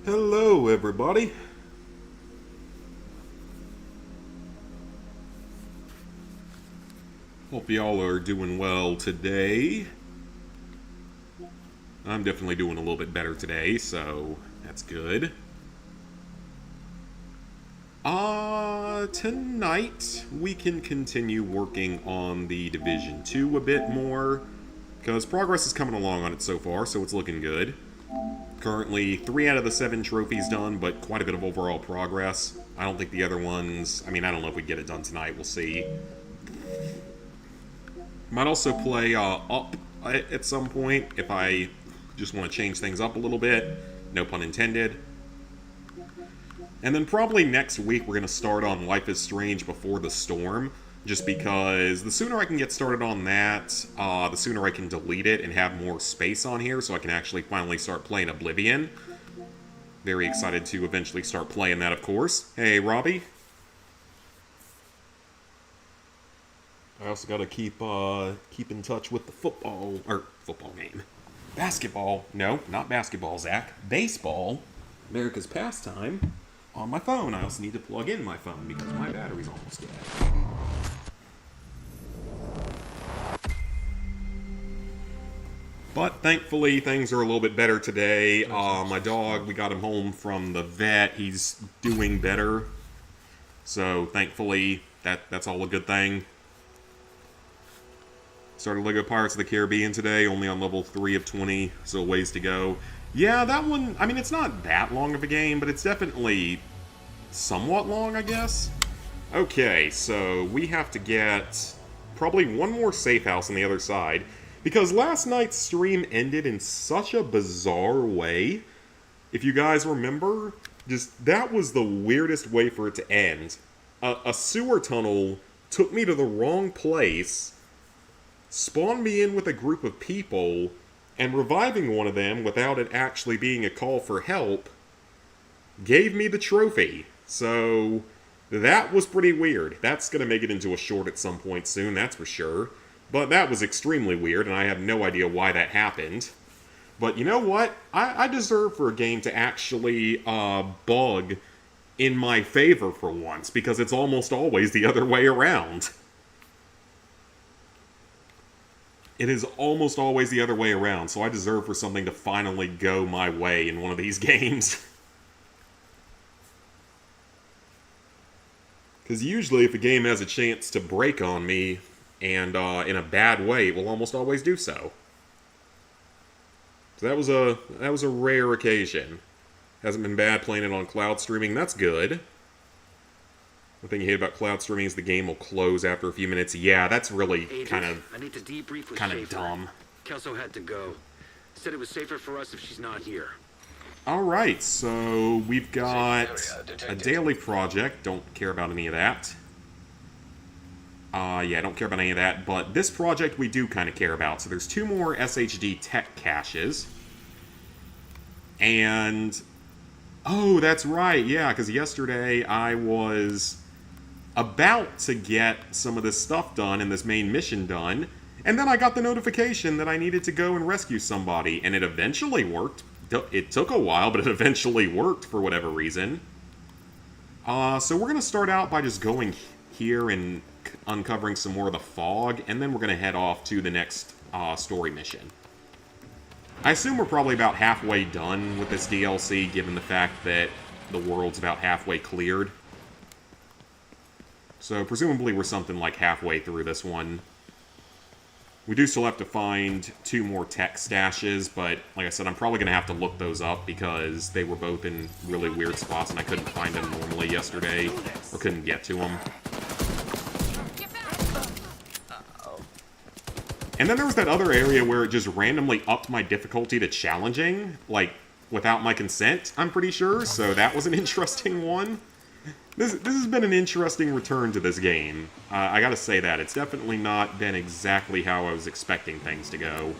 Hello, everybody. Hope y'all are doing well today. I'm definitely doing a little bit better today, so that's good. Tonight we can continue working on the Division 2 a bit more, because progress is coming along on it so far, so it's looking good. Currently, 3 out of the 7 trophies done, but quite a bit of overall progress. I don't think the other ones... I don't know if we get it done tonight. We'll see. Might also play up at some point if I just want to change things up a little bit. No pun intended. And then probably next week we're going to start on Life is Strange Before the Storm. Just because the sooner I can get started on that, the sooner I can delete it and have more space on here so I can actually finally start playing Oblivion. Very excited to eventually start playing that, of course. Hey, Robbie. I also gotta keep in touch with the football game. Basketball. No, not basketball, Zach. Baseball. America's pastime. On my phone. I also need to plug in my phone because my battery's almost dead. But thankfully, things are a little bit better today. My dog, we got him home from the vet. He's doing better. So thankfully, that's all a good thing. Started LEGO Pirates of the Caribbean today, only on level 3 of 20, so a ways to go. Yeah, that one, it's not that long of a game, but it's definitely somewhat long, I guess. Okay, so we have to get probably one more safe house on the other side, because last night's stream ended in such a bizarre way. If you guys remember, that was the weirdest way for it to end. A sewer tunnel took me to the wrong place, spawned me in with a group of people, and reviving one of them without it actually being a call for help gave me the trophy. So that was pretty weird. That's going to make it into a short at some point soon, that's for sure. But that was extremely weird, and I have no idea why that happened. But you know what? I deserve for a game to actually bug in my favor for once, because it's almost always the other way around. It is almost always the other way around, so I deserve for something to finally go my way in one of these games. Because usually if a game has a chance to break on me, and in a bad way, it will almost always do so. So that was a rare occasion. Hasn't been bad playing it on cloud streaming, that's good. The thing you hate about cloud streaming is the game will close after a few minutes. Yeah, that's really kind of dumb. Kelso had to go. Said it was safer for us if she's not here. Alright, so we've got a daily project. Don't care about any of that. Yeah, don't care about any of that. But this project we do kind of care about. So there's 2 more SHD tech caches. And... oh, that's right, yeah, because yesterday I was about to get some of this stuff done and this main mission done, and then I got the notification that I needed to go and rescue somebody, and it eventually worked. It took a while, but it eventually worked for whatever reason. So we're going to start out by just going here and uncovering some more of the fog, and then we're going to head off to the next story mission. I assume we're probably about halfway done with this DLC, given the fact that the world's about halfway cleared. So presumably we're something like halfway through this one. We do still have to find 2 more tech stashes, but like I said, I'm probably going to have to look those up because they were both in really weird spots and I couldn't find them normally yesterday, or couldn't get to them. And then there was that other area where it just randomly upped my difficulty to challenging, like, without my consent, I'm pretty sure, so that was an interesting one. This has been an interesting return to this game. I gotta say that. It's definitely not been exactly how I was expecting things to go.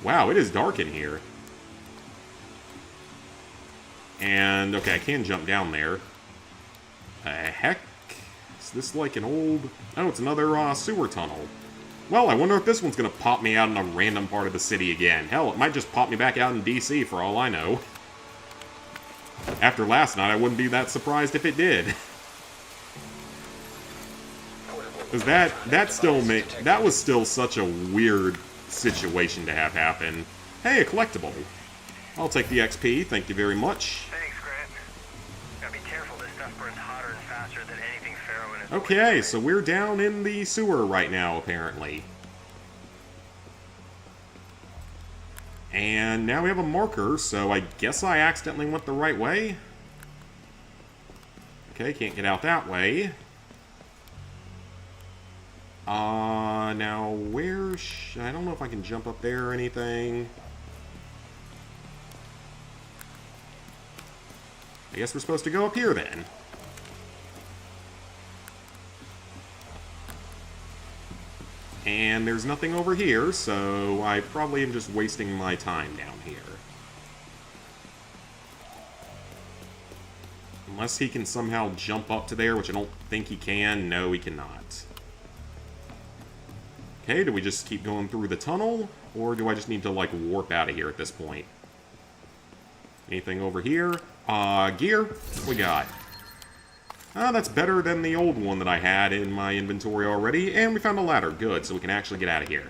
Wow, it is dark in here. And, okay, I can jump down there. Heck? Is this like an old... oh, it's another sewer tunnel. Well, I wonder if this one's gonna pop me out in a random part of the city again. Hell, it might just pop me back out in DC for all I know. After last night, I wouldn't be that surprised if it did. Because that was still such a weird situation to have happen. Hey, a collectible. I'll take the XP, thank you very much. Thanks, Grant. Gotta be careful, this stuff burns hotter and faster than anything Pharaoh in his Okay, so we're down in the sewer right now, apparently. And now we have a marker, so I guess I accidentally went the right way. Okay, can't get out that way. Now where I don't know if I can jump up there or anything. I guess we're supposed to go up here then. And there's nothing over here, so I probably am just wasting my time down here. Unless he can somehow jump up to there, which I don't think he can. No, he cannot. Okay, do we just keep going through the tunnel? Or do I just need to, like, warp out of here at this point? Anything over here? Gear? What we got? That's better than the old one that I had in my inventory already. And we found a ladder. Good, so we can actually get out of here.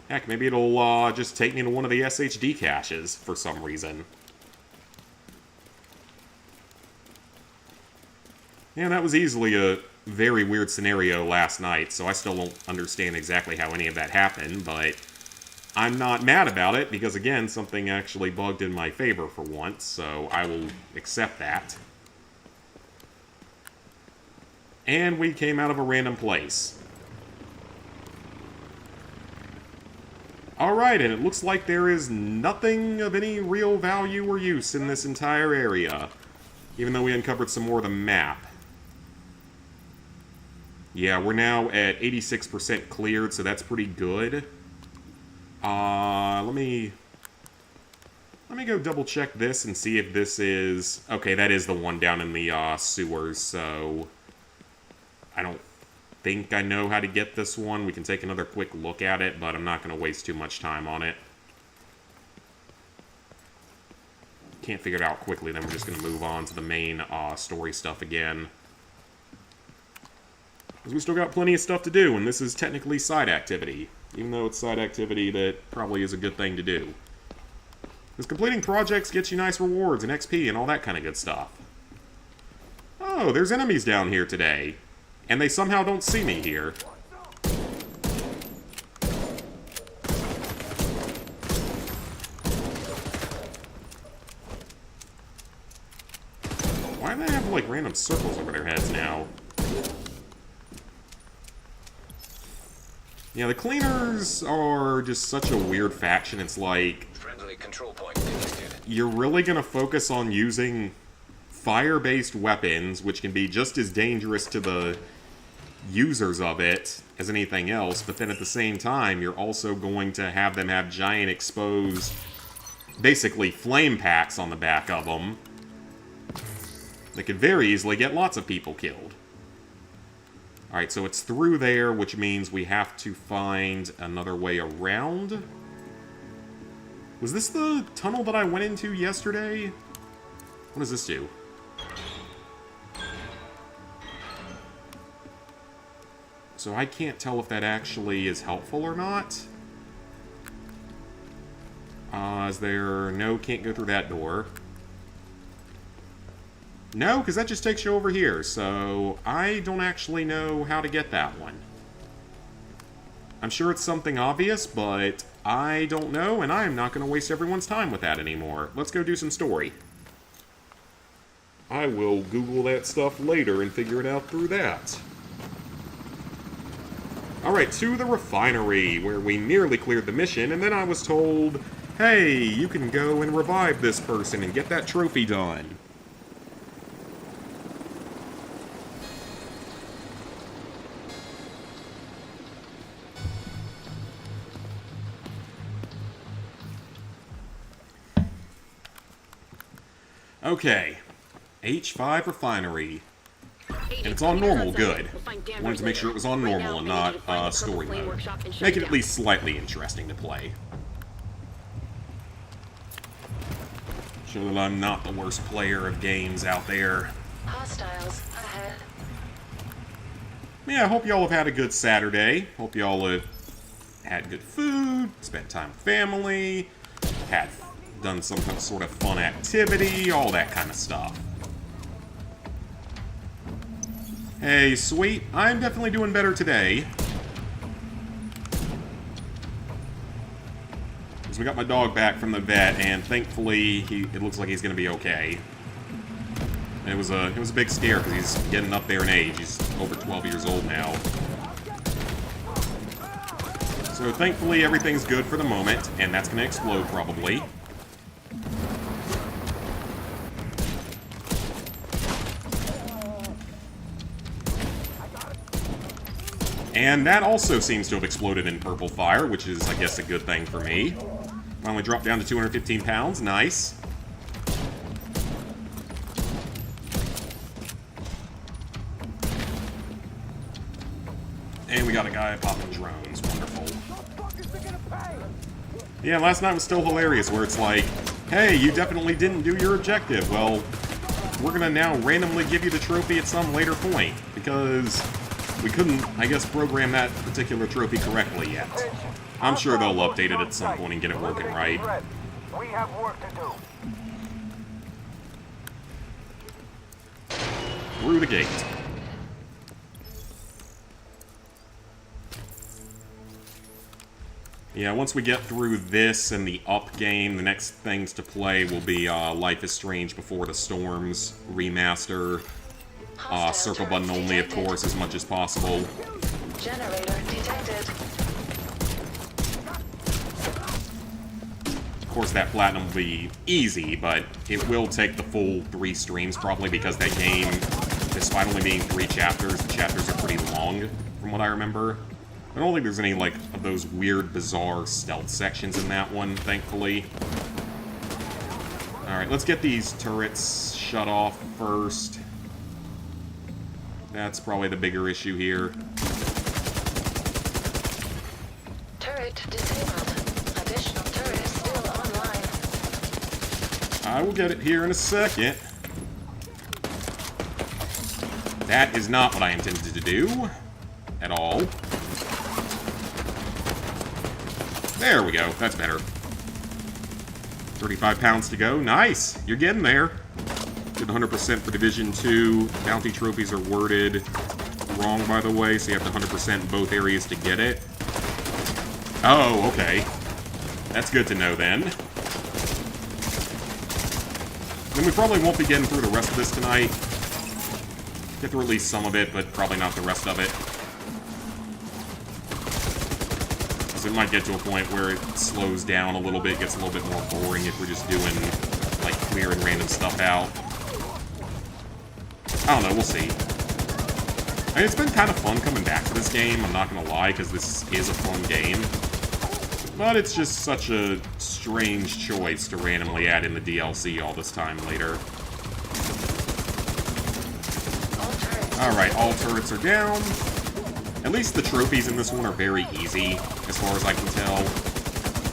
Heck, maybe it'll just take me to one of the SHD caches for some reason. Yeah, that was easily a very weird scenario last night, so I still don't understand exactly how any of that happened, but I'm not mad about it, because again, something actually bugged in my favor for once, so I will accept that. And we came out of a random place. Alright, and it looks like there is nothing of any real value or use in this entire area, even though we uncovered some more of the map. Yeah, we're now at 86% cleared, so that's pretty good. Let me go double check this and see if this is... Okay, that is the one down in the sewers, so I don't think I know how to get this one. We can take another quick look at it, but I'm not going to waste too much time on it. Can't figure it out quickly, then we're just going to move on to the main story stuff again. Because we still got plenty of stuff to do, and this is technically side activity. Even though it's side activity that probably is a good thing to do. Because completing projects gets you nice rewards and XP and all that kind of good stuff. Oh, there's enemies down here today. And they somehow don't see me here. Why do they have, like, random circles over their heads now? Yeah, the cleaners are just such a weird faction. It's like, Friendly control point detected. you're really gonna focus on using fire-based weapons, which can be just as dangerous to the users of it as anything else, but then at the same time, you're also going to have them have giant exposed, basically flame packs on the back of them that could very easily get lots of people killed. Alright, so it's through there, which means we have to find another way around. Was this the tunnel that I went into yesterday? What does this do? So I can't tell if that actually is helpful or not. Is there... No, can't go through that door. No, because that just takes you over here, so I don't actually know how to get that one. I'm sure it's something obvious, but I don't know, and I am not going to waste everyone's time with that anymore. Let's go do some story. I will Google that stuff later and figure it out through that. Alright, to the refinery, where we nearly cleared the mission, and then I was told, hey, you can go and revive this person and get that trophy done. Okay, H5 refinery, and it's on normal, good. Wanted to make sure it was on normal and not story mode. Make it at least slightly interesting to play. Show that I'm not the worst player of games out there. Hostiles ahead. Yeah, I hope y'all have had a good Saturday. Hope y'all have had good food, spent time with family, done some sort of fun activity, all that kind of stuff. Hey, sweet. I'm definitely doing better today. Because we got my dog back from the vet, and thankfully, it looks like he's going to be okay. And it was a big scare, because he's getting up there in age. He's over 12 years old now. So thankfully, everything's good for the moment, and that's going to explode probably. And that also seems to have exploded in purple fire, which is, I guess, a good thing for me. Finally dropped down to 215 pounds. Nice. And we got a guy popping drones. Wonderful. Yeah, last night was still hilarious, where it's like, hey, you definitely didn't do your objective. Well, we're going to now randomly give you the trophy at some later point, because we couldn't, I guess, program that particular trophy correctly yet. I'm sure they'll update it at some point and get it working right. We have work to do. Through the gate. Yeah, once we get through this and the up game, the next things to play will be Life is Strange Before the Storms remaster. Circle button only, of course, as much as possible. Generator detected. Of course, that platinum will be easy, but it will take the full 3 streams probably, because that game, despite only being 3 chapters, the chapters are pretty long, from what I remember. I don't think there's any, like, of those weird, bizarre stealth sections in that one, thankfully. Alright, let's get these turrets shut off first. That's probably the bigger issue here. Turret disabled. Additional turret is still online. I will get it here in a second. That is not what I intended to do. At all. There we go. That's better. 35 pounds to go. Nice. You're getting there. Did 100% for Division 2. Bounty trophies are worded wrong, by the way, so you have to 100% in both areas to get it. Oh, okay. That's good to know, then. Then we probably won't be getting through the rest of this tonight. Get through at least some of it, but probably not the rest of it. Because it might get to a point where it slows down a little bit, gets a little bit more boring if we're just doing, like, clearing random stuff out. I don't know, we'll see. I mean, it's been kind of fun coming back to this game, I'm not gonna lie, because this is a fun game. But it's just such a strange choice to randomly add in the DLC all this time later. Alright, all turrets are down. At least the trophies in this one are very easy, as far as I can tell.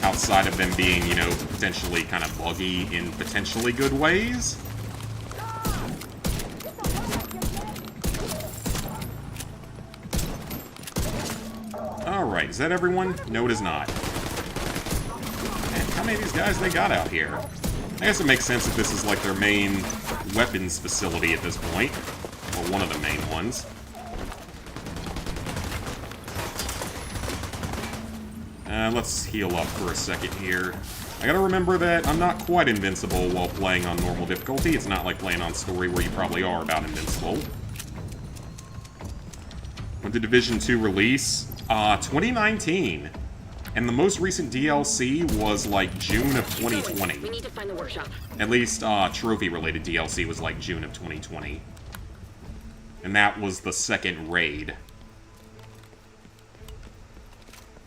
Outside of them being, you know, potentially kind of buggy in potentially good ways. Alright, is that everyone? No, it is not. Man, how many of these guys they got out here? I guess it makes sense that this is like their main weapons facility at this point. Or one of the main ones. Let's heal up for a second here. I gotta remember that I'm not quite invincible while playing on normal difficulty. It's not like playing on story where you probably are about invincible. When did Division 2 release? 2019. And the most recent DLC was like June of 2020. We need to find the workshop. At least trophy-related DLC was like June of 2020. And that was the second raid.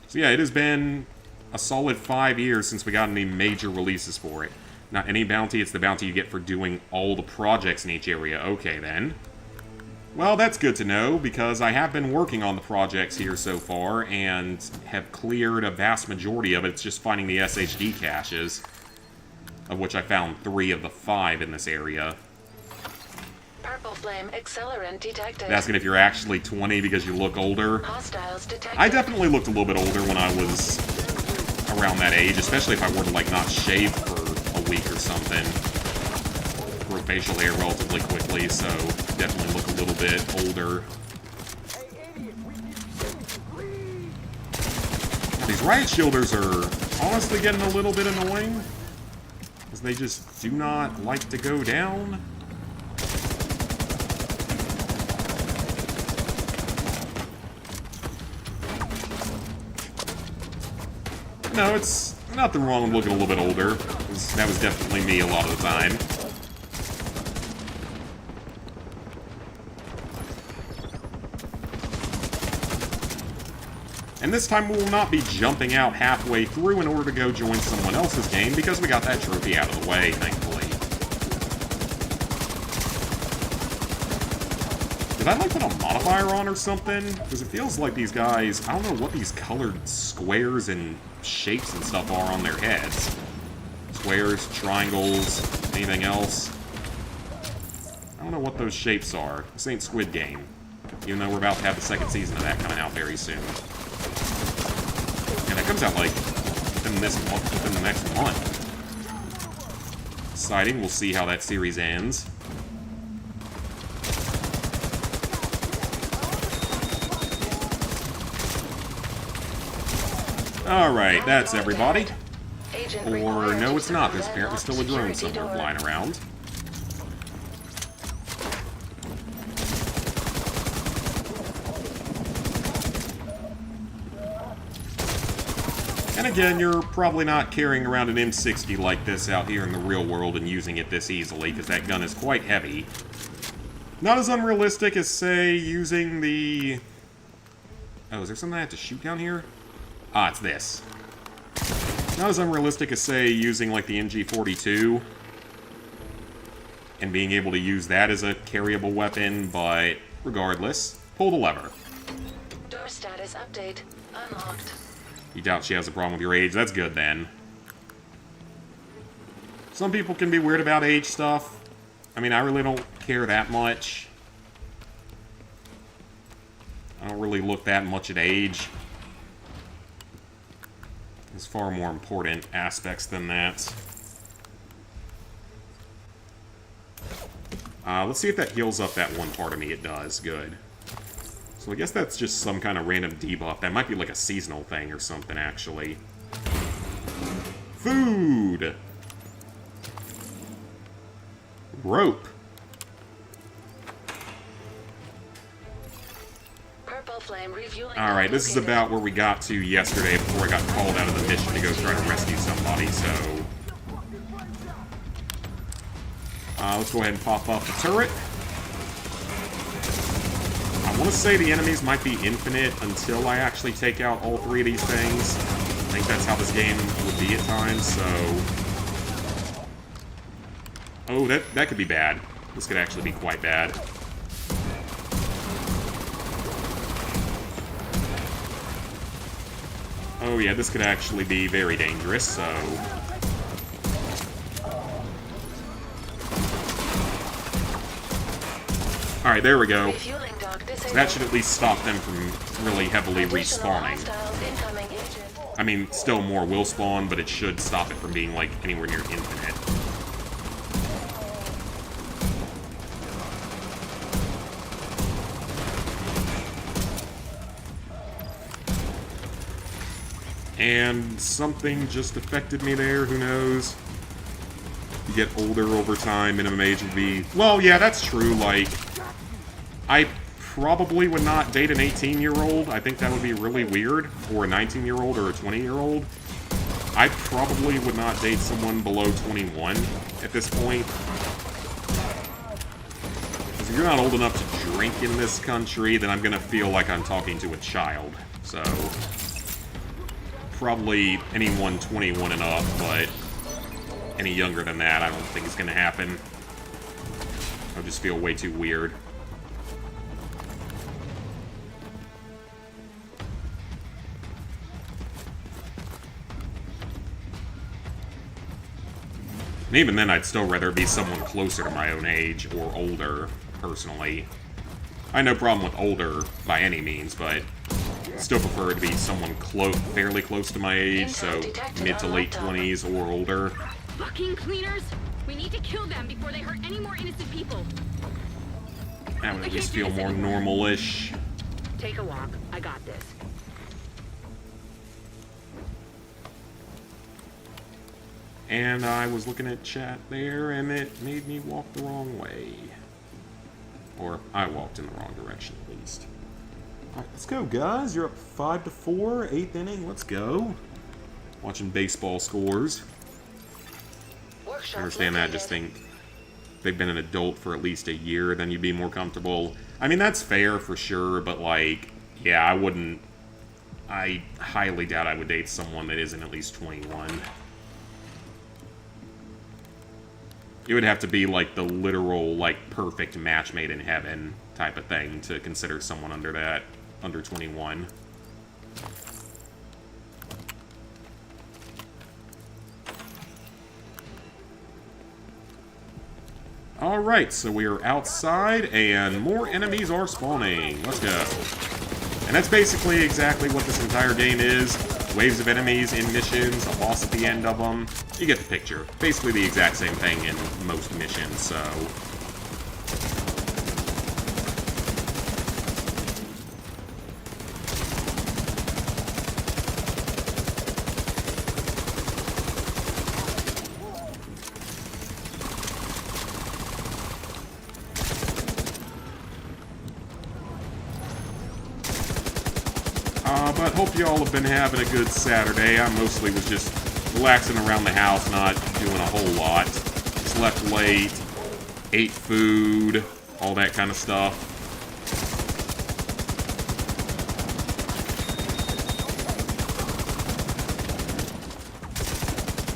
So yeah, it has been a solid 5 years since we got any major releases for it. Not any bounty, it's the bounty you get for doing all the projects in each area. Okay, then. Well, that's good to know, because I have been working on the projects here so far, and have cleared a vast majority of it. It's just finding the SHD caches. of which I found 3 of the 5 in this area. Purple flame accelerant detected. Asking if you're actually 20 because you look older. Hostiles detected. I definitely looked a little bit older when I was around that age, especially if I were to, like, not shave for a week or something. Grow facial hair relatively quickly, so definitely look a little bit older. Now, these riot shielders are honestly getting a little bit annoying, because they just do not like to go down. No, it's nothing wrong with looking a little bit older. That was definitely me a lot of the time. And this time we will not be jumping out halfway through in order to go join someone else's game, because we got that trophy out of the way, thankfully. Did I, like, put a modifier on or something? Because it feels like these guys, I don't know what these colored squares and shapes and stuff are on their heads. Squares, triangles, anything else. I don't know what those shapes are. This ain't Squid Game. Even though we're about to have the 2nd season of that coming out very soon. And it comes out, like, within the next month. Exciting. We'll see how that series ends. Alright, that's everybody. Or, no, it's not. There's apparently still a drone somewhere flying around. And again, you're probably not carrying around an M60 like this out here in the real world and using it this easily, because that gun is quite heavy. Not as unrealistic as, say, using the... Oh, is there something I have to shoot down here? Ah, it's this. Not as unrealistic as, say, using, like, the MG42 and being able to use that as a carryable weapon, but regardless, pull the lever. Door status update unlocked. You doubt she has a problem with your age? That's good, then. Some people can be weird about age stuff. I mean, I really don't care that much. I don't really look that much at age. There's far more important aspects than that. Let's see if that heals up that one part of me. It does. Good. So I guess that's just some kind of random debuff. That might be like a seasonal thing or something, actually. Food! Rope. Alright, this is about where we got to yesterday before I got called out of the mission to go try to rescue somebody, so... let's go ahead and pop up the turret. I want to say the enemies might be infinite until I actually take out all 3 of these things. I think that's how this game would be at times, so... Oh, that could be bad. This could actually be quite bad. Oh yeah, this could actually be very dangerous, so... Alright, there we go. So that should at least stop them from really heavily respawning. I mean, still more will spawn, but it should stop it from being, like, anywhere near infinite. And something just affected me there, who knows? You get older over time, minimum age would be... Well, yeah, that's true, like... I probably would not date an 18-year-old. I think that would be really weird. Or a 19-year-old or a 20-year-old. I probably would not date someone below 21 at this point. Because if you're not old enough to drink in this country, then I'm gonna feel like I'm talking to a child. So... probably anyone 21 and up, but any younger than that, I don't think it's gonna happen. I'll just feel way too weird. And even then, I'd still rather be someone closer to my own age or older, personally. I have no problem with older by any means, but still prefer to be someone fairly close to my age, so mid to late 20s or older. Fucking cleaners! We need to kill them before they hurt any more innocent people. That would at least feel more normal-ish. Take a walk. I got this. And I was looking at chat there, and it made me walk the wrong way. Or I walked in the wrong direction, at least. Alright, let's go, guys. You're up 5-4, 8th inning. Let's go. Watching baseball scores. I understand that. I just think if they've been an adult for at least a year, then you'd be more comfortable. I mean, that's fair for sure, but, like, yeah, I wouldn't... I highly doubt I would date someone that isn't at least 21. It would have to be, like, the literal, like, perfect match made in heaven type of thing to consider someone under 21. Alright, so we are outside, and more enemies are spawning. Let's go. And that's basically exactly what this entire game is. Waves of enemies in missions, a boss at the end of them. You get the picture. Basically the exact same thing in most missions, so... But hope y'all have been having a good Saturday. I mostly was just relaxing around the house, not doing a whole lot. Slept late, ate food, all that kind of stuff.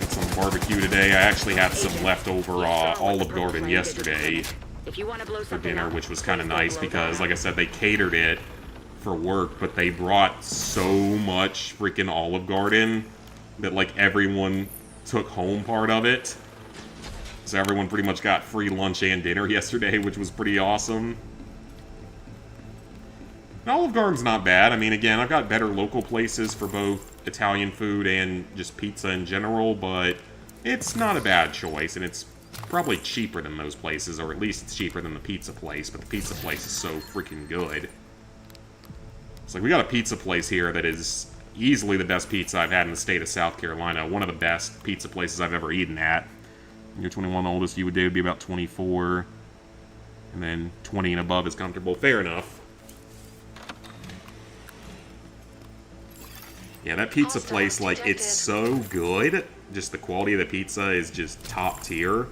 Had some barbecue today. I actually had some leftover Olive Garden yesterday for dinner, which was kind of nice because, like I said, they catered it for work, but they brought so much freaking Olive Garden that, like, everyone took home part of it. So everyone pretty much got free lunch and dinner yesterday, which was pretty awesome. And Olive Garden's not bad. I mean, again, I've got better local places for both Italian food and just pizza in general, but it's not a bad choice, and it's probably cheaper than those places, or at least it's cheaper than the pizza place, but the pizza place is so freaking good. It's like, we got a pizza place here that is easily the best pizza I've had in the state of South Carolina. One of the best pizza places I've ever eaten at. When you're 21, the oldest you would do would be about 24. And then 20 and above is comfortable. Fair enough. Yeah, that pizza place, like, it's so good. Just the quality of the pizza is just top tier.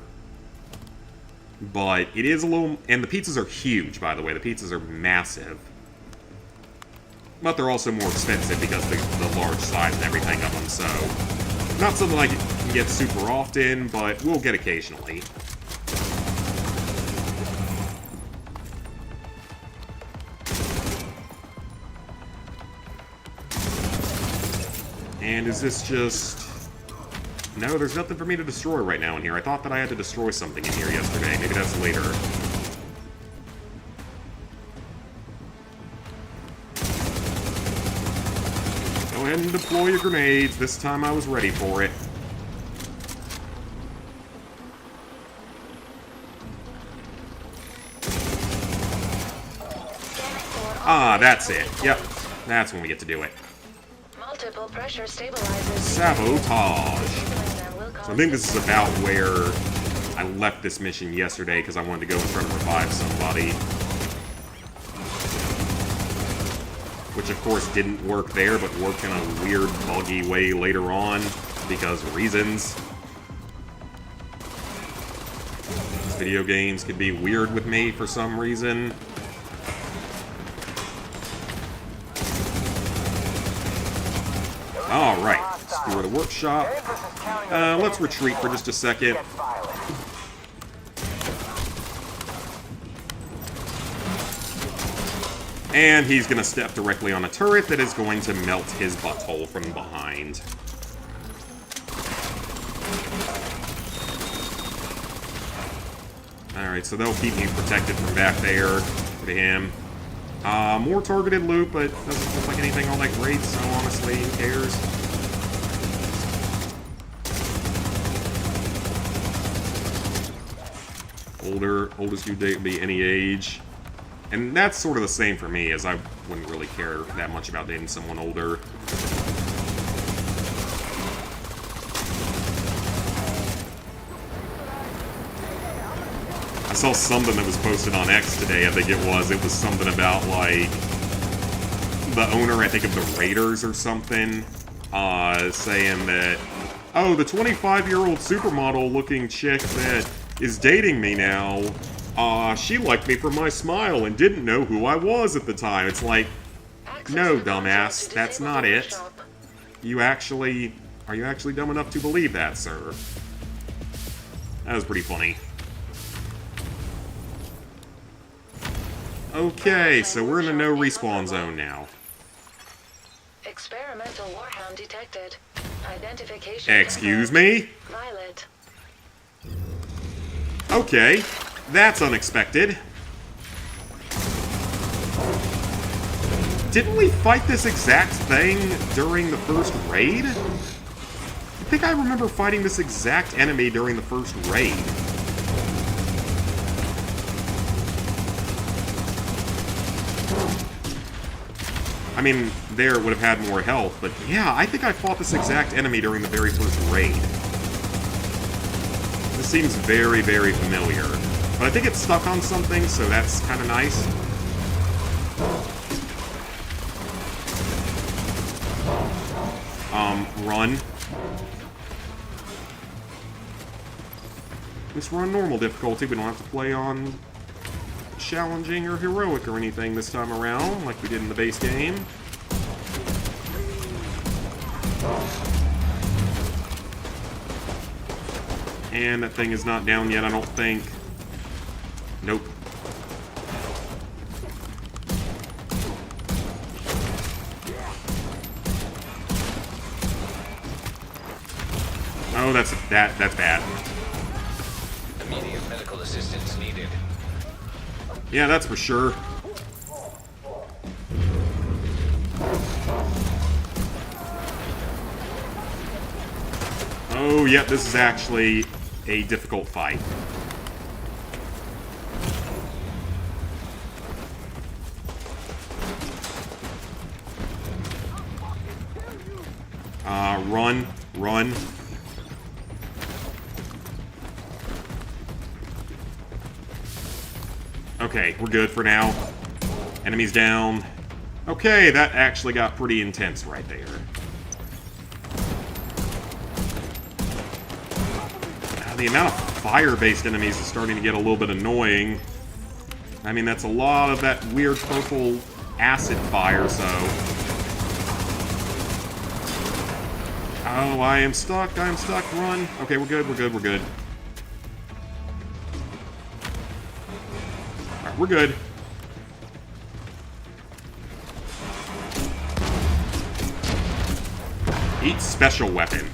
But it is a little... And the pizzas are huge, by the way. The pizzas are massive. But they're also more expensive because of the large size and everything of them, so... Not something I can get super often, but we'll get occasionally. And is this just... No, there's nothing for me to destroy right now in here. I thought that I had to destroy something in here yesterday. Maybe that's later. Go ahead and deploy your grenades. This time I was ready for it. Ah, that's it. Yep. That's when we get to do it. Multiple pressure stabilizers. Sabotage. So I think this is about where I left this mission yesterday because I wanted to go and try to revive somebody. Which, of course, didn't work there, but worked in a weird, buggy way later on, because reasons. Video games could be weird with me for some reason. Alright, let's go to the workshop. Let's retreat for just a second. And he's going to step directly on a turret that is going to melt his butthole from behind. Alright, so they'll keep me protected from back there. To him. More targeted loot, but doesn't look like anything all that great, so honestly, who cares? Oldest due date would be any age. And that's sort of the same for me, as I wouldn't really care that much about dating someone older. I saw something that was posted on X today, I think it was something about, like, the owner, I think, of the Raiders or something, saying that, oh, the 25-year-old supermodel-looking chick that is dating me now, she liked me for my smile and didn't know who I was at the time. It's like, no, dumbass, that's not it. Are you actually dumb enough to believe that, sir? That was pretty funny. Okay, so we're in a no respawn zone now. Experimental warhound detected. Identification. Excuse me? Violet. Okay, that's unexpected. Didn't we fight this exact thing during the first raid? I think I remember fighting this exact enemy during the first raid. I mean, there it would have had more health, but yeah, I think I fought this exact enemy during the very first raid. This seems very, very familiar. But I think it's stuck on something, so that's kind of nice. Run. Let's run normal difficulty. We don't have to play on challenging or heroic or anything this time around, like we did in the base game. And that thing is not down yet, I don't think. Nope. Oh, that's bad. Immediate medical assistance needed. Yeah, that's for sure. Oh, yep, this is actually a difficult fight. Run. Okay, we're good for now. Enemies down. Okay, that actually got pretty intense right there. The amount of fire-based enemies is starting to get a little bit annoying. I mean, that's a lot of that weird purple acid fire, so... Oh, I am stuck, run. Okay, we're good. Alright, we're good. Eat special weapon.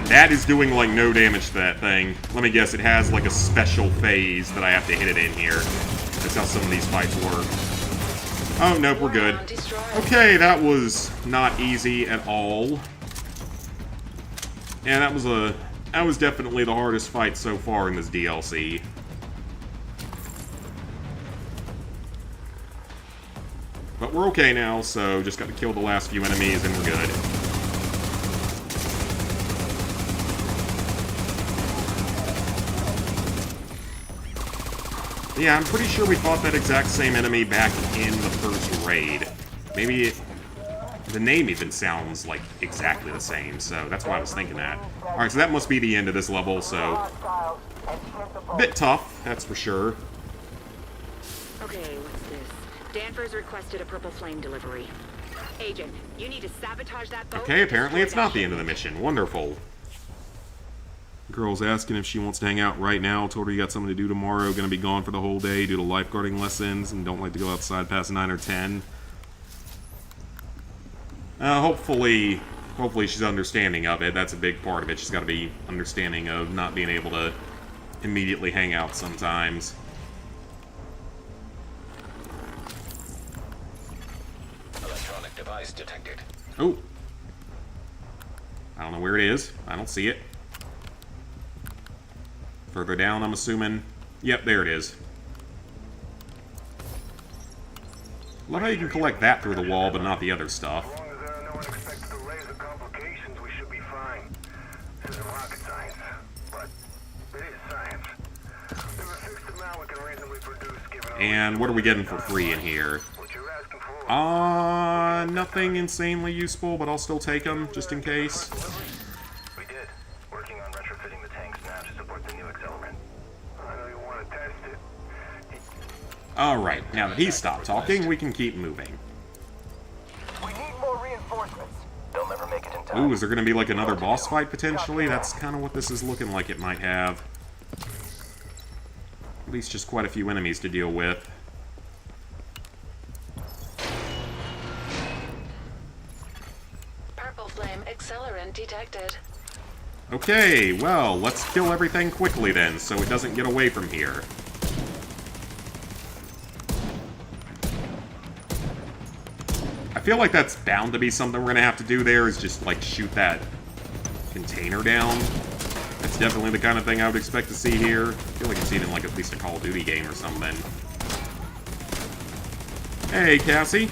That is doing, like, no damage to that thing. Let me guess, it has, like, a special phase that I have to hit it in here. That's how some of these fights work. Oh, nope, we're good. Okay, that was not easy at all. Yeah, that was definitely the hardest fight so far in this DLC. But we're okay now, so just got to kill the last few enemies and we're good. Yeah, I'm pretty sure we fought that exact same enemy back in the first raid. Maybe the name even sounds like exactly the same, so that's why I was thinking that. Alright, so that must be the end of this level, so... a bit tough, that's for sure. Okay, what's this? Danvers requested a purple flame delivery. Agent, you need to sabotage that boat. Okay, apparently it's not the end of the mission. Wonderful. Girl's asking if she wants to hang out right now. Told her you got something to do tomorrow. Gonna be gone for the whole day due to lifeguarding lessons and don't like to go outside past 9 or 10. Hopefully hopefully she's understanding of it. That's a big part of it. She's got to be understanding of not being able to immediately hang out sometimes. Electronic device detected. Oh. I don't know where it is. I don't see it. Further down, I'm assuming. Yep, there it is. Love how you can collect that through the wall, but not the other stuff. As long as there are no unexpected delays or complications, we should be fine. This isn't rocket science, but it is science. There's a fixed amount we can reasonably produce given our And what are we getting for free in here? what you're asking for. Nothing insanely useful, but I'll still take them, just in case. We did. Working on retrofitting the tanks now to support the new accelerant. I know you want to test it. Alright, now that he's stopped talking, we can keep moving. We need more reinforcements. They'll never make it in time. Ooh, is there going to be like another boss fight potentially? That's kind of what this is looking like it might have. At least just quite a few enemies to deal with. Purple flame accelerant detected. Okay, well, let's kill everything quickly then, so it doesn't get away from here. I feel like that's bound to be something we're gonna have to do there, is just, like, shoot that container down. That's definitely the kind of thing I would expect to see here. I feel like I've seen it in, like, at least a Call of Duty game or something. Hey, Cassie.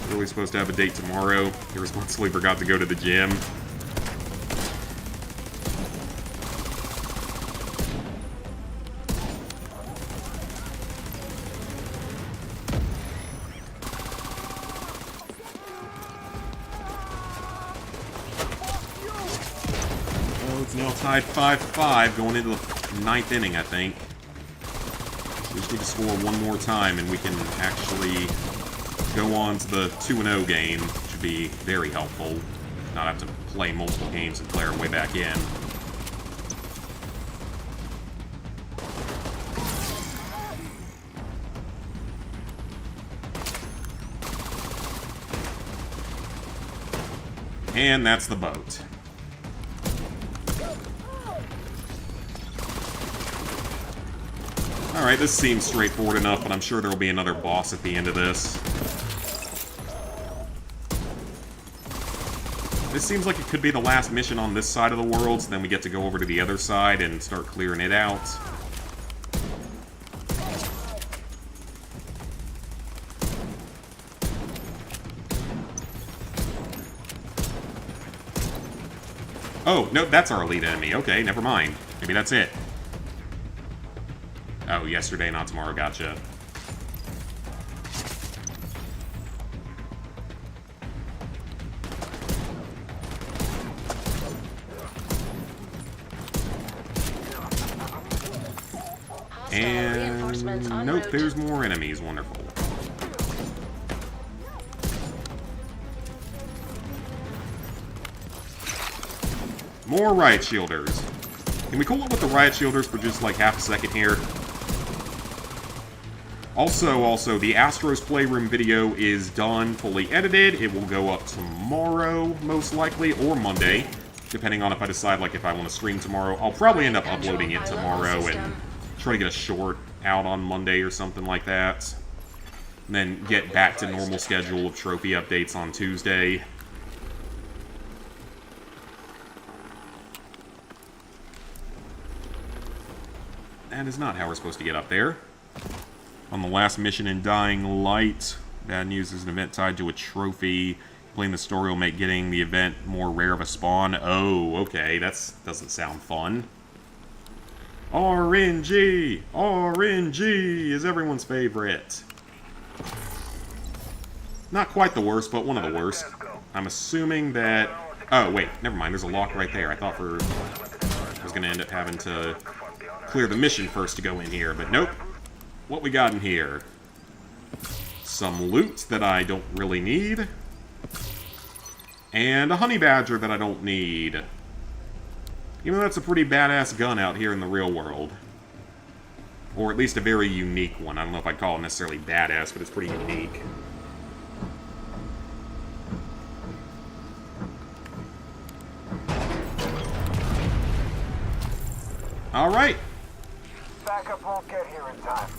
Really supposed to have a date tomorrow. Irresponsibly forgot to go to the gym. Well, it's now tied 5-5 going into the 9th inning, I think. We just need to score one more time and we can actually go on to the 2-0 game, which would be very helpful. Not have to play multiple games and play our way back in. And that's the boat. Alright, this seems straightforward enough, but I'm sure there will be another boss at the end of this. This seems like it could be the last mission on this side of the world, so then we get to go over to the other side and start clearing it out. Oh, no, that's our elite enemy. Okay, never mind. Maybe that's it. Oh, yesterday, not tomorrow. Gotcha. Hostile reinforcements en And nope, route. there's more enemies. Wonderful. More riot shielders. Can we cool it with the riot shielders for just like half a second here? Also, the Astro's Playroom video is done, fully edited. It will go up tomorrow, most likely, or Monday, depending on if I decide, like, if I want to stream tomorrow. I'll probably end up uploading it tomorrow and try to get a short out on Monday or something like that. And then get back to normal schedule of trophy updates on Tuesday. That is not how we're supposed to get up there. On the last mission in Dying Light, bad news is an event tied to a trophy. Playing the story will make getting the event more rare of a spawn. Oh, okay, that doesn't sound fun. RNG! RNG is everyone's favorite. Not quite the worst, but one of the worst. I'm assuming that... Oh, wait, never mind, there's a lock right there. I thought I was going to end up having to clear the mission first to go in here, but nope. What we got in here? Some loot that I don't really need. And a honey badger that I don't need. Even though that's a pretty badass gun out here in the real world. Or at least a very unique one. I don't know if I'd call it necessarily badass, but it's pretty unique. Alright. Backup won't get here in time.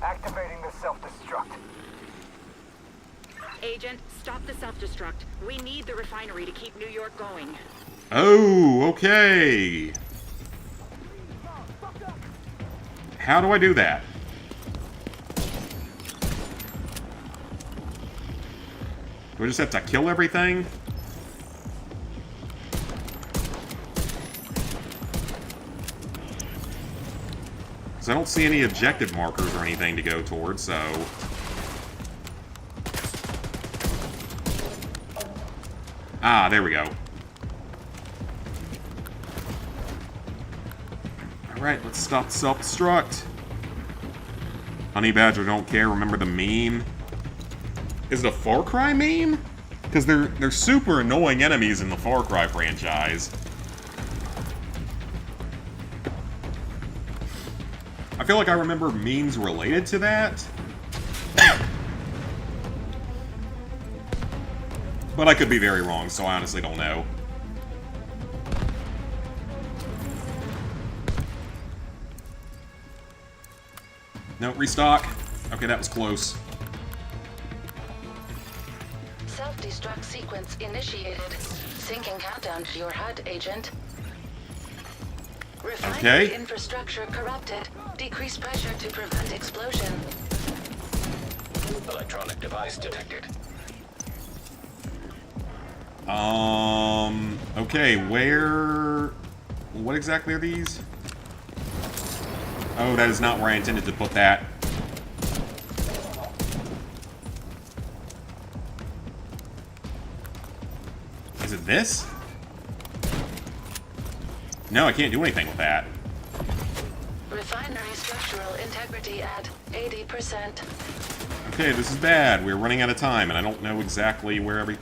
Activating the self-destruct. Agent, stop the self-destruct. We need the refinery to keep New York going. Oh, okay. How do I do that? Do I just have to kill everything? Because I don't see any objective markers or anything to go towards, so... Ah, there we go. Alright, let's stop self-destruct. Honey Badger don't care, remember the meme? Is it a Far Cry meme? Because they're super annoying enemies in the Far Cry franchise. I feel like I remember memes related to that. But I could be very wrong, so I honestly don't know. No, restock. Okay, that was close. Self-destruct sequence initiated. Syncing countdown to your HUD, Agent. Refinery Okay. infrastructure corrupted. Decrease pressure to prevent explosion. Electronic device detected. Okay, where... What exactly are these? Oh, that is not where I intended to put that. Is it this? No, I can't do anything with that. Refinery structural integrity at 80%. Okay, this is bad. We're running out of time, and I don't know exactly where every...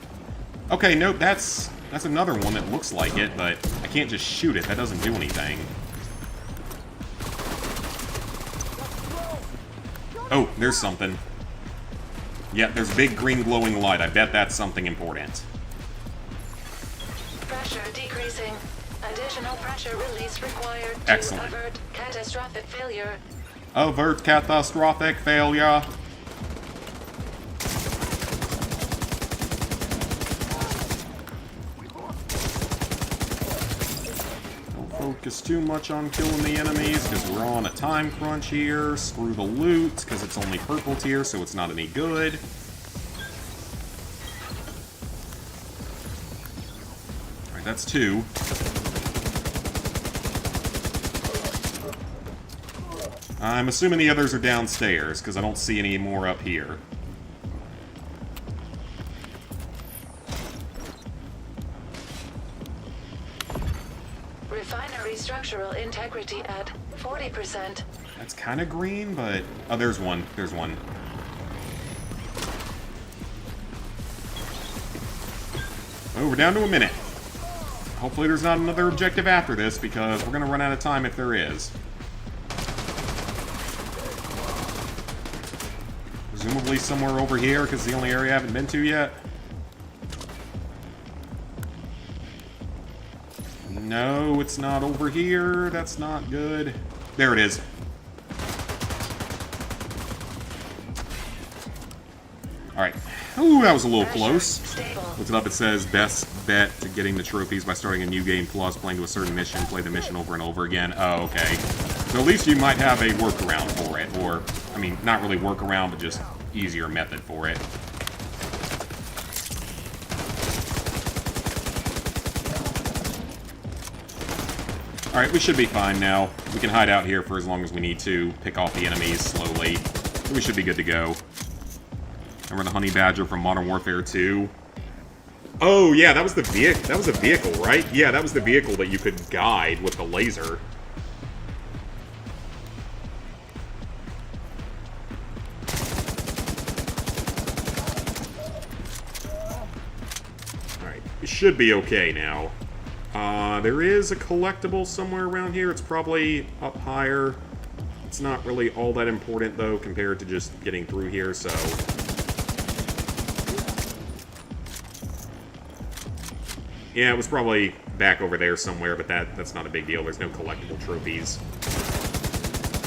Okay, nope, that's another one that looks like it, but I can't just shoot it. That doesn't do anything. Oh, there's something. Yeah, there's a big green glowing light. I bet that's something important. Pressure decreasing. Additional pressure release required to Excellent. avert catastrophic failure. Avert catastrophic failure. Don't focus too much on killing the enemies because we're on a time crunch here. Screw the loot because it's only purple tier, so it's not any good. Alright, that's 2. I'm assuming the others are downstairs, because I don't see any more up here. Refinery structural integrity at 40%. That's kind of green, but... Oh, there's one. There's one. Oh, we're down to a minute. Hopefully there's not another objective after this, because we're going to run out of time if there is. Presumably somewhere over here, because it's the only area I haven't been to yet. No, it's not over here. That's not good. There it is. Alright. Ooh, that was a little close. Stable. Looks it up, it says, best bet to getting the trophies by starting a new game plus playing to a certain mission, play the mission over and over again. Oh, okay. So at least you might have a workaround for it, or, I mean, not really workaround, but just easier method for it. Alright, we should be fine now. We can hide out here for as long as we need to, pick off the enemies slowly. So we should be good to go. Remember the Honey Badger from Modern Warfare 2? Oh, yeah, that was the vehicle. That was a vehicle, right? Yeah, that was the vehicle that you could guide with the laser. Alright, it should be okay now. There is a collectible somewhere around here. It's probably up higher. It's not really all that important, though, compared to just getting through here, so... Yeah, it was probably back over there somewhere, but that's not a big deal. There's no collectible trophies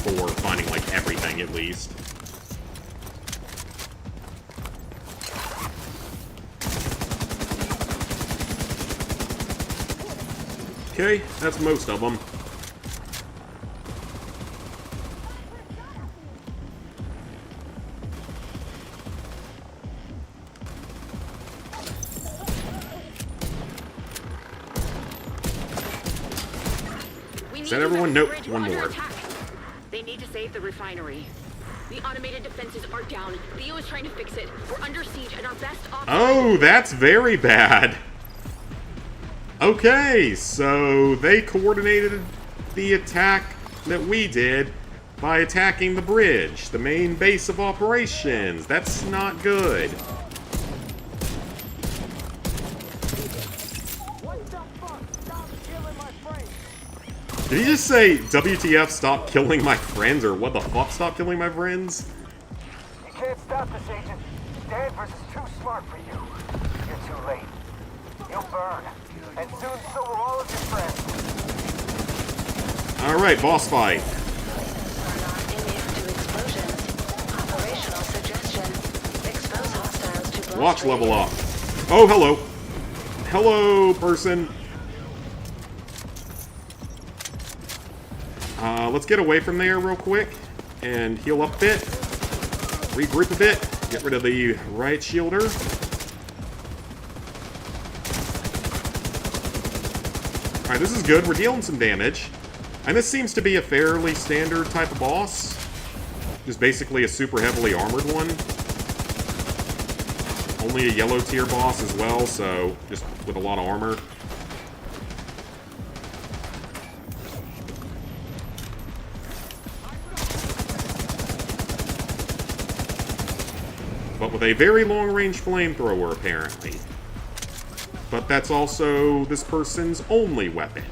for finding, like, everything, at least. Okay, that's most of them. Is that everyone? Nope, one more. They need to save the refinery. The automated defenses are down. Theo is trying to fix it. We're under siege, and our best option... Oh, that's very bad. Okay, so they coordinated the attack that we did by attacking the bridge, the main base of operations. That's not good. Did he just say, WTF, stop killing my friends, or what the fuck, stop killing my friends? You can't stop this, Agent. Danvers is too smart for you. You're too late. You'll burn. And soon so will all of your friends. Alright, boss fight. Are not immune to explosions. Operational suggestion. Expose hostiles to blast Watch level radius. up. Oh, hello. Hello, person. Let's get away from there real quick and heal up a bit. Regroup a bit. Get rid of the right shielder. Alright, this is good. We're dealing some damage. And this seems to be a fairly standard type of boss. Just basically a super heavily armored one. Only a yellow tier boss as well, so just with a lot of armor. But with a very long-range flamethrower, apparently. But that's also this person's only weapon.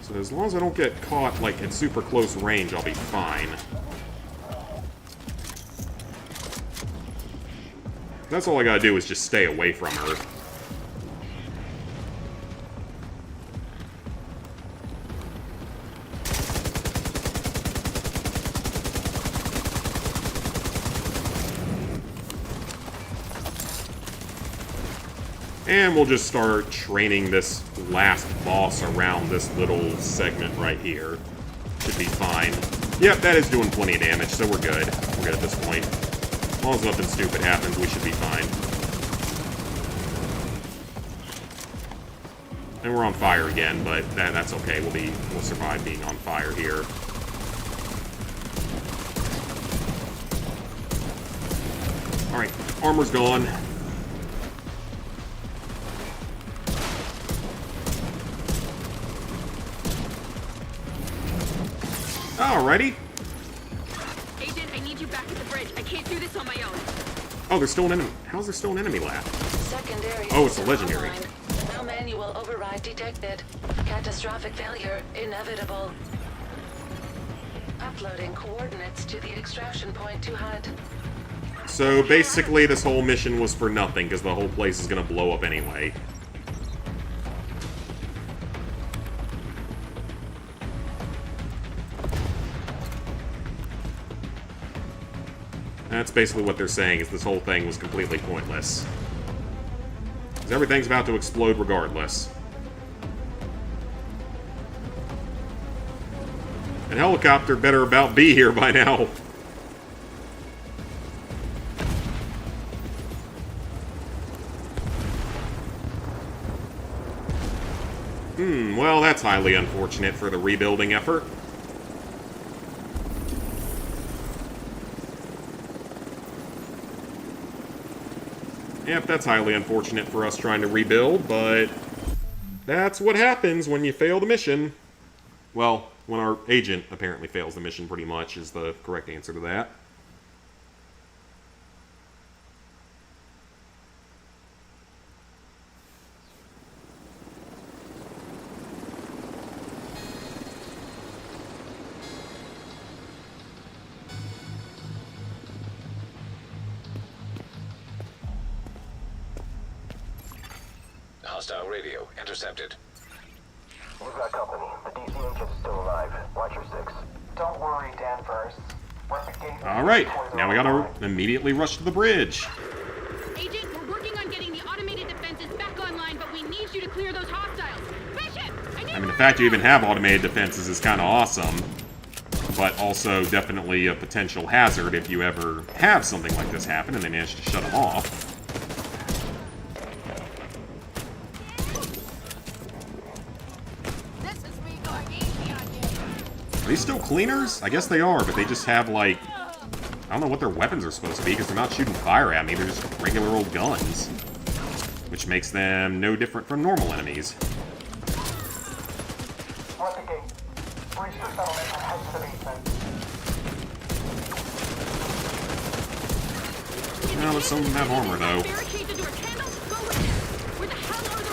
So as long as I don't get caught, like, at super close range, I'll be fine. That's all I gotta do is just stay away from her. And we'll just start training this last boss around this little segment right here. Should be fine. Yep, that is doing plenty of damage, so we're good. We're good at this point. As long as nothing stupid happens, we should be fine. And we're on fire again, but that's okay. We'll survive being on fire here. Alright, armor's gone. Alrighty. Agent, I need you back at the bridge. I can't do this on my own. Oh, there's still an enemy. How's there still an enemy left? Secondary Oh, it's a system legendary. online. No manual override detected. Catastrophic failure inevitable. Uploading coordinates to the extraction point to HUD. So basically this whole mission was for nothing, because the whole place is going to blow up anyway. That's basically what they're saying, is this whole thing was completely pointless. Because everything's about to explode regardless. And helicopter better about be here by now. Well, that's highly unfortunate for the rebuilding effort. Yep, that's highly unfortunate for us trying to rebuild, but that's what happens when you fail the mission. Well, when our agent apparently fails the mission, pretty much, is the correct answer to that. Hostile radio intercepted. You've got company. The DC agent's still alive. Watch your six. Don't worry, Danvers. All right, now we gotta immediately rush to the bridge. Agent, we're working on getting the automated defenses back online, but we need you to clear those hostiles. Bishop, I mean, the fact you even have automated defenses is kind of awesome, but also definitely a potential hazard if you ever have something like this happen and they manage to shut them off. Are these still cleaners? I guess they are, but they just have, like, I don't know what their weapons are supposed to be, because they're not shooting fire at me, they're just regular old guns. Which makes them no different from normal enemies. Well, some of them have armor, though.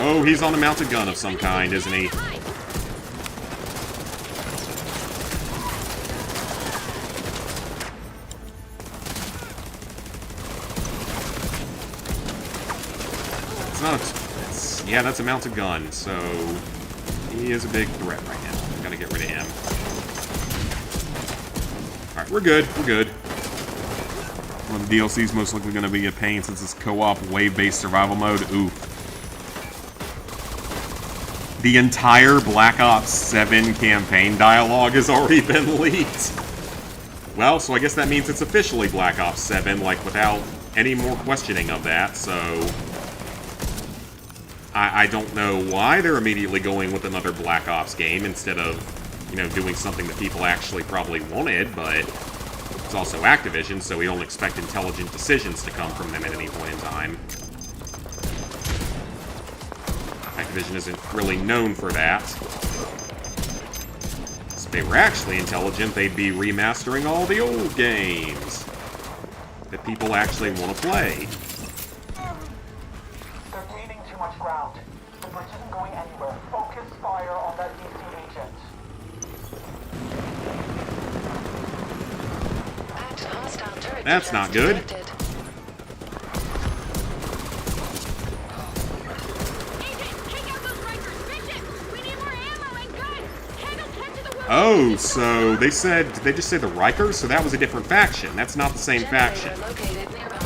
Oh, he's on a mounted gun of some kind, isn't he? Yeah, that's a mounted gun, so he is a big threat right now. Gotta get rid of him. Alright, we're good, we're good. Well, the DLC's most likely gonna be a pain since it's co-op wave-based survival mode. Ooh. The entire Black Ops 7 campaign dialogue has already been leaked. Well, so I guess that means it's officially Black Ops 7, like, without any more questioning of that, so I don't know why they're immediately going with another Black Ops game instead of, you know, doing something that people actually probably wanted, but it's also Activision, so we don't expect intelligent decisions to come from them at any point in time. Activision isn't really known for that. If they were actually intelligent, they'd be remastering all the old games that people actually want to play. Ground. The bridge isn't going anywhere. Focus fire on that DC agent. Active hostile turret That's not good. detected. Agent, take out those Rikers. Bishop, we need more ammo and guns. Handle 10 to the will. Oh, so they said, did they just say the Rikers? So that was a different faction. That's not the same faction. Generator located nearby.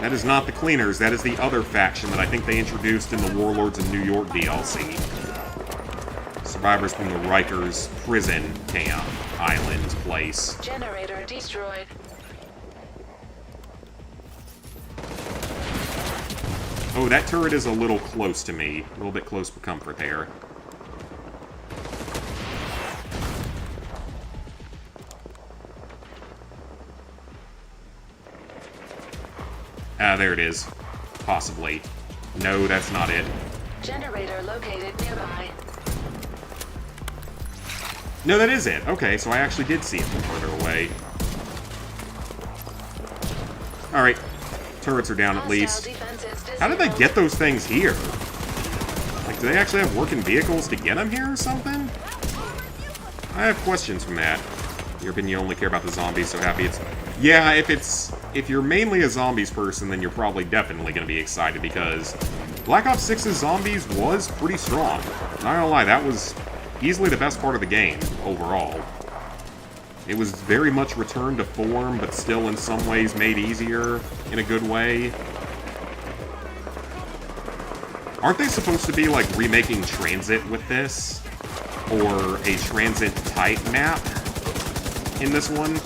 That is not the Cleaners, that is the other faction that I think they introduced in the Warlords of New York DLC. Survivors from the Rikers prison camp, island place. Generator destroyed. Oh, that turret is a little close to me. A little bit close for comfort there. Ah, there it is. Possibly. No, that's not it. Generator located nearby. No, that is it. Okay, so I actually did see it from further away. Alright. Turrets are down at least. How did they get those things here? Like, do they actually have working vehicles to get them here or something? I have questions from that. Your opinion, you only care about the zombies, so happy it's... Yeah, if you're mainly a zombies person, then you're probably definitely going to be excited, because Black Ops 6's zombies was pretty strong. Not gonna lie, that was easily the best part of the game, overall. It was very much returned to form, but still in some ways made easier in a good way. Aren't they supposed to be, like, remaking Transit with this? Or a Transit-type map in this one?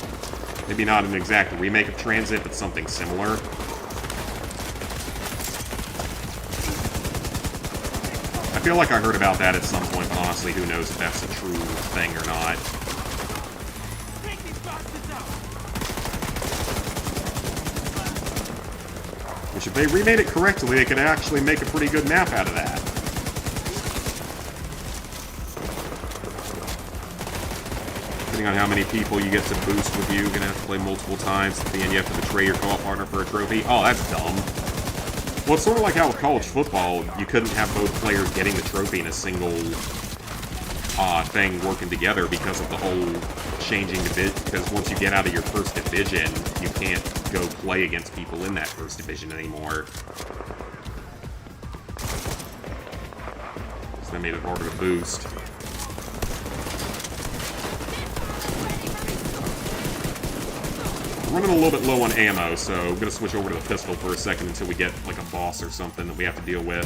Maybe not an exact remake of Transit, but something similar. I feel like I heard about that at some point, but honestly, who knows if that's a true thing or not. Which, if they remade it correctly, they could actually make a pretty good map out of that. Depending on how many people you get to boost with you, you're gonna have to play multiple times. At the end, you have to betray your co-op partner for a trophy. Oh, that's dumb. Well, it's sort of like how with college football, you couldn't have both players getting the trophy in a single thing working together because of the whole changing division. Because once you get out of your first division, you can't go play against people in that first division anymore. That made it harder to boost. Running a little bit low on ammo, so I'm gonna switch over to the pistol for a second until we get like a boss or something that we have to deal with.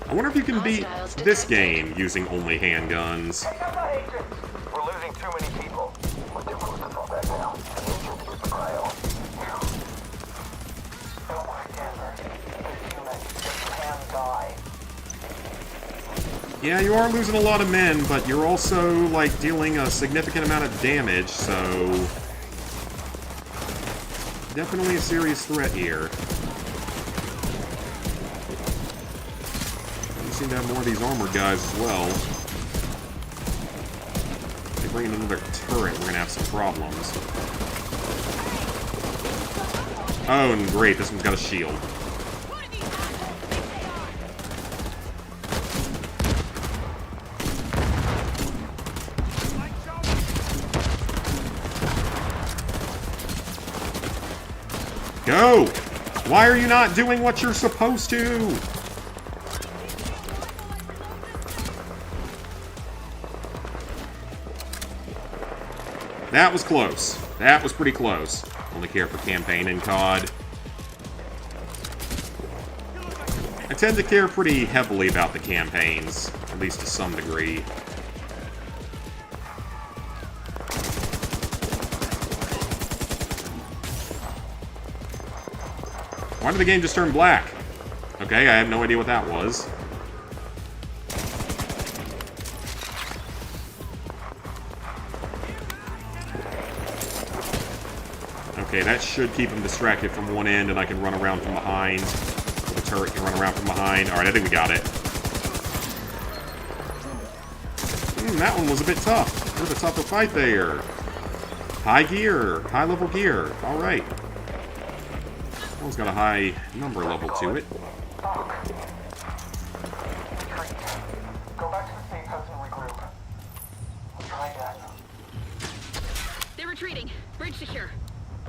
I wonder if you can beat this game using only handguns. We're losing too many people. We're too close to fall back now. Agent, use the cryo. Don't worry, Denver. This unit just can die. Yeah, you are losing a lot of men, but you're also, like, dealing a significant amount of damage, so... definitely a serious threat here. You seem to have more of these armored guys as well. If they bring in another turret, we're gonna have some problems. Oh, and great, this one's got a shield. Go! Why are you not doing what you're supposed to? That was close. That was pretty close. Only care for campaign in COD. I tend to care pretty heavily about the campaigns, at least to some degree. Why did the game just turn black? Okay, I have no idea what that was. Okay, that should keep him distracted from one end, and I can run around from behind. Or the turret can run around from behind. Alright, I think we got it. That one was a bit tough. There's a tougher fight there. High gear. High level gear. Alright. That one's got a high number level to it. Go back to the safe house and regroup. We'll try again. They're retreating. Bridge secure.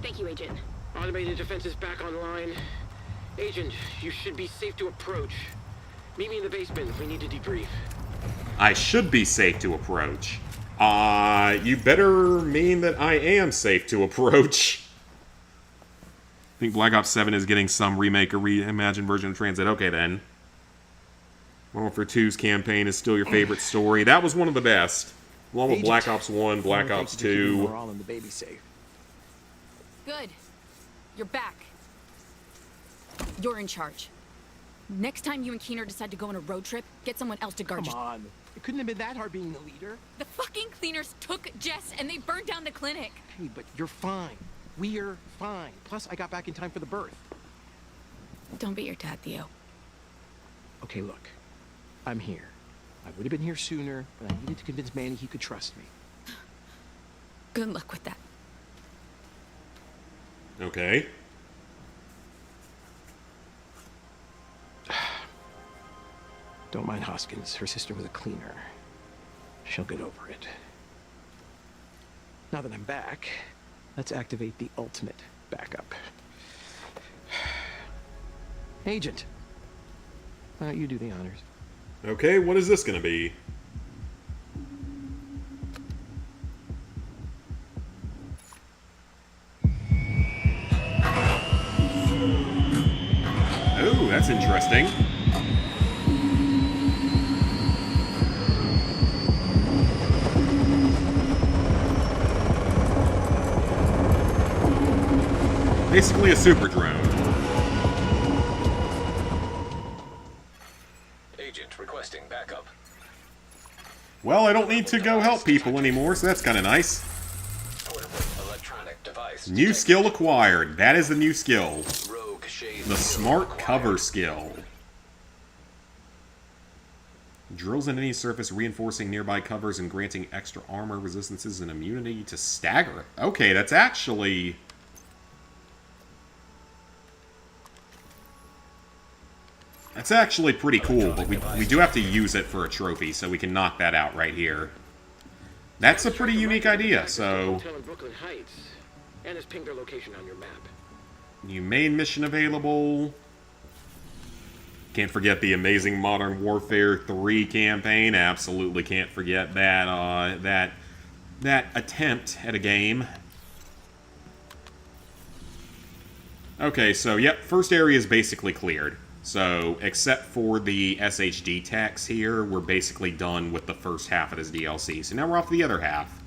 Thank you, Agent. Automated defenses back online. Agent, you should be safe to approach. Meet me in the basement if we need to debrief. I should be safe to approach. You better mean that I am safe to approach. I think Black Ops 7 is getting some remake or reimagined version of Transit. Okay, then. Modern Warfare 2's campaign is still your favorite story. That was one of the best. Along with Black Ops 1, Black Ops 2. We're all in the baby safe. Good. You're back. You're in charge. Next time you and Keener decide to go on a road trip, get someone else to guard Come you. on. It couldn't have been that hard being the leader. The fucking cleaners took Jess and they burned down the clinic. Hey, but you're fine. We're fine. Plus, I got back in time for the birth. Don't be your dad, Theo. Okay, look. I'm here. I would have been here sooner, but I needed to convince Manny he could trust me. Good luck with that. Okay. Don't mind Hoskins. Her sister was a cleaner. She'll get over it. Now that I'm back, let's activate the ultimate backup. Agent, why don't you do the honors? Okay, what is this gonna be? Oh, that's interesting. Basically a super drone. Agent requesting backup. Well, I don't need to go help people anymore, so that's kind of nice. Portable electronic device. New skill acquired. That is the new skill. Rogue shade. The smart cover skill. Drills in any surface, reinforcing nearby covers and granting extra armor resistances and immunity to stagger. Okay, that's actually... That's actually pretty cool, but we do have to use it for a trophy, so we can knock that out right here. That's a pretty unique idea, so... Hotel in Brooklyn Heights, and has pinged their location on your map. New main mission available. Can't forget the amazing Modern Warfare 3 campaign. Absolutely can't forget that, that attempt at a game. Okay, so, yep, first area is basically cleared. So, except for the SHD tax here, we're basically done with the first half of this DLC. So now we're off to the other half.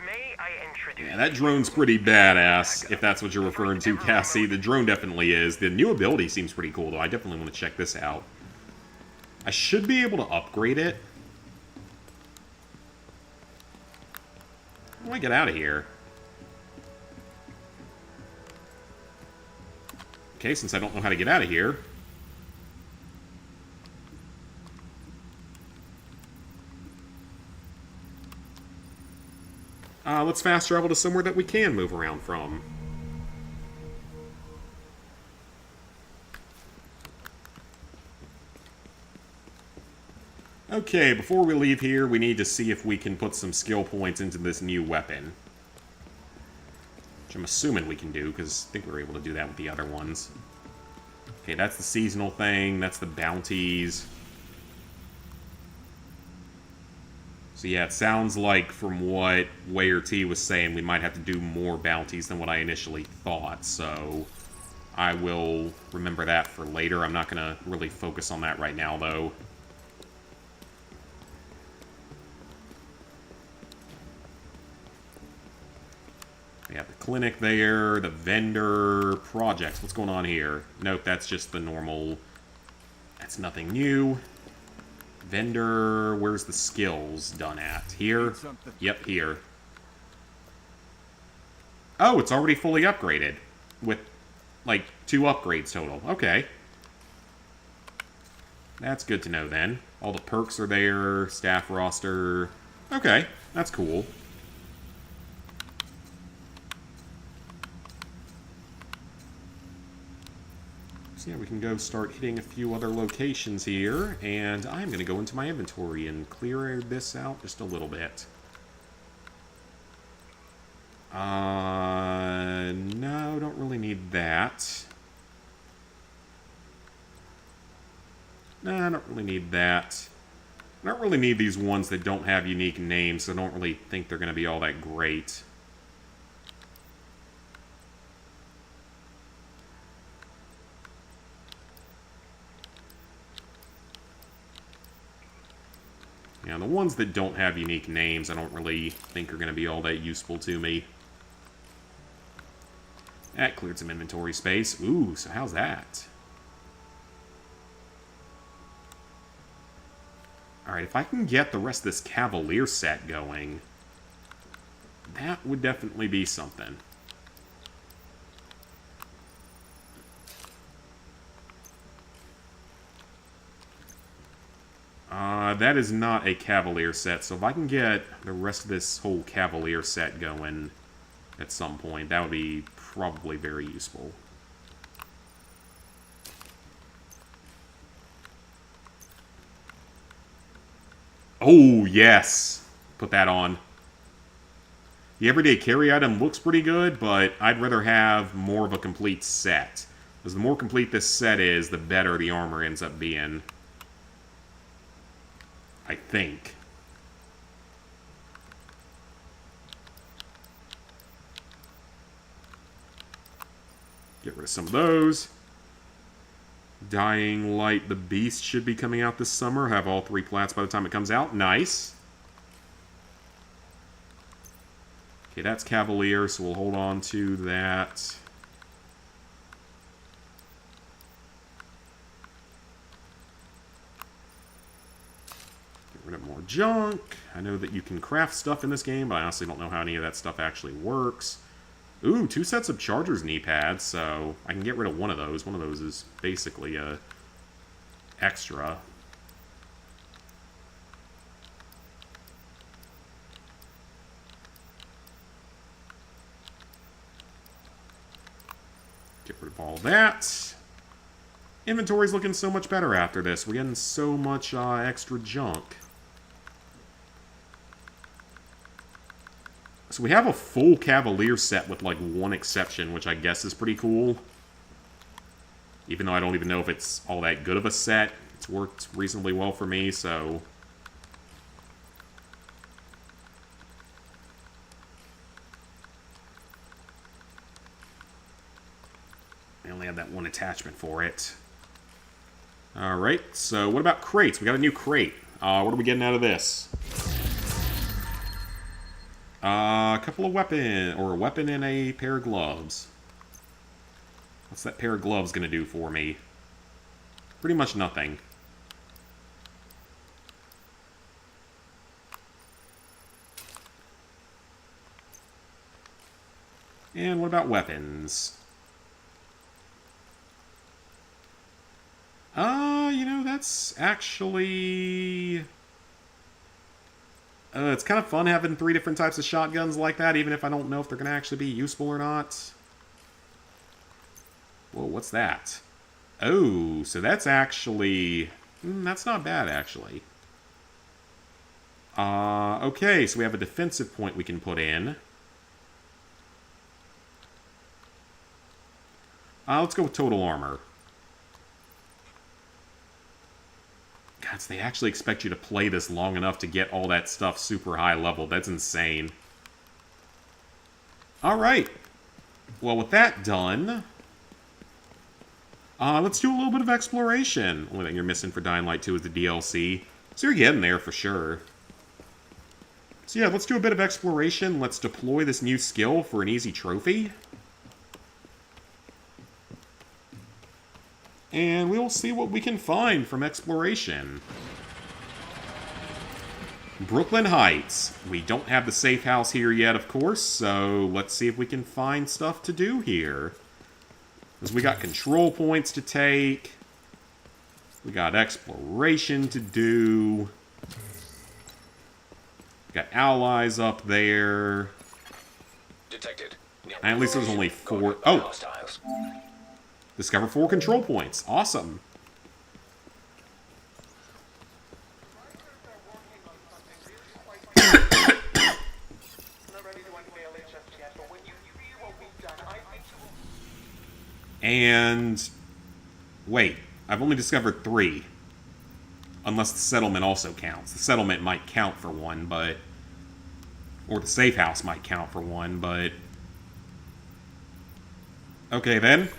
May I introduce... Yeah, that drone's pretty badass, if that's what you're referring to, Cassie. The drone definitely is. The new ability seems pretty cool, though. I definitely want to check this out. I should be able to upgrade it. How do I get out of here? Okay, since I don't know how to get out of here. Let's fast travel to somewhere that we can move around from. Okay, before we leave here, we need to see if we can put some skill points into this new weapon. Which I'm assuming we can do, because I think we were able to do that with the other ones. Okay, that's the seasonal thing, that's the bounties. So yeah, it sounds like from what Wayer T was saying, we might have to do more bounties than what I initially thought, so I will remember that for later. I'm not going to really focus on that right now, though. We have the clinic there, the vendor, projects. What's going on here? Nope, that's just the normal. That's nothing new. Vendor, where's the skills done at? Here? Yep, here. Oh, it's already fully upgraded. With, like, 2 upgrades total. Okay. That's good to know, then. All the perks are there, staff roster. Okay, that's cool. So yeah, we can go start hitting a few other locations here, and I'm going to go into my inventory and clear this out just a little bit. No, don't really need that. No, I don't really need that. I don't really need these ones that don't have unique names, so I don't really think they're going to be all that great. Yeah, the ones that don't have unique names, I don't really think are going to be all that useful to me. That cleared some inventory space. Ooh, so how's that? Alright, if I can get the rest of this Cavalier set going, that would definitely be something. That is not a Cavalier set, so if I can get the rest of this whole Cavalier set going at some point, that would be probably very useful. Oh, yes! Put that on. The everyday carry item looks pretty good, but I'd rather have more of a complete set. Because the more complete this set is, the better the armor ends up being. I think. Get rid of some of those. Dying Light the Beast should be coming out this summer. Have all 3 plats by the time it comes out. Nice. Okay, that's Cavalier, so we'll hold on to that. Rid of more junk. I know that you can craft stuff in this game, but I honestly don't know how any of that stuff actually works. Ooh, 2 sets of chargers knee pads, so I can get rid of one of those. One of those is basically a extra. Get rid of all that. Inventory's looking so much better after this. We're getting so much extra junk. So we have a full Cavalier set with, like, one exception, which I guess is pretty cool. Even though I don't even know if it's all that good of a set. It's worked reasonably well for me, so... I only have that one attachment for it. Alright, so what about crates? We got a new crate. What are we getting out of this? A couple of weapon, or a weapon and a pair of gloves. What's that pair of gloves gonna do for me? Pretty much nothing. And what about weapons? You know, that's actually... it's kind of fun having 3 different types of shotguns like that, even if I don't know if they're going to actually be useful or not. Whoa, what's that? Oh, so that's actually... that's not bad, actually. Okay, so we have a defensive point we can put in. Let's go with total armor. God, so they actually expect you to play this long enough to get all that stuff super high level. That's insane. Alright. Well, with that done... let's do a little bit of exploration. Only thing you're missing for Dying Light 2 is the DLC. So you're getting there for sure. So yeah, let's do a bit of exploration. Let's deploy this new skill for an easy trophy. And we'll see what we can find from exploration. Brooklyn Heights. We don't have the safe house here yet, of course, so let's see if we can find stuff to do here. Because we got control points to take. We got exploration to do. We got allies up there. Detected. And at least there's only 4... Oh! Discover 4 control points. Awesome. And... wait. I've only discovered 3. Unless the settlement also counts. The settlement might count for 1, but... or the safe house might count for 1, but... okay, then.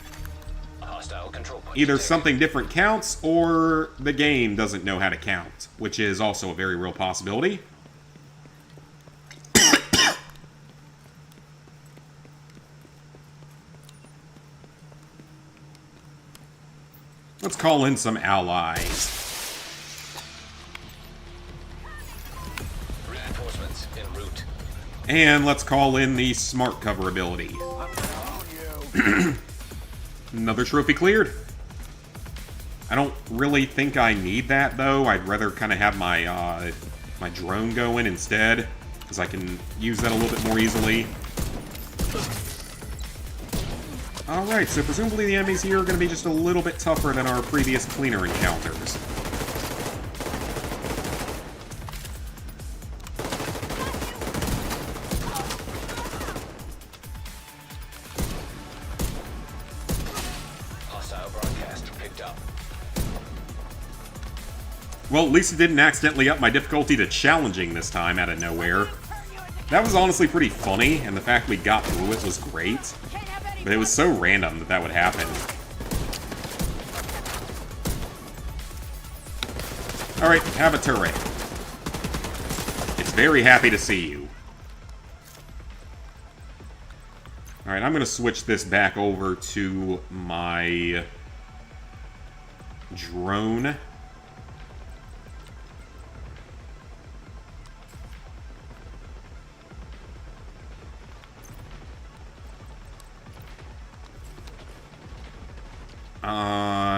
Either something different counts, or the game doesn't know how to count, which is also a very real possibility. Let's call in some allies. Reinforcements en route. And let's call in the smart cover ability. Another trophy cleared. I don't really think I need that, though. I'd rather kind of have my my drone going instead, because I can use that a little bit more easily. Alright, so presumably the enemies here are going to be just a little bit tougher than our previous cleaner encounters. Well, at least it didn't accidentally up my difficulty to challenging this time out of nowhere. That was honestly pretty funny, and the fact we got through it was great. But it was so random that that would happen. Alright, have a turret. It's very happy to see you. Alright, I'm going to switch this back over to my drone.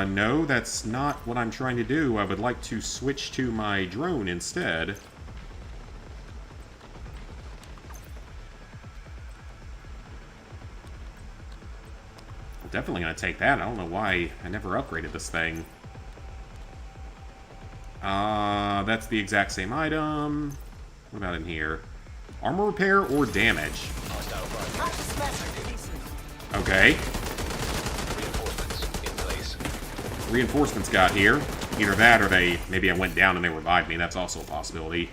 No, that's not what I'm trying to do. I would like to switch to my drone instead. I'll definitely gonna take that. I don't know why I never upgraded this thing. That's the exact same item. What about in here? Armor repair or damage? Okay. Reinforcements in place. Reinforcements got here. Either that or maybe I went down and they revived me. That's also a possibility.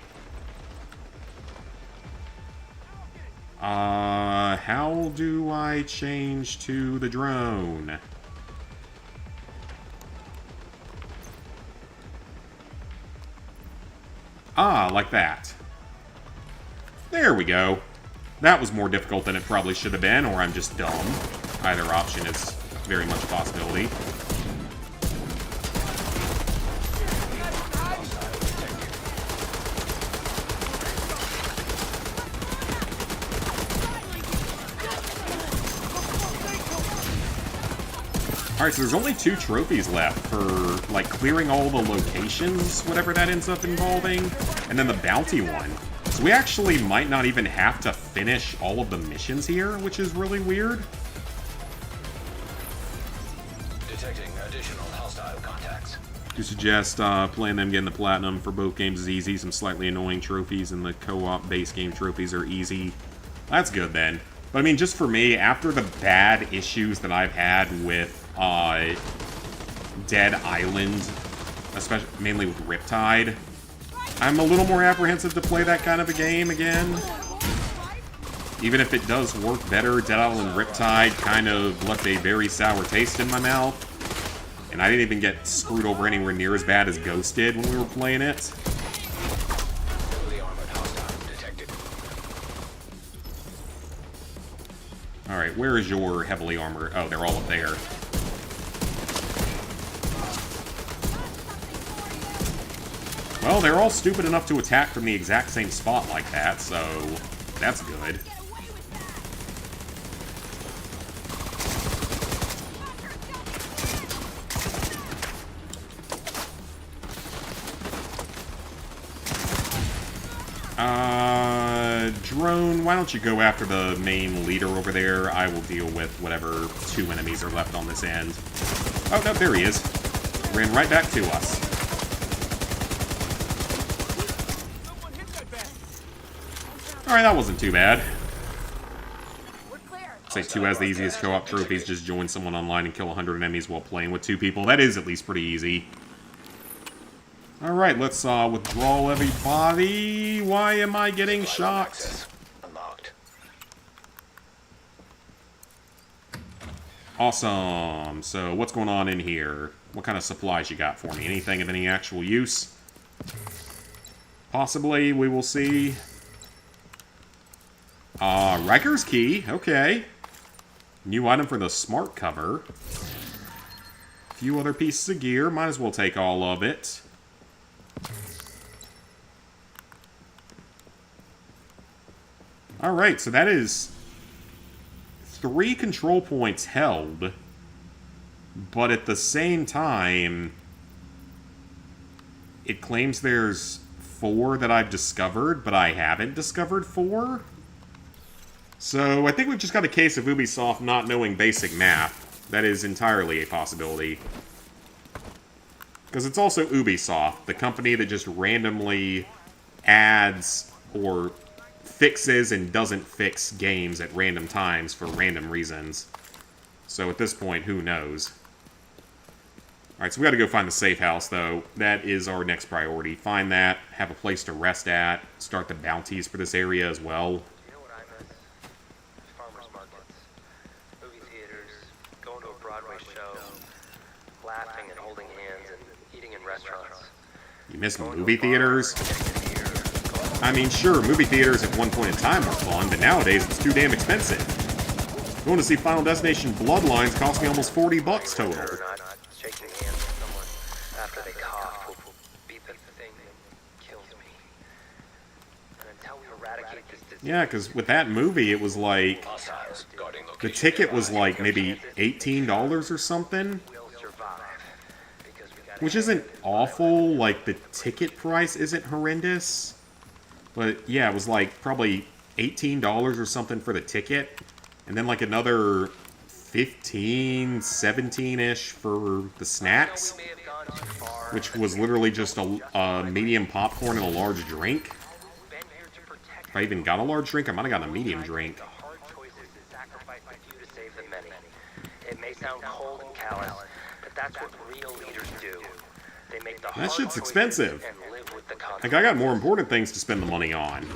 How do I change to the drone? Ah, like that. There we go. That was more difficult than it probably should have been, or I'm just dumb. Either option is very much a possibility. Alright, so there's only 2 trophies left for, like, clearing all the locations, whatever that ends up involving, and then the bounty one. So we actually might not even have to finish all of the missions here, which is really weird. Detecting additional hostile contacts. To suggest playing them getting the platinum for both games is easy. Some slightly annoying trophies and the co-op base game trophies are easy. That's good then. But I mean, just for me, after the bad issues that I've had with Dead Island, especially mainly with Riptide, I'm a little more apprehensive to play that kind of a game again. Even if it does work better, Dead Island Riptide kind of left a very sour taste in my mouth. And I didn't even get screwed over anywhere near as bad as Ghost did when we were playing it. Heavily armored hostile detected. Alright, where is your heavily armored? Oh, they're all up there. Well, they're all stupid enough to attack from the exact same spot like that, so that's good. Drone, why don't you go after the main leader over there? I will deal with whatever 2 enemies are left on this end. Oh, no, there he is. Ran right back to us. Alright, that wasn't too bad. Say 2 has the easiest co-op trophies, just join someone online and kill 100 enemies while playing with 2 people. That is at least pretty easy. Alright, let's withdraw everybody. Why am I getting shot? Unlocked. Awesome. So, what's going on in here? What kind of supplies you got for me? Anything of any actual use? Possibly, we will see. Riker's Key. Okay. New item for the smart cover. A few other pieces of gear. Might as well take all of it. Alright, so that is 3 control points held, but at the same time, it claims there's 4 that I've discovered, but I haven't discovered 4. So I think we've just got a case of Ubisoft not knowing basic math. That is entirely a possibility. Because it's also Ubisoft, the company that just randomly adds or fixes and doesn't fix games at random times for random reasons. So at this point, who knows? Alright, so we gotta go find the safe house, though. That is our next priority. Find that, have a place to rest at, start the bounties for this area as well. You know what I miss? Farmers markets, movie theaters, going to a Broadway show, laughing and holding hands and eating in restaurants. You miss movie theaters? I mean, sure, movie theaters at one point in time were fun, but nowadays it's too damn expensive. Going to see Final Destination Bloodlines cost me almost $40 total. Not shaking hands with someone after they cough will be the thing that kills me. And until we eradicate this disease, Yeah, because with that movie, it was like... Hostiles guarding The location. ticket was like maybe $18 or something. we'll survive. Because we gotta Which isn't awful, like the ticket price isn't horrendous. But yeah, it was like probably $18 or something for the ticket. And then like another $15, $17-ish for the snacks, We may have gone too far. which was literally just a medium popcorn and a large drink. Been here to protect If I even got a large drink, I might have gotten a medium drink. the hard choices and sacrifice the few to save the many. It may sound cold and callous, but that's what real leaders do. They make the hard That shit's choices expensive. and live with the Like, consequences. I got more important things to spend the money on.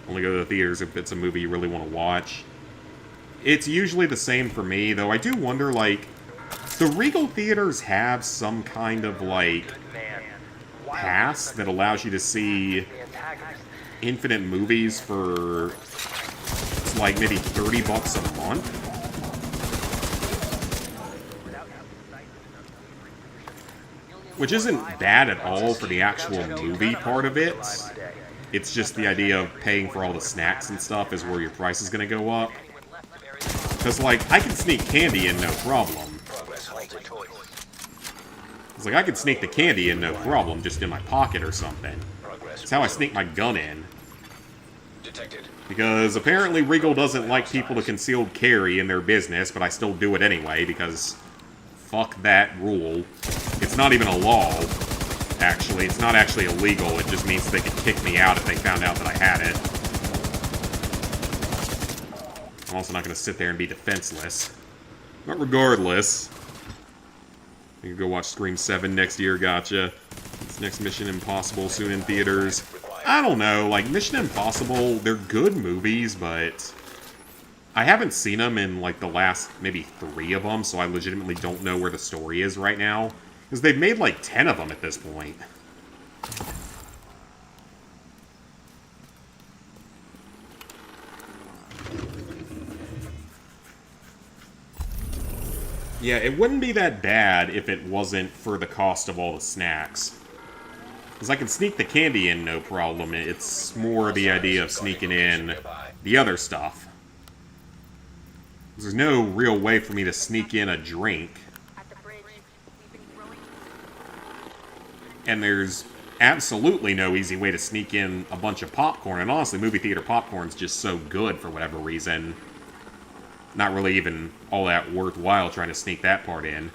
Only go to the theaters if it's a movie you really want to watch. It's usually the same for me, though I do wonder, like, the Regal theaters have some kind of, like, Man, pass that allows you to see the antagonist. infinite movies for, like, maybe $30 a month. Which isn't bad at all for the actual movie part of it. It's just the idea of paying for all the snacks and stuff is where your price is going to go up. Because, like, I can sneak candy in no problem. Progress halted. It's like, I can sneak the candy in no problem, just in my pocket or something. Progress That's how I sneak my gun in. detected. Because apparently Regal doesn't like people to concealed carry in their business, but I still do it anyway, because fuck that rule. It's not even a law, actually. It's not actually illegal, it just means they could kick me out if they found out that I had it. I'm also not going to sit there and be defenseless. But regardless, you can go watch Scream 7 next year, gotcha. It's next Mission Impossible soon in theaters. I don't know, like, Mission Impossible, they're good movies, but I haven't seen them in, like, the last maybe 3 of them, so I legitimately don't know where the story is right now. Because they've made, like, 10 of them at this point. Yeah, it wouldn't be that bad if it wasn't for the cost of all the snacks. Because I can sneak the candy in, no problem. It's more the idea of sneaking in the other stuff. There's no real way for me to sneak in a drink. And there's absolutely no easy way to sneak in a bunch of popcorn. And honestly, movie theater popcorn's just so good for whatever reason. Not really even all that worthwhile trying to sneak that part in.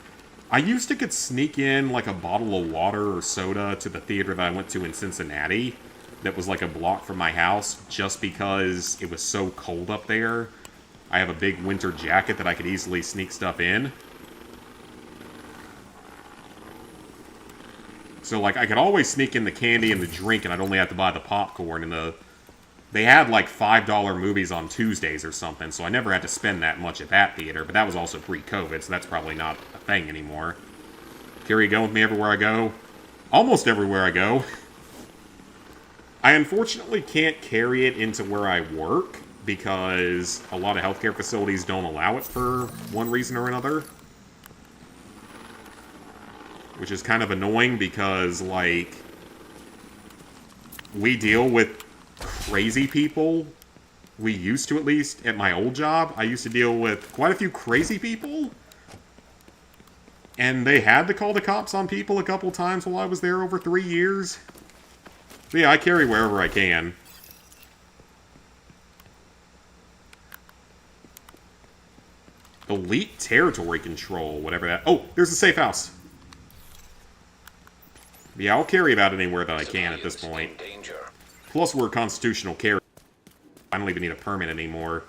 I used to could sneak in like a bottle of water or soda to the theater that I went to in Cincinnati that was like a block from my house just because it was so cold up there. I have a big winter jacket that I could easily sneak stuff in. So like I could always sneak in the candy and the drink and I'd only have to buy the popcorn and they had like $5 movies on Tuesdays or something, so I never had to spend that much at that theater, but that was also pre-COVID, so that's probably not a thing anymore. Carry a gun with me everywhere I go. Almost everywhere I go. I unfortunately can't carry it into where I work, because a lot of healthcare facilities don't allow it for one reason or another. Which is kind of annoying, because, like, we deal with crazy people. We used to, at least, at my old job. I used to deal with quite a few crazy people. And they had to call the cops on people a couple times while I was there over 3 years. So yeah, I carry wherever I can. Elite territory control, whatever that... Oh, there's a safe house. Yeah, I'll carry about anywhere that I can at this point. Danger. Plus, we're constitutional carry. I don't even need a permit anymore.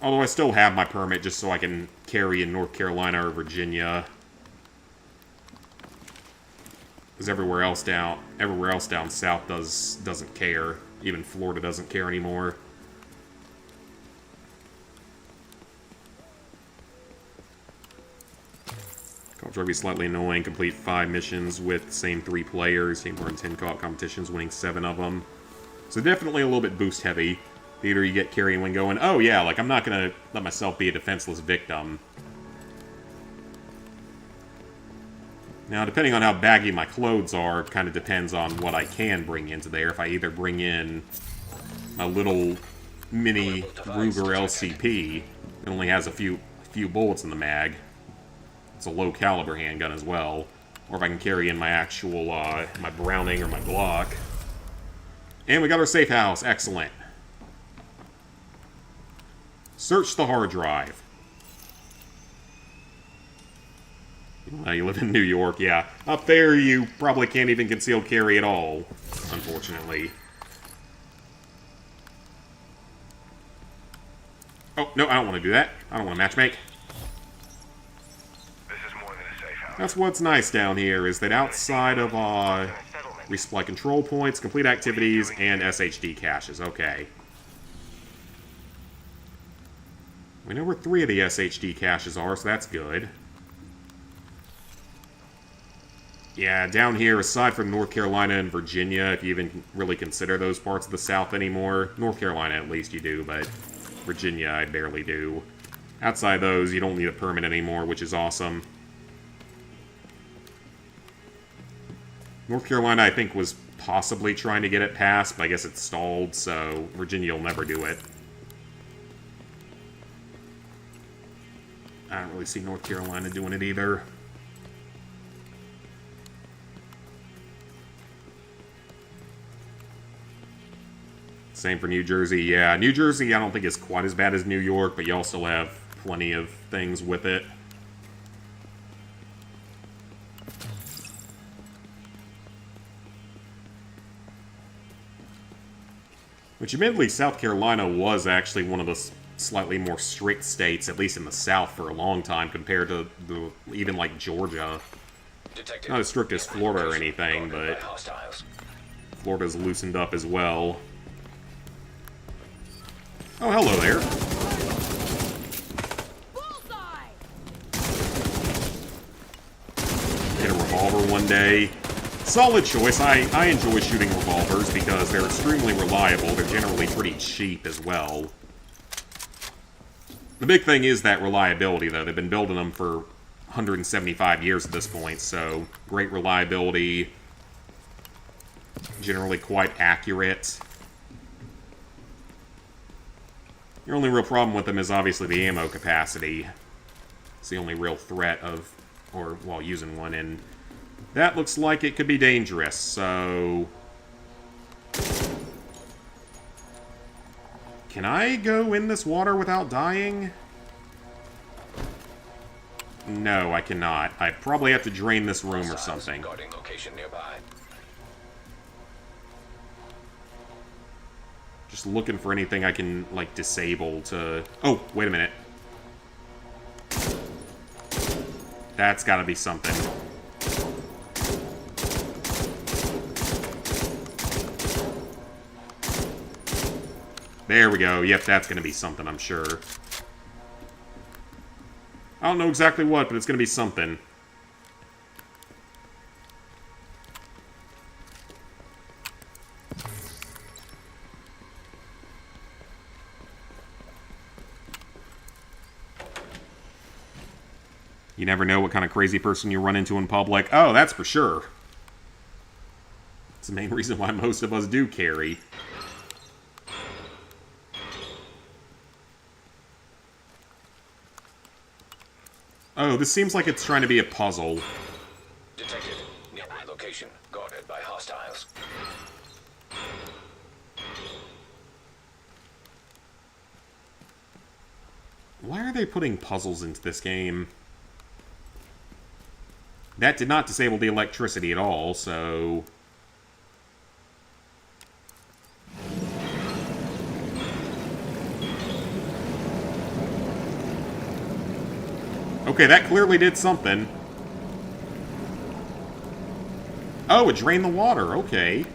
Although I still have my permit just so I can carry in North Carolina or Virginia. Because everywhere else down south doesn't care. Even Florida doesn't care anymore. Call Trophy slightly annoying. Complete 5 missions with the same 3 players. Team run 10 co-op competitions, winning 7 of them. So definitely a little bit boost heavy. Theater you get carrying when going, oh yeah, like I'm not gonna let myself be a defenseless victim. Now, depending on how baggy my clothes are, kind of depends on what I can bring into there. If I either bring in my little mini Ruger LCP, it only has a few bullets in the mag. It's a low caliber handgun as well. Or if I can carry in my actual, my Browning or my Glock. And we got our safe house. Excellent. Search the hard drive. You live in New York, yeah. Up there, you probably can't even concealed carry at all, unfortunately. Oh, no, I don't want to do that. I don't want to matchmake. This is more than a safe house. That's what's nice down here, is that outside of, resupply control points, complete activities, and SHD caches. Okay. We know where 3 of the SHD caches are, so that's good. Yeah, down here, aside from North Carolina and Virginia, if you even really consider those parts of the South anymore, North Carolina at least you do, but Virginia I barely do. Outside those, you don't need a permit anymore, which is awesome. North Carolina, I think, was possibly trying to get it passed, but I guess it stalled, so Virginia will never do it. I don't really see North Carolina doing it either. Same for New Jersey. Yeah, New Jersey I don't think is quite as bad as New York, but you also have plenty of things with it. Which admittedly, South Carolina was actually one of the slightly more strict states, at least in the South, for a long time, compared to even like Georgia. Detected. Not as strict as Florida or anything, but Florida's loosened up as well. Oh, hello there. Get a revolver one day. Solid choice. I enjoy shooting revolvers because they're extremely reliable. They're generally pretty cheap as well. The big thing is that reliability, though. They've been building them for 175 years at this point, so great reliability. Generally quite accurate. Your only real problem with them is obviously the ammo capacity. It's the only real threat of, or, well, using one, and that looks like it could be dangerous, so... Can I go in this water without dying? No, I cannot. I probably have to drain this room or something. Guarding location nearby. Just looking for anything I can, like, disable to... Oh, wait a minute. That's gotta be something. There we go. Yep, that's gonna be something, I'm sure. I don't know exactly what, but it's gonna be something. You never know what kind of crazy person you run into in public. Oh, that's for sure. It's the main reason why most of us do carry. Oh, this seems like it's trying to be a puzzle. Detected. Nearby location. Guarded by hostiles. Why are they putting puzzles into this game? That did not disable the electricity at all, so... Okay, that clearly did something. Oh, it drained the water. Okay.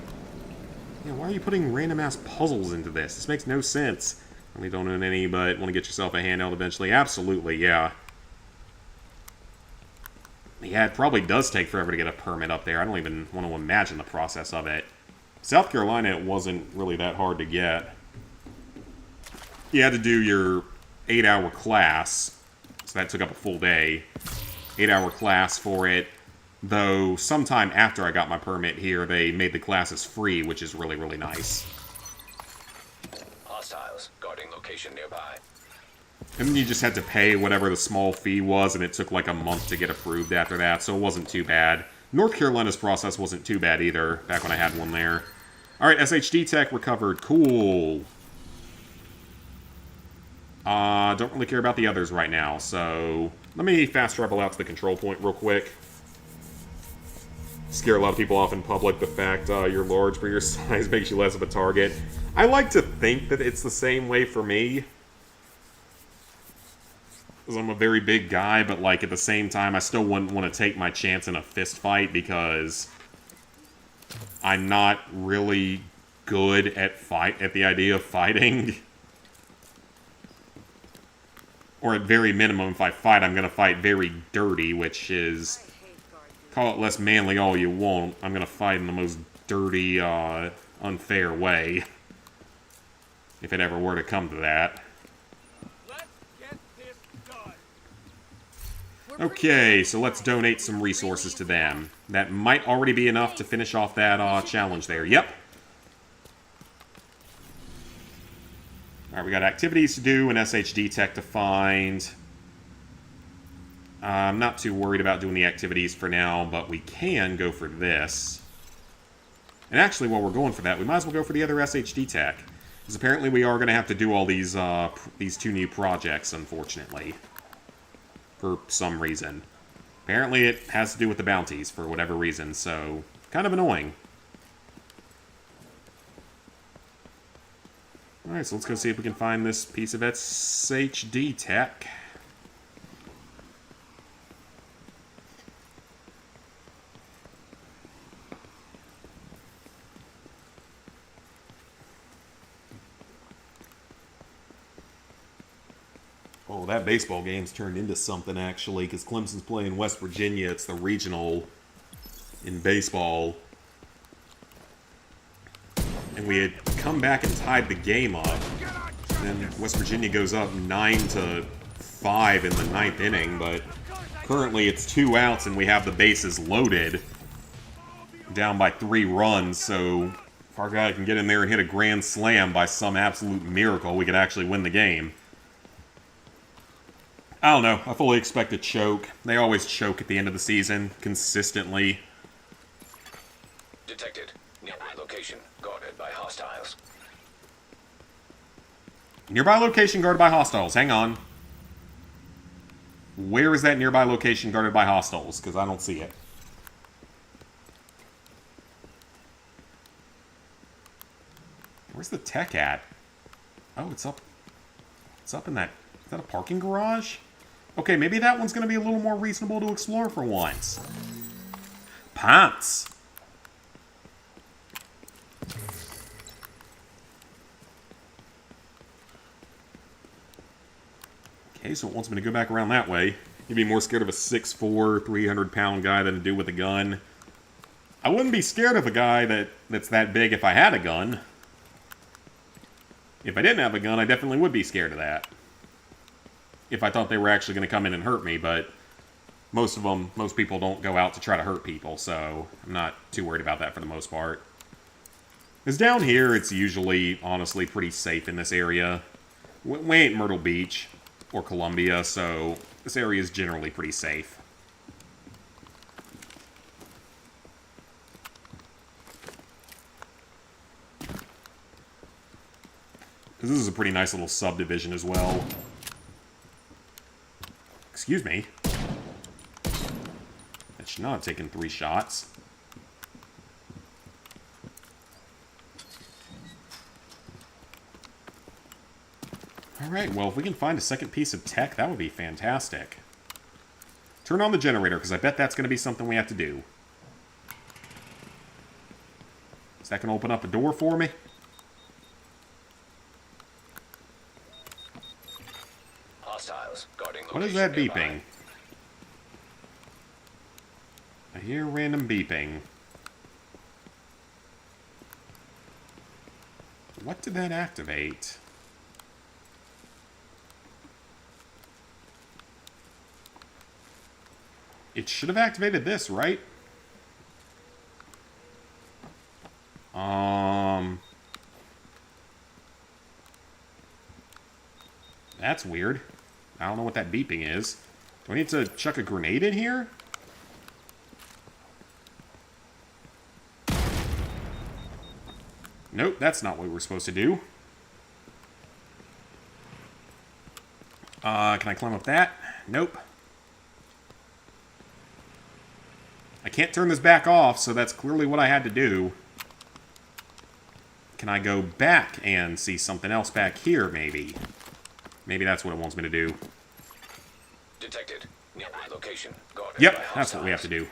Yeah, why are you putting random-ass puzzles into this? This makes no sense. I really don't own any, but want to get yourself a handheld eventually. Absolutely, yeah. Yeah, it probably does take forever to get a permit up there. I don't even want to imagine the process of it. South Carolina, it wasn't really that hard to get. You had to do your 8-hour class, so that took up a full day. 8-hour class for it, though sometime after I got my permit here, they made the classes free, which is really, really nice. Hostiles. Guarding location nearby. And then you just had to pay whatever the small fee was, and it took like a month to get approved after that, so it wasn't too bad. North Carolina's process wasn't too bad either, back when I had one there. Alright, SHD tech recovered. Cool. Don't really care about the others right now, so let me fast travel out to the control point real quick. Scare a lot of people off in public. The fact you're large for your size makes you less of a target. I like to think that it's the same way for me, because I'm a very big guy, but like at the same time, I still wouldn't want to take my chance in a fist fight because I'm not really good at the idea of fighting. Or at very minimum, if I fight, I'm going to fight very dirty, which is, call it less manly all you want. I'm going to fight in the most dirty, unfair way. If it ever were to come to that. Okay, so let's donate some resources to them. That might already be enough to finish off that challenge there. Yep. Alright, we got activities to do and SHD tech to find. I'm not too worried about doing the activities for now, but we can go for this. And actually, while we're going for that, we might as well go for the other SHD tech. Because apparently we are going to have to do all these 2 new projects, unfortunately. For some reason. Apparently it has to do with the bounties, for whatever reason, so kind of annoying. Alright, so let's go see if we can find this piece of SHD tech. Oh, that baseball game's turned into something, actually, because Clemson's playing West Virginia. It's the regional in baseball. And we had come back and tied the game up. And then West Virginia goes up 9-5 in the 9th inning, but currently it's 2 outs and we have the bases loaded. Down by 3 runs, so if our guy can get in there and hit a grand slam by some absolute miracle, we could actually win the game. I don't know. I fully expect a choke. They always choke at the end of the season, consistently. Detected. Nearby location guarded by hostiles. Nearby location guarded by hostiles. Hang on. Where is that nearby location guarded by hostiles? Because I don't see it. Where's the tech at? Oh, it's up. It's up in that. Is that a parking garage? Okay, maybe that one's going to be a little more reasonable to explore for once. Pants. Okay, so it wants me to go back around that way. You'd be more scared of a 6'4", 300-pound guy than a dude with a gun. I wouldn't be scared of a guy that's that big if I had a gun. If I didn't have a gun, I definitely would be scared of that. If I thought they were actually going to come in and hurt me, but most people don't go out to try to hurt people, so I'm not too worried about that for the most part. Because down here, it's usually, honestly, pretty safe in this area. We ain't Myrtle Beach or Columbia, so this area is generally pretty safe. This is a pretty nice little subdivision as well. Excuse me. That should not have taken 3 shots. Alright, well, if we can find a second piece of tech, that would be fantastic. Turn on the generator, because I bet that's going to be something we have to do. Is that going to open up a door for me? Hostiles guarding What is that location beeping? nearby. I hear random beeping. What did that activate? It should have activated this, right? That's weird. I don't know what that beeping is. Do I need to chuck a grenade in here? Nope, that's not what we're supposed to do. Can I climb up that? Nope. I can't turn this back off, so that's clearly what I had to do. Can I go back and see something else back here, maybe? Maybe that's what it wants me to do. Detected. Nearby location. Guarded Yep, by that's what we have hostiles. to do.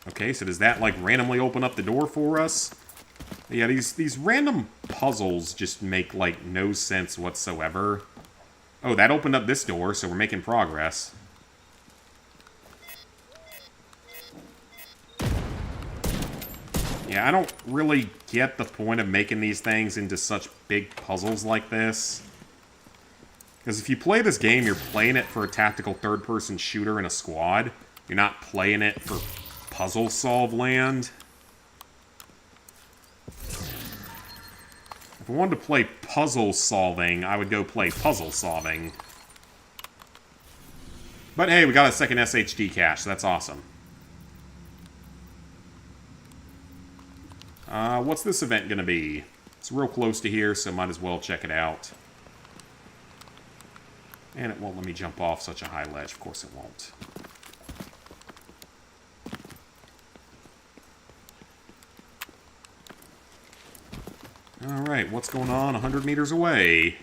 Okay, so does that, like, randomly open up the door for us? Yeah, these random puzzles just make, like, no sense whatsoever. Oh, that opened up this door, so we're making progress. Yeah, I don't really get the point of making these things into such big puzzles like this. Because if you play this game, you're playing it for a tactical third-person shooter in a squad. You're not playing it for puzzle solve land. If I wanted to play puzzle solving, I would go play puzzle solving. But hey, we got a second SHD cache, so that's awesome. What's this event gonna be? It's real close to here, so might as well check it out. And it won't let me jump off such a high ledge. Of course it won't. Alright, what's going on 100 meters away?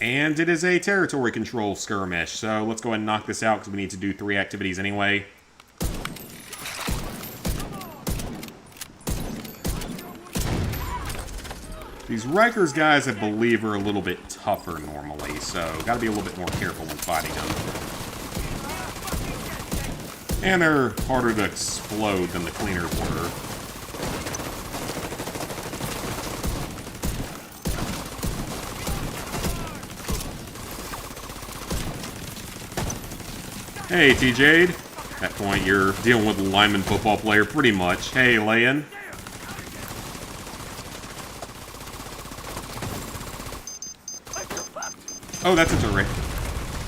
And it is a territory control skirmish, so let's go ahead and knock this out because we need to do 3 activities anyway. These Rikers guys, I believe, are a little bit tougher normally, so gotta be a little bit more careful when fighting them. And they're harder to explode than the cleaners were. Hey, TJ. At that point, you're dealing with a lineman football player pretty much. Hey, Layan. Oh, that's a turret.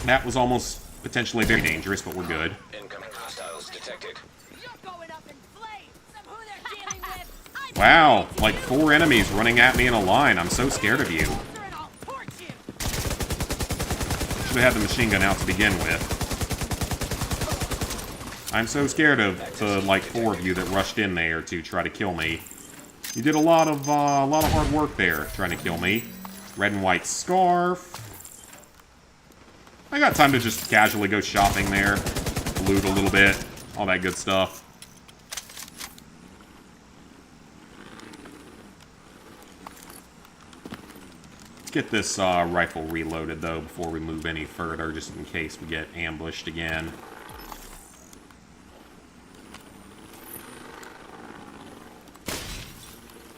That was almost potentially very dangerous, but we're good. Incoming hostiles detected. Wow, like 4 enemies running at me in a line. I'm so scared of you. Should have had the machine gun out to begin with. I'm so scared of the, like, 4 of you that rushed in there to try to kill me. You did a lot of hard work there, trying to kill me. Red and white scarf. I got time to just casually go shopping there. Loot a little bit. All that good stuff. Let's get this rifle reloaded, though, before we move any further, just in case we get ambushed again.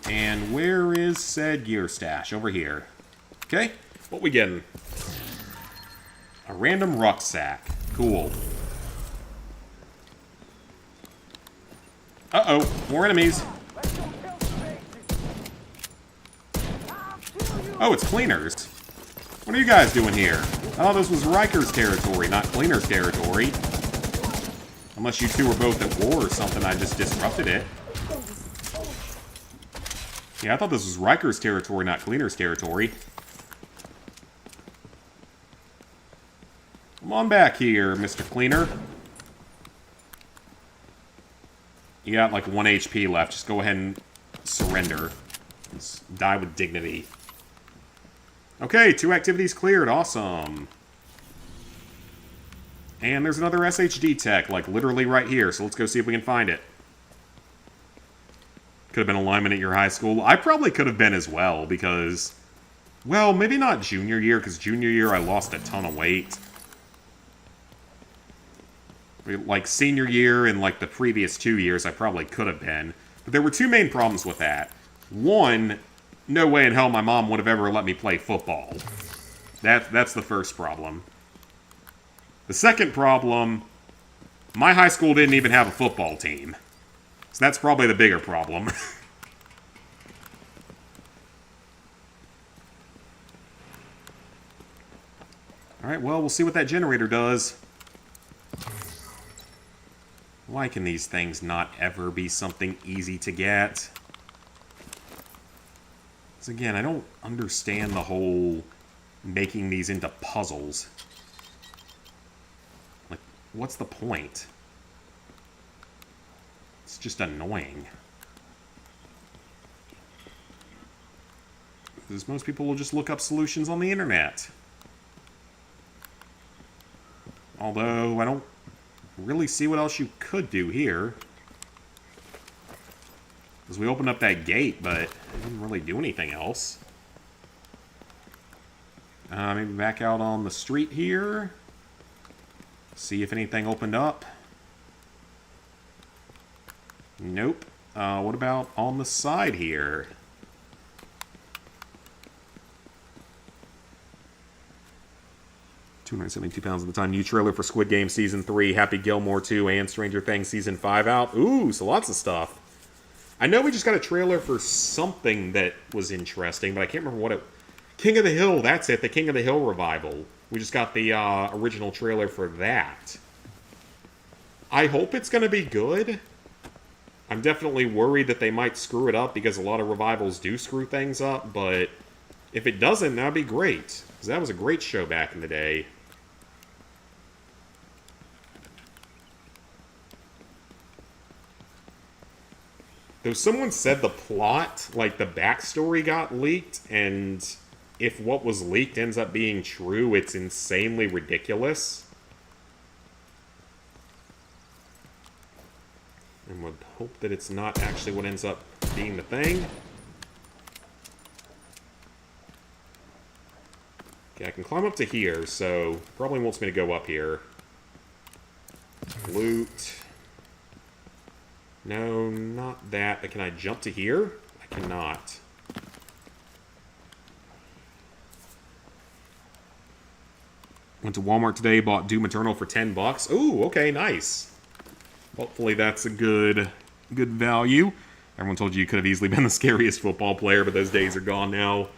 And where is said gear stash? Over here. Okay, what we getting? A random rucksack. Cool. Uh-oh, more enemies. Oh, it's cleaners. What are you guys doing here? I thought this was Rikers territory, not cleaners territory. Unless you two were both at war or something, I just disrupted it. Yeah, I thought this was Rikers territory, not cleaners territory. Come on back here, Mr. Cleaner. You got like 1 HP left. Just go ahead and surrender. Just die with dignity. Okay, 2 activities cleared. Awesome. And there's another SHD tech, like literally right here. So let's go see if we can find it. Could have been a lineman at your high school. I probably could have been as well, because... Well, maybe not junior year, because junior year I lost a ton of weight. Like, senior year and, like, the previous 2 years I probably could have been. But there were 2 main problems with that. One, no way in hell my mom would have ever let me play football. That's the first problem. The second problem, my high school didn't even have a football team. So that's probably the bigger problem. Alright, well, we'll see what that generator does. Why can these things not ever be something easy to get? Because again, I don't understand the whole making these into puzzles. Like, what's the point? It's just annoying. Because most people will just look up solutions on the internet. Although, I don't really see what else you could do here. Because we opened up that gate, but it didn't really do anything else. Maybe back out on the street here. See if anything opened up. Nope. What about on the side here? £272 at the time. New trailer for Squid Game Season 3, Happy Gilmore 2, and Stranger Things Season 5 out. Ooh, so lots of stuff. I know we just got a trailer for something that was interesting, but I can't remember what it... King of the Hill, that's it. The King of the Hill revival. We just got the original trailer for that. I hope it's going to be good. I'm definitely worried that they might screw it up because a lot of revivals do screw things up, but if it doesn't, that'd be great. Because that was a great show back in the day. Though someone said the plot, like the backstory got leaked, and if what was leaked ends up being true, it's insanely ridiculous. And would hope that it's not actually what ends up being the thing. Okay, I can climb up to here, so probably wants me to go up here. Loot. No, not that. But can I jump to here? I cannot. Went to Walmart today, bought Doom Eternal for $10. Ooh, okay, nice. Hopefully that's a good value. Everyone told you could have easily been the scariest football player, but those days are gone now.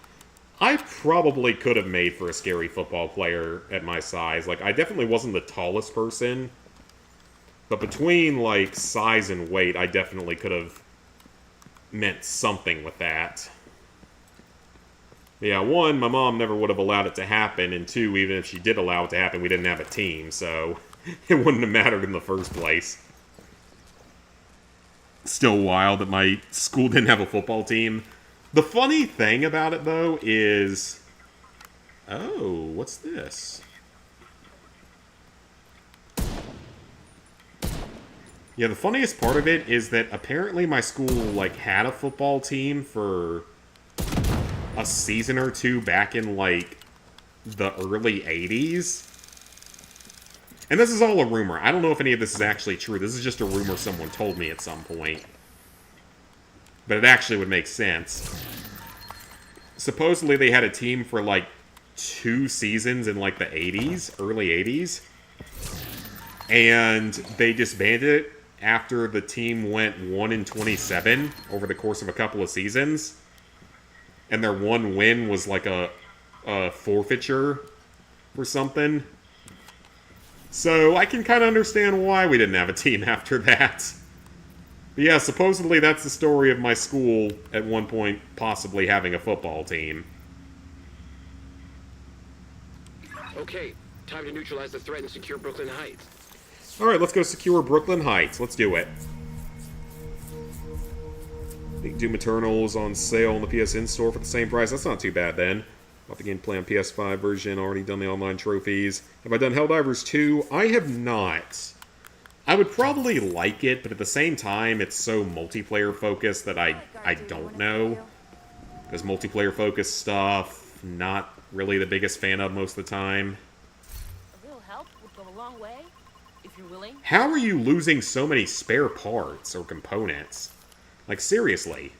I probably could have made for a scary football player at my size. Like, I definitely wasn't the tallest person. But between, like, size and weight, I definitely could have meant something with that. Yeah, one, my mom never would have allowed it to happen, and two, even if she did allow it to happen, we didn't have a team, so it wouldn't have mattered in the first place. Still wild that my school didn't have a football team. The funny thing about it, though, is... Oh, what's this? Yeah, the funniest part of it is that apparently my school, like, had a football team for a season or two back in, like, the early 80s. And this is all a rumor. I don't know if any of this is actually true. This is just a rumor someone told me at some point. But it actually would make sense. Supposedly they had a team for, like, 2 seasons in, like, the 80s, early 80s. And they disbanded it after the team went 1-27 over the course of a couple of seasons. And their one win was like a forfeiture for something. So I can kind of understand why we didn't have a team after that. But yeah, supposedly that's the story of my school at one point possibly having a football team. Okay, time to neutralize the threat and secure Brooklyn Heights. Alright, let's go secure Brooklyn Heights. Let's do it. I think Doom Eternal is on sale on the PSN store for the same price. That's not too bad then. Bought the gameplay on PS5 version, already done the online trophies. Have I done Helldivers 2? I have not. I would probably like it, but at the same time, it's so multiplayer focused that I don't know. Because multiplayer focused stuff, not really the biggest fan of most of the time. A little help would go a long way, if you're willing. How are you losing so many spare parts or components? Like, seriously.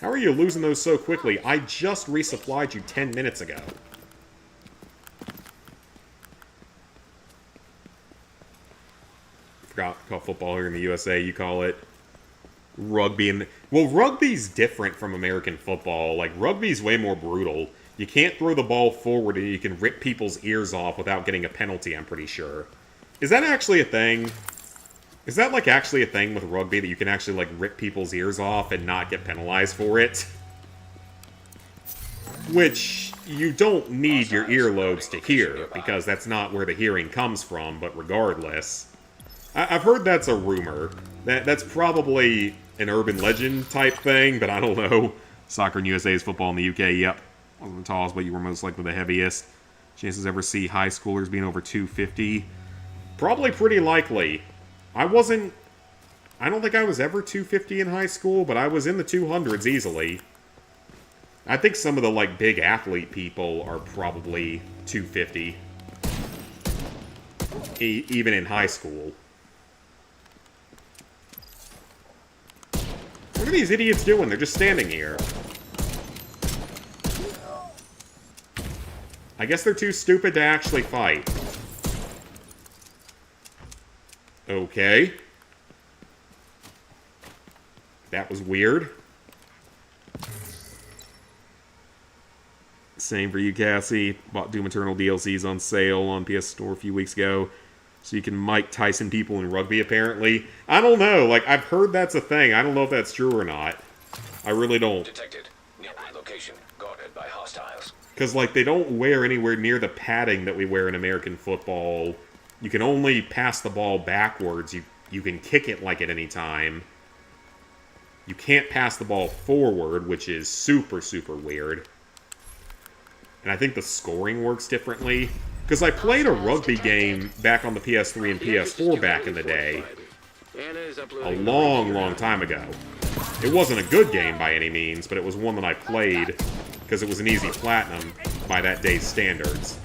How are you losing those so quickly? I just resupplied you 10 minutes ago. Forgot to call football here in the USA. You call it rugby. Well, rugby's different from American football. Like, rugby's way more brutal. You can't throw the ball forward and you can rip people's ears off without getting a penalty, I'm pretty sure. Is that actually a thing? Is that, like, actually a thing with rugby, that you can actually, like, rip people's ears off and not get penalized for it? Which, you don't need your earlobes to hear, because that's not where the hearing comes from, but regardless. I've heard that's a rumor. That's probably an urban legend type thing, but I don't know. Soccer in USA's football in the UK, yep. Wasn't the tallest, but you were most likely the heaviest. Chances ever see high schoolers being over 250? Probably pretty likely. I don't think I was ever 250 in high school, but I was in the 200s easily. I think some of the, like, big athlete people are probably 250. Even in high school. What are these idiots doing? They're just standing here. I guess they're too stupid to actually fight. Okay. That was weird. Same for you, Cassie. Bought Doom Eternal DLCs on sale on PS Store a few weeks ago. So you can Mike Tyson people in rugby, apparently. I don't know. Like, I've heard that's a thing. I don't know if that's true or not. I really don't. Detected. Nearby location. Guarded by hostiles. Because, like, they don't wear anywhere near the padding that we wear in American football. You can only pass the ball backwards. You can kick it, like, at any time. You can't pass the ball forward, which is super, super weird. And I think the scoring works differently. Because I played a rugby game back on the PS3 and PS4 back in the day. A long, long time ago. It wasn't a good game by any means, but it was one that I played because it was an easy platinum by that day's standards.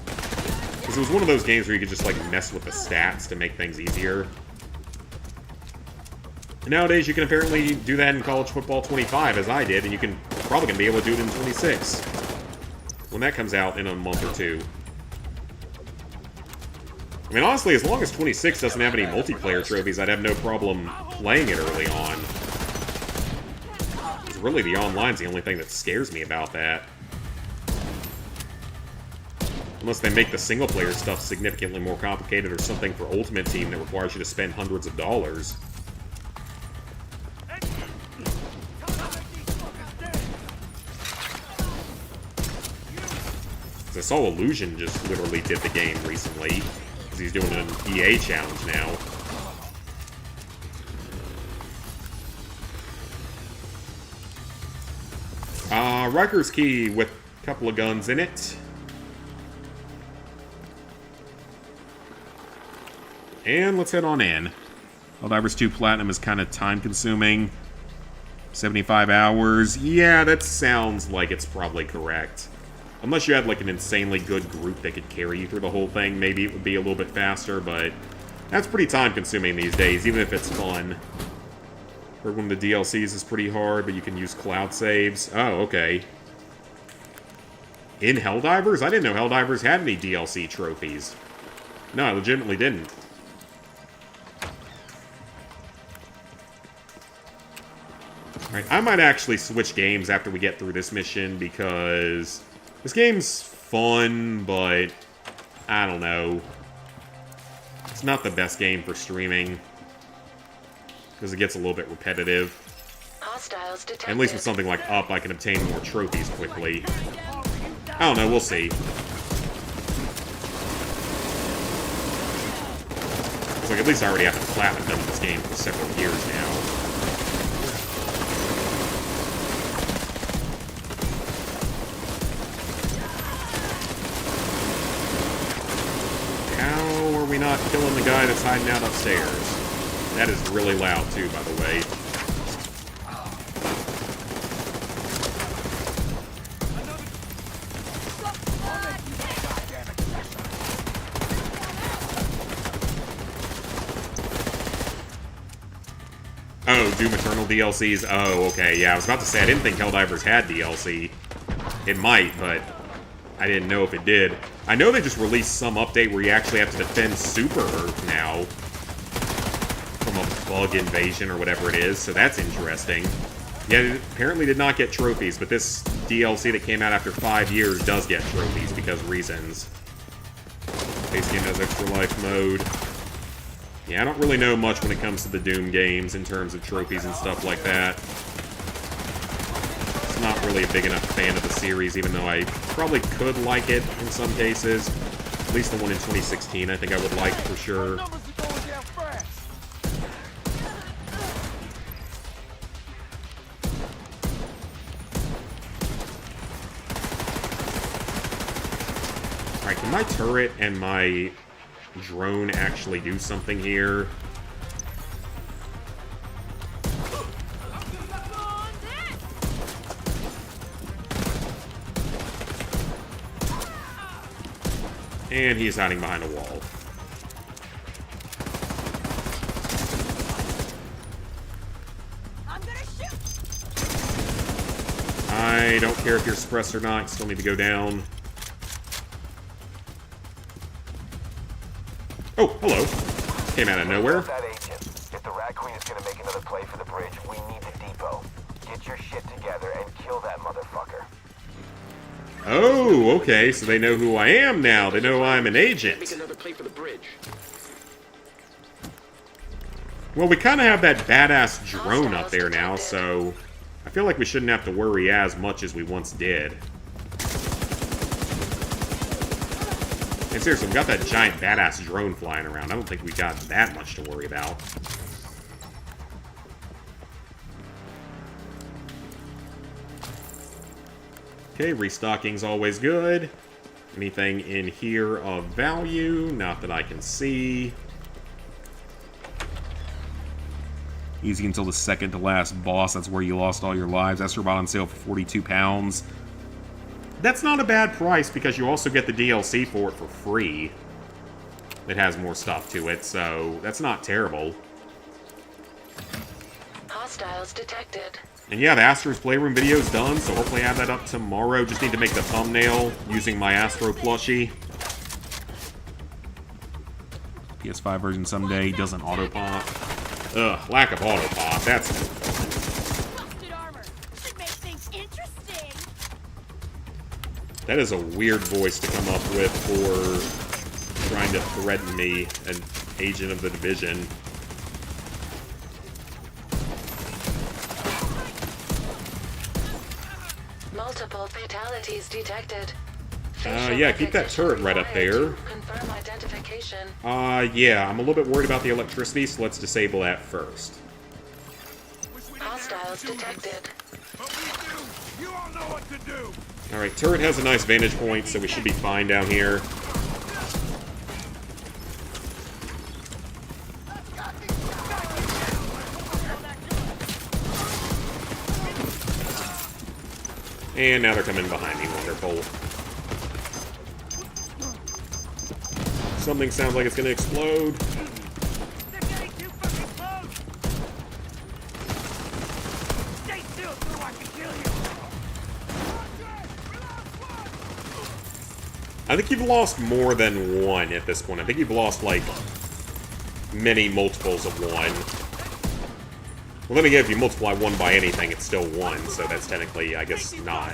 Because it was one of those games where you could just, like, mess with the stats to make things easier. And nowadays, you can apparently do that in College Football 25, as I did, and you can probably gonna be able to do it in 26. When that comes out in a month or two. I mean, honestly, as long as 26 doesn't have any multiplayer trophies, I'd have no problem playing it early on. Because really, the online's the only thing that scares me about that. Unless they make the single-player stuff significantly more complicated or something for Ultimate Team that requires you to spend hundreds of dollars. I saw Illusion just literally did the game recently. Because he's doing an EA challenge now. Riker's Key with a couple of guns in it. And let's head on in. Helldivers 2 Platinum is kind of time-consuming. 75 hours. Yeah, that sounds like it's probably correct. Unless you had, like, an insanely good group that could carry you through the whole thing, maybe it would be a little bit faster, but that's pretty time-consuming these days, even if it's fun. Heard one of the DLCs is pretty hard, but you can use cloud saves. Oh, okay. In Helldivers? I didn't know Helldivers had any DLC trophies. No, I legitimately didn't. Alright, I might actually switch games after we get through this mission, because this game's fun, but I don't know. It's not the best game for streaming, because it gets a little bit repetitive. Hostiles detected. At least with something like Up, I can obtain more trophies quickly. I don't know, we'll see. It's like, at least I already have the platinum done in this game for several years now. How are we not killing the guy that's hiding out upstairs? That is really loud, too, by the way. Oh, Doom Eternal DLCs? Oh, okay, yeah, I was about to say, I didn't think Helldivers had DLC. It might, but I didn't know if it did. I know they just released some update where you actually have to defend Super Earth now. From a bug invasion or whatever it is, so that's interesting. Yeah, it apparently did not get trophies, but this DLC that came out after 5 years does get trophies because reasons. Base game has extra life mode. Yeah, I don't really know much when it comes to the Doom games in terms of trophies and stuff like that. It's not really a big enough fan of the series, even though I probably could like it in some cases. At least the one in 2016 I think I would like for sure. Alright, can my turret and my drone actually do something here? And he's hiding behind a wall. I don't care if you're suppressed or not, you still need to go down. Oh, hello. Came out of nowhere. That agent. If the Rat Queen is gonna make another play for the bridge, we need the depot. Get your shit together and kill that motherfucker. Oh, okay, so they know who I am now. They know I'm an agent. Make another play for the bridge. Well, we kind of have that badass drone up there now, so I feel like we shouldn't have to worry as much as we once did. And seriously, we got that giant badass drone flying around. I don't think we got that much to worry about. Okay, restocking's always good. Anything in here of value? Not that I can see. Easy until the second to last boss. That's where you lost all your lives. Astrobot on sale for £42. That's not a bad price because you also get the DLC for it for free. It has more stuff to it, so that's not terrible. Hostiles detected. And yeah, the Astro's Playroom video is done, so hopefully I have that up tomorrow. Just need to make the thumbnail using my Astro plushie. PS5 version someday doesn't auto-pop. Ugh, lack of auto-pop. That's... Busted armor. Should make things interesting. That is a weird voice to come up with for trying to threaten me, an agent of the Division. Multiple fatalities detected. Yeah, keep that turret right up there. Confirm identification. Yeah, I'm a little bit worried about the electricity, so let's disable that first. Hostiles detected. Alright, turret has a nice vantage point, so we should be fine down here. And now they're coming behind me. Wonderful. Something sounds like it's going to explode. I think you've lost more than one at this point. I think you've lost, like, many multiples of one. Well, then again, if you multiply one by anything, it's still one, so that's technically, I guess, not.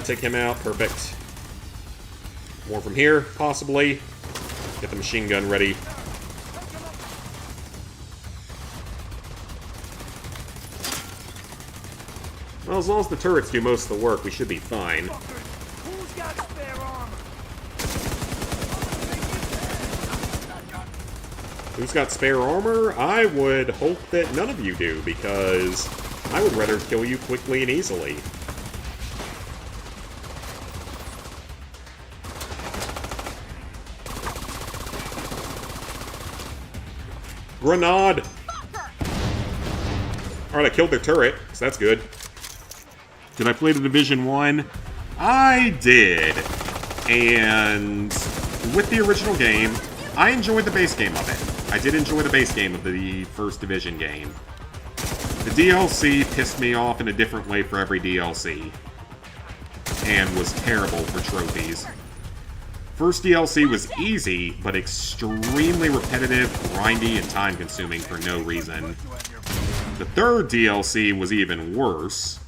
Take him out. Perfect. More from here, possibly. Get the machine gun ready. Well, as long as the turrets do most of the work, we should be fine. Who's got spare armor? Who's got spare armor? I would hope that none of you do, because I would rather kill you quickly and easily. Grenade! Alright, I killed their turret, so that's good. Did I play the Division 1? I did. And with the original game, I enjoyed the base game of it. I did enjoy the base game of the first Division game. The DLC pissed me off in a different way for every DLC. And was terrible for trophies. First DLC was easy, but extremely repetitive, grindy, and time-consuming for no reason. The third DLC was even worse,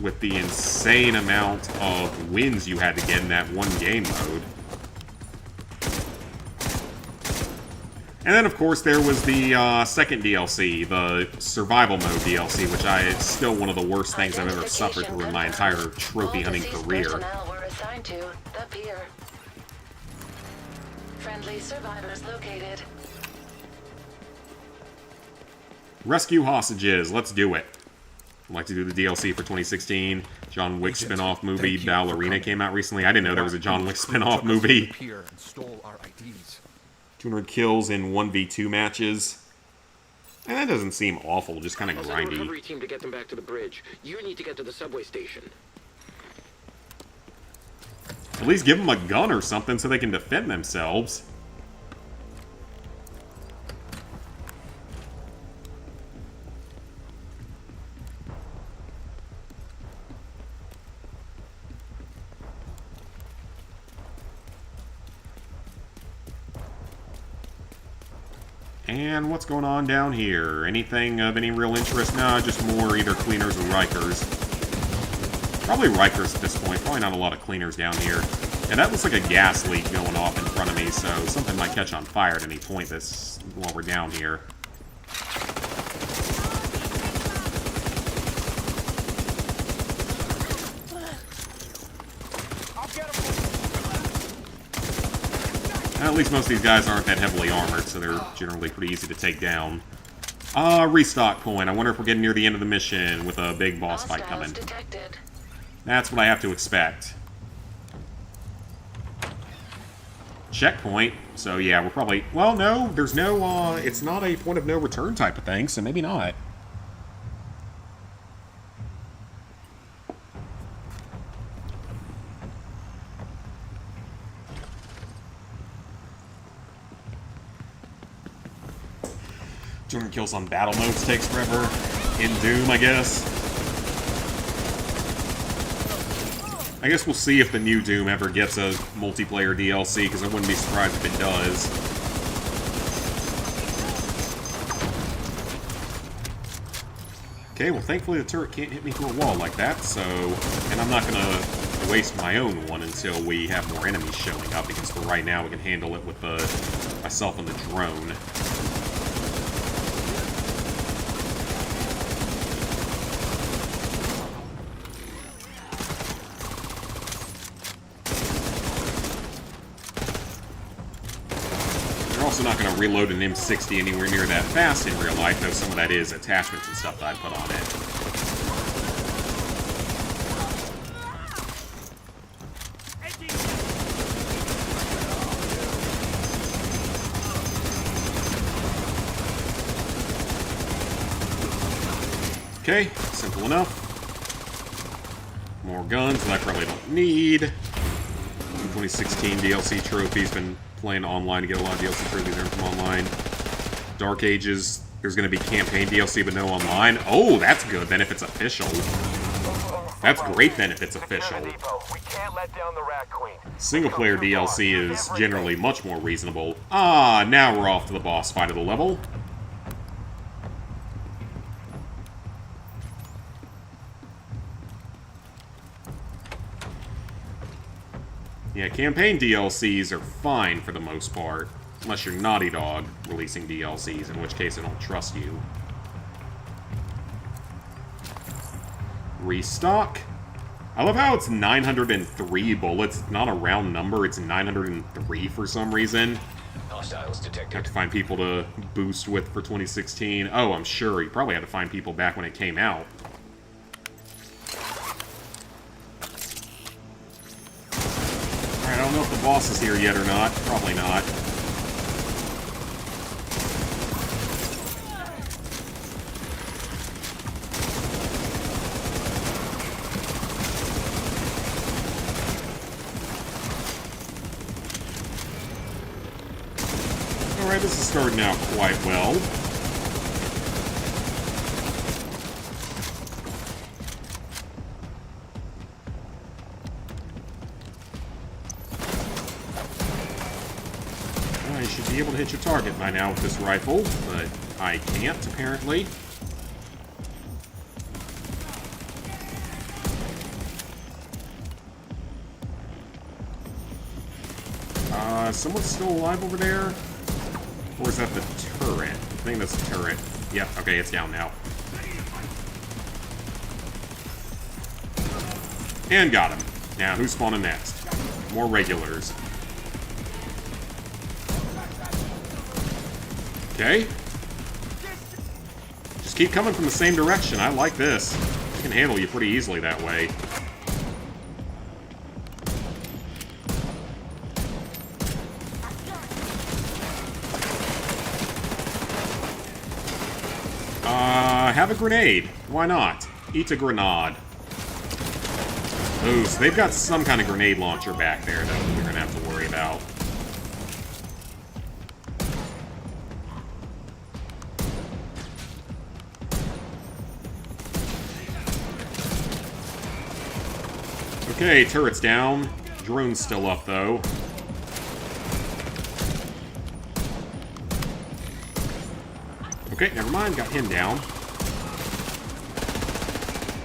with the insane amount of wins you had to get in that one game mode. And then, of course, there was the second DLC, the Survival Mode DLC, which is still one of the worst things I've ever suffered through in my entire trophy hunting career. Personnel were assigned to the pier. Friendly survivors located. Rescue hostages, let's do it. I'd like to do the DLC for 2016. John Wick spin-off movie, Ballerina came out recently. I didn't know there was a John Wick spin-off movie. 200 kills in 1v2 matches. And that doesn't seem awful, just kind of I'll send a grindy. recovery team to get them back to the bridge. You need to get to the subway station. At least give them a gun or something so they can defend themselves. And what's going on down here? Anything of any real interest? No, just more either cleaners or Rikers. Probably Rikers at this point. Probably not a lot of cleaners down here. And that looks like a gas leak going off in front of me, so something might catch on fire at any point while we're down here. At least most of these guys aren't that heavily armored, so they're generally pretty easy to take down. Restock point. I wonder if we're getting near the end of the mission with a big boss fight coming. Detected. That's what I have to expect. Checkpoint. So yeah, we're probably... Well, no, there's no... it's not a point of no return type of thing, so maybe not. Kills on battle modes takes forever. In Doom, I guess. I guess we'll see if the new Doom ever gets a multiplayer DLC, because I wouldn't be surprised if it does. Okay, well thankfully the turret can't hit me through a wall like that, so... And I'm not gonna waste my own one until we have more enemies showing up, because for right now we can handle it with myself and the drone. Also not going to reload an M60 anywhere near that fast in real life, though some of that is attachments and stuff that I put on it. Okay, simple enough. More guns that I probably don't need. 2016 DLC trophies, been playing online to get a lot of DLC trophies there from online. Dark Ages, there's going to be campaign DLC but no online. Oh, that's good then if it's official. That's great then if it's official. Single player DLC is generally much more reasonable. Ah, now we're off to the boss fight of the level. Yeah, campaign DLCs are fine for the most part. Unless you're Naughty Dog releasing DLCs, in which case I don't trust you. Restock. I love how it's 903 bullets. It's not a round number, it's 903 for some reason. Hostiles detected. Have to find people to boost with for 2016. Oh, I'm sure. You probably had to find people back when it came out. I don't know if the boss is here yet or not. Probably not. Alright, this is starting out quite well. I should be able to hit your target by now with this rifle, but I can't, apparently. Someone's still alive over there? Or is that the turret? I think that's the turret. Yep, okay, it's down now. And got him. Now, who's spawning next? More regulars. Okay. Just keep coming from the same direction. I like this. I can handle you pretty easily that way. Have a grenade. Why not? Eat a grenade. Ooh, so they've got some kind of grenade launcher back there, though, that we're gonna have to worry about. Okay, turret's down. Drone's still up, though. Okay, never mind. Got him down.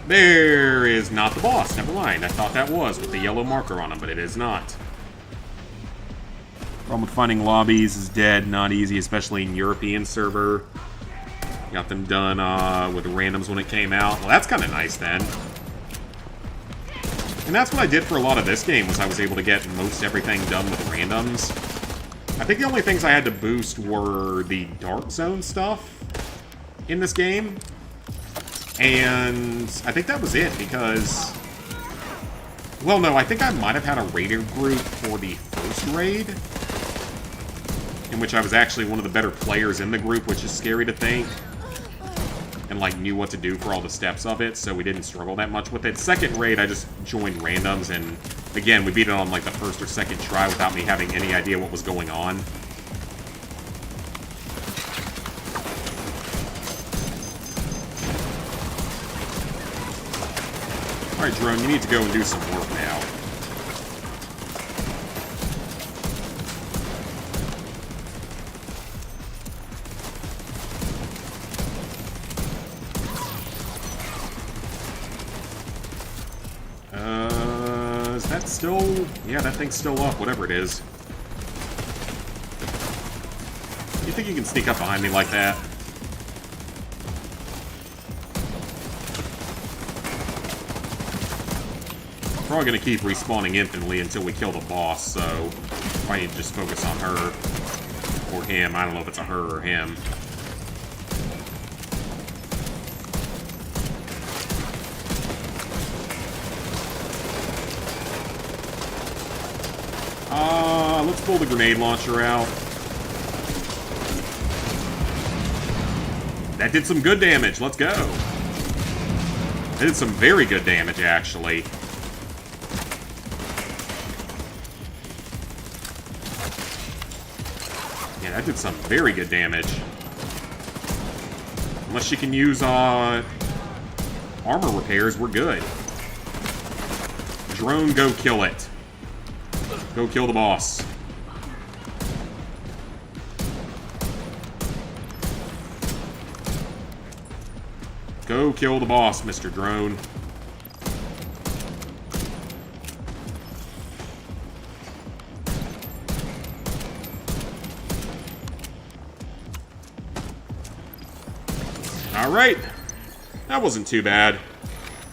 There is not the boss. Never mind. I thought that was with the yellow marker on him, but it is not. Problem with finding lobbies is dead. Not easy, especially in European server. Got them done with randoms when it came out. Well, that's kind of nice then. And that's what I did for a lot of this game, was I was able to get most everything done with randoms. I think the only things I had to boost were the Dark Zone stuff in this game. And I think that was it, because... Well, no, I think I might have had a raider group for the first raid, in which I was actually one of the better players in the group, which is scary to think. And, like, knew what to do for all the steps of it, so we didn't struggle that much with it. Second raid, I just joined randoms, and again, we beat it on, like, the first or second try without me having any idea what was going on. Alright, Drone, you need to go and do some work now. Is that still... Yeah, that thing's still up, whatever it is. You think you can sneak up behind me like that? Probably gonna keep respawning infinitely until we kill the boss, so probably need to just focus on her. Or him. I don't know if it's a her or him. Let's pull the grenade launcher out. That did some good damage. Let's go. That did some very good damage, actually. Yeah, that did some very good damage. Unless she can use armor repairs, we're good. Drone, go kill it. Go kill the boss. Go kill the boss, Mr. Drone. Alright. That wasn't too bad.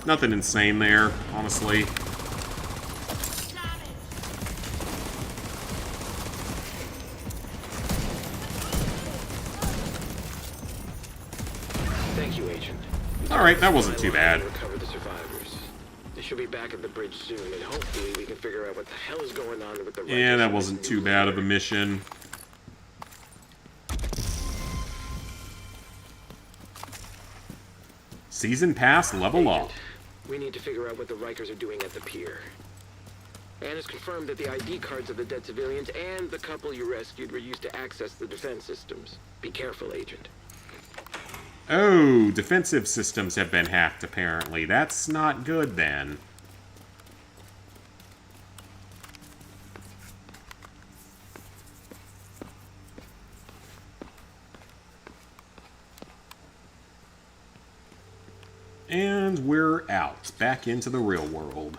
Nothing insane there, honestly. Thank you, Agent. Alright, that wasn't too bad. Recover the survivors. They should be back at the bridge soon, and hopefully we can figure out what the hell is going on with the... Yeah, that wasn't too bad of a mission. Season Pass level up. We need to figure out what the Rikers are doing at the pier. Anne has confirmed that the ID cards of the dead civilians and the couple you rescued were used to access the defense systems. Be careful, Agent. Oh, defensive systems have been hacked, apparently. That's not good, then. And we're out. Back into the real world.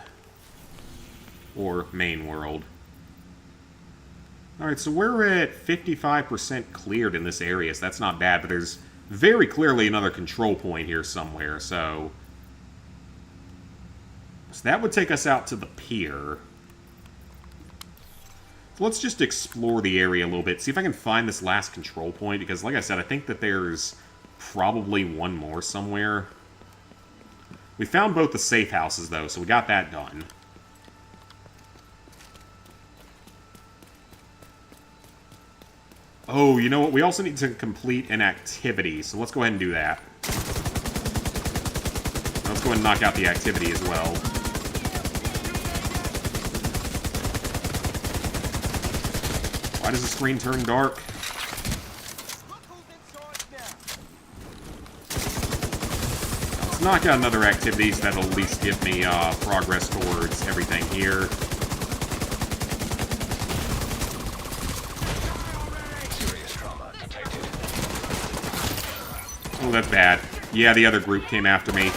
Or main world. Alright, so we're at 55% cleared in this area, so that's not bad, but there's very clearly another control point here somewhere, so that would take us out to the pier. So let's just explore the area a little bit, see if I can find this last control point, because like I said, I think that there's probably one more somewhere. We found both the safe houses, though, so we got that done. Oh, you know what? We also need to complete an activity, so let's go ahead and do that. Let's go ahead and knock out the activity as well. Why does the screen turn dark? Let's knock out another activity so that'll at least give me progress towards everything here. Oh, that's bad. Yeah, the other group came after me.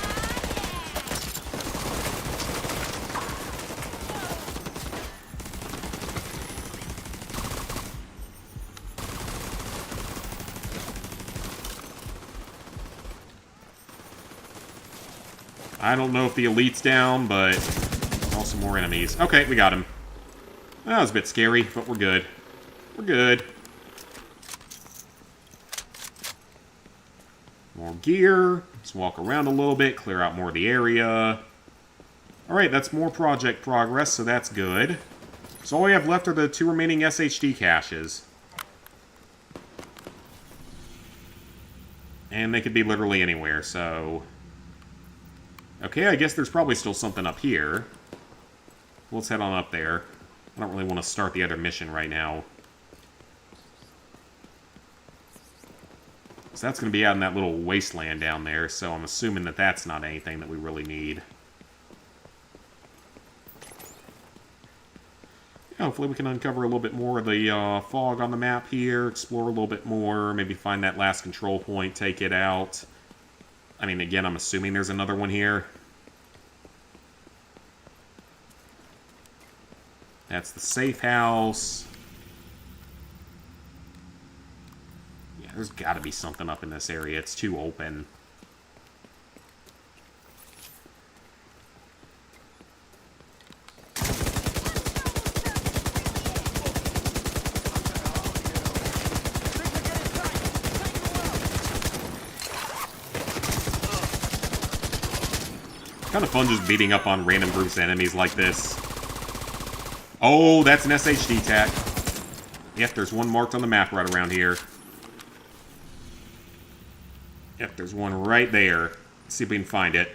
I don't know if the elite's down, but also more enemies. Okay, we got him. That was a bit scary, but we're good. We're good. More gear. Let's walk around a little bit, clear out more of the area. Alright, that's more project progress, so that's good. So all we have left are the 2 remaining SHD caches. And they could be literally anywhere, so... Okay, I guess there's probably still something up here. Let's head on up there. I don't really want to start the other mission right now. So that's going to be out in that little wasteland down there, so I'm assuming that that's not anything that we really need. Yeah, hopefully we can uncover a little bit more of the fog on the map here, explore a little bit more, maybe find that last control point, take it out. I mean, again, I'm assuming there's another one here. That's the safe house. Yeah, there's got to be something up in this area. It's too open. Kind of fun just beating up on random groups of enemies like this. Oh, that's an SHD tac. Yep, there's one marked on the map right around here. Yep, there's one right there. Let's see if we can find it.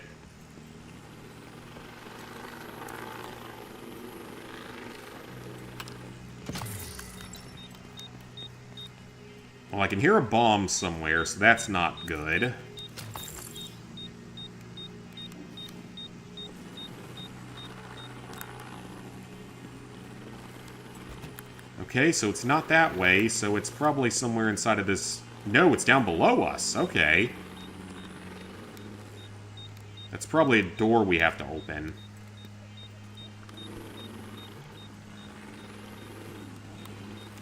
Well, I can hear a bomb somewhere, so that's not good. Okay, so it's not that way, so it's probably somewhere inside of this... No, it's down below us. Okay. That's probably a door we have to open.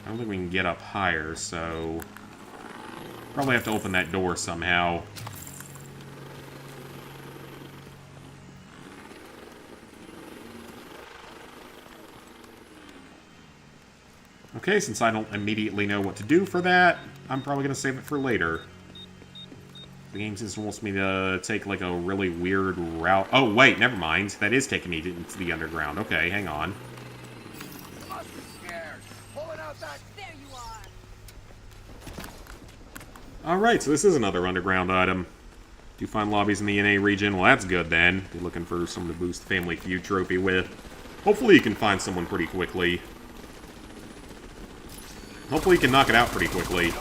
I don't think we can get up higher, so... Probably have to open that door somehow. Okay, since I don't immediately know what to do for that, I'm probably going to save it for later. The game just wants me to take, like, a really weird route. Oh, wait, never mind. That is taking me into the underground. Okay, hang on. Alright, so this is another underground item. Do you find lobbies in the NA region? Well, that's good, then. You're looking for someone to boost the Family Feud trophy with. Hopefully you can find someone pretty quickly. Hopefully you can knock it out pretty quickly.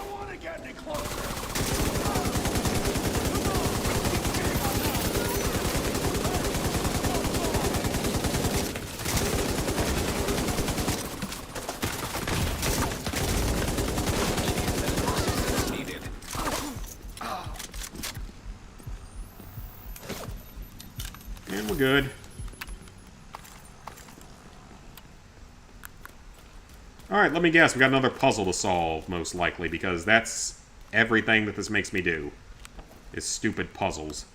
good. Alright, let me guess. We got another puzzle to solve, most likely, because that's everything that this makes me do. Is stupid puzzles.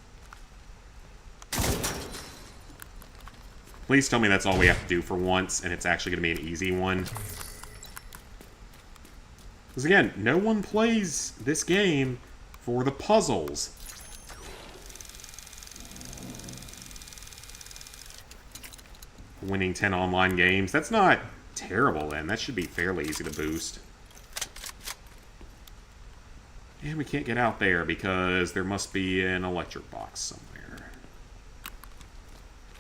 Please tell me that's all we have to do for once, and it's actually going to be an easy one. Because again, no one plays this game for the puzzles. Winning 10 online games. That's not terrible, then. That should be fairly easy to boost. And we can't get out there because there must be an electric box somewhere.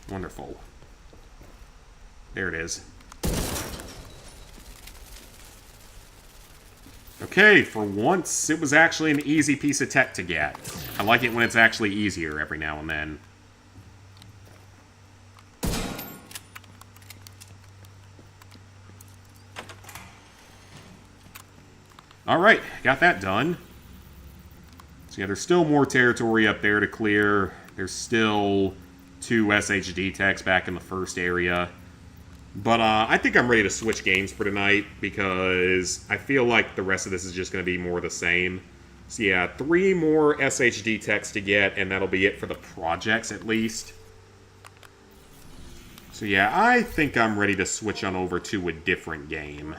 Wonderful. There it is. Okay, for once, it was actually an easy piece of tech to get. I like it when it's actually easier every now and then. Alright, got that done. So yeah, there's still more territory up there to clear. There's still 2 SHD techs back in the first area. But I think I'm ready to switch games for tonight because I feel like the rest of this is just going to be more the same. So yeah, 3 more SHD techs to get, and that'll be it for the projects at least. So yeah, I think I'm ready to switch on over to a different game.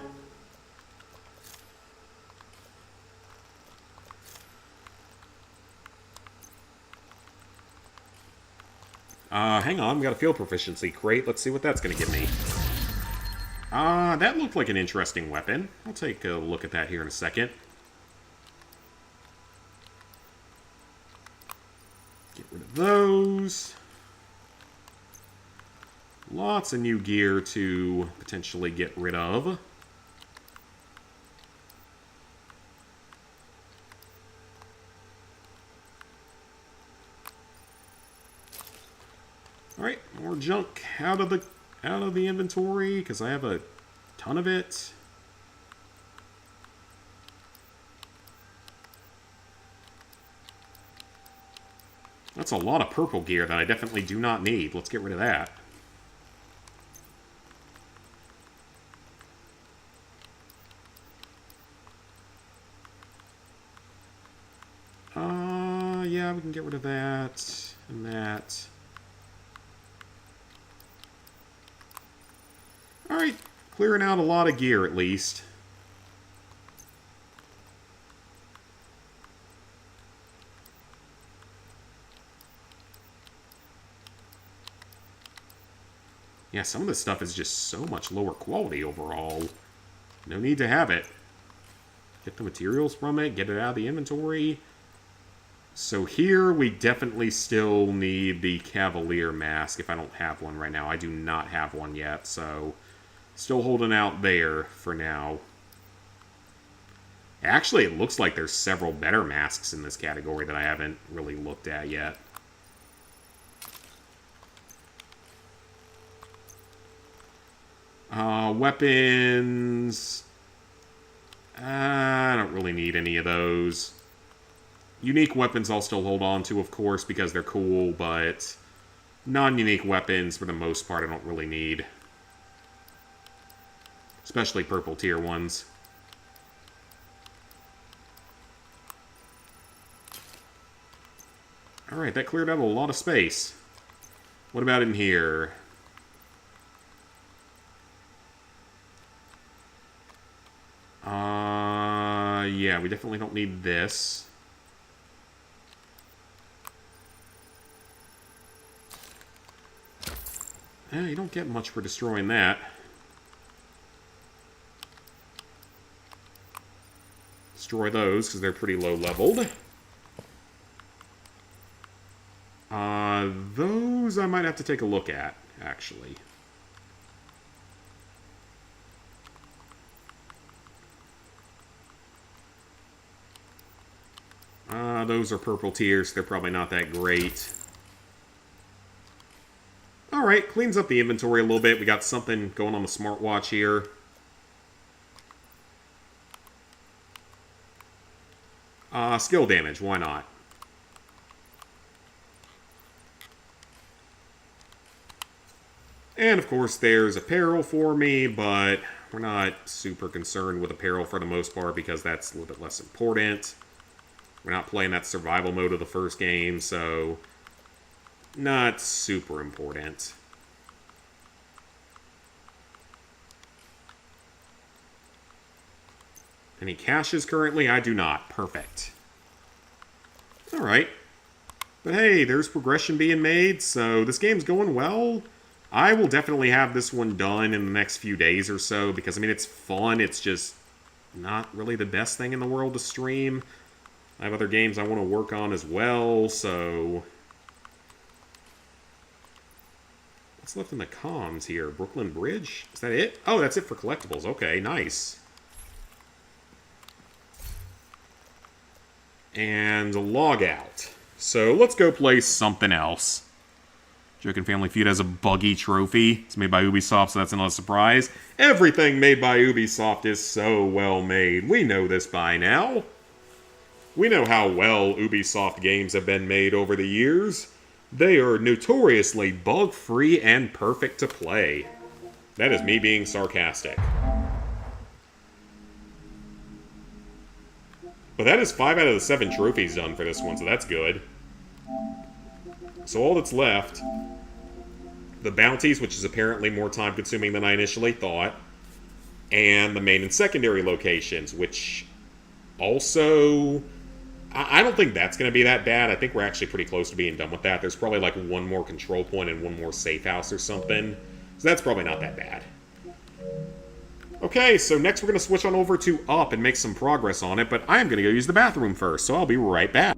Hang on, we got a field proficiency crate. Let's see what that's going to give me. That looked like an interesting weapon. I'll take a look at that here in a second. Get rid of those. Lots of new gear to potentially get rid of. Alright, more junk out of the inventory, because I have a ton of it. That's a lot of purple gear that I definitely do not need. Let's get rid of that. Yeah, we can get rid of that and that. Alright, clearing out a lot of gear at least. Yeah, some of this stuff is just so much lower quality overall. No need to have it. Get the materials from it, get it out of the inventory. So here we definitely still need the Cavalier mask if I don't have one right now. I do not have one yet, so still holding out there for now. Actually, it looks like there's several better masks in this category that I haven't really looked at yet. Weapons. I don't really need any of those. Unique weapons I'll still hold on to, of course, because they're cool, but non-unique weapons, for the most part, I don't really need. Especially purple tier ones. Alright, that cleared out a lot of space. What about in here? Yeah, we definitely don't need this. You don't get much for destroying that. Destroy those, because they're pretty low-leveled. Those I might have to take a look at, actually. Those are purple tiers. They're probably not that great. Alright, cleans up the inventory a little bit. We got something going on the smartwatch here. Skill damage, why not? And of course there's apparel for me, but we're not super concerned with apparel for the most part because that's a little bit less important. We're not playing that survival mode of the first game, so not super important. Any caches currently? I do not. Perfect. Alright. But hey, there's progression being made, so this game's going well. I will definitely have this one done in the next few days or so, because, I mean, it's fun. It's just not really the best thing in the world to stream. I have other games I want to work on as well, so... What's left in the comms here? Brooklyn Bridge? Is that it? Oh, that's it for collectibles. Okay, nice. And a log out. So let's go play something else. Joking Family Feud has a buggy trophy. It's made by Ubisoft, so that's not a surprise. Everything made by Ubisoft is so well made. We know this by now. We know how well Ubisoft games have been made over the years. They are notoriously bug-free and perfect to play. That is me being sarcastic. But that is 5 out of the 7 trophies done for this one, so that's good. So all that's left, the bounties, which is apparently more time-consuming than I initially thought, and the main and secondary locations, which also... I don't think that's going to be that bad. I think we're actually pretty close to being done with that. There's probably like one more control point and one more safe house or something. So that's probably not that bad. Okay, so next we're going to switch on over to Up and make some progress on it, but I am going to go use the bathroom first, so I'll be right back.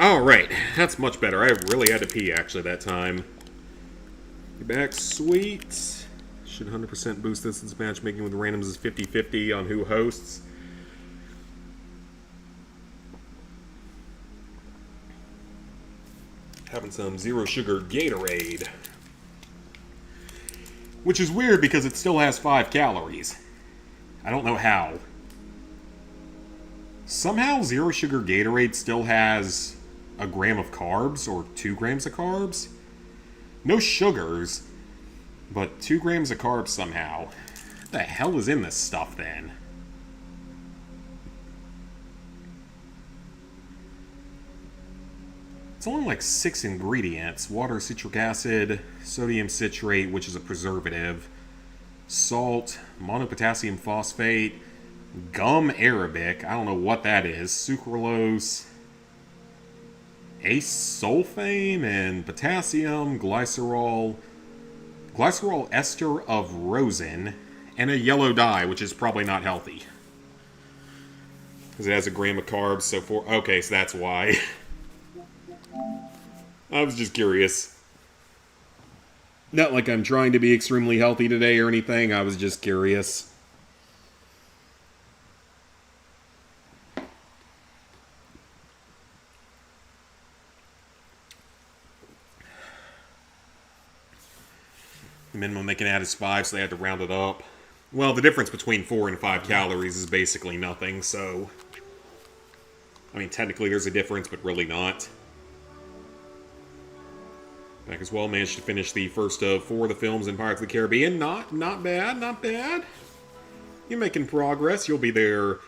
Alright, that's much better. I really had to pee, actually, that time. You're back, sweet. Should 100% boost this since matchmaking with randoms is 50-50 on who hosts. Having some zero sugar Gatorade. Which is weird because it still has 5 calories. I don't know how. Somehow zero sugar Gatorade still has a gram of carbs, or 2 grams of carbs. No sugars, but 2 grams of carbs somehow. What the hell is in this stuff then? It's only like 6 ingredients. Water, citric acid, sodium citrate, which is a preservative, salt, monopotassium phosphate, gum arabic, I don't know what that is, sucralose, acesulfame, and potassium, glycerol ester of rosin, and a yellow dye, which is probably not healthy. Because it has a gram of carbs, so okay, so that's why. I was just curious. Not like I'm trying to be extremely healthy today or anything, I was just curious. The minimum they can add is 5, so they had to round it up. Well, the difference between 4 and 5 calories is basically nothing, so... I mean, technically there's a difference, but really not. Back as well, managed to finish the first of 4 of the films in Pirates of the Caribbean. Not bad, not bad. You're making progress, you'll be there...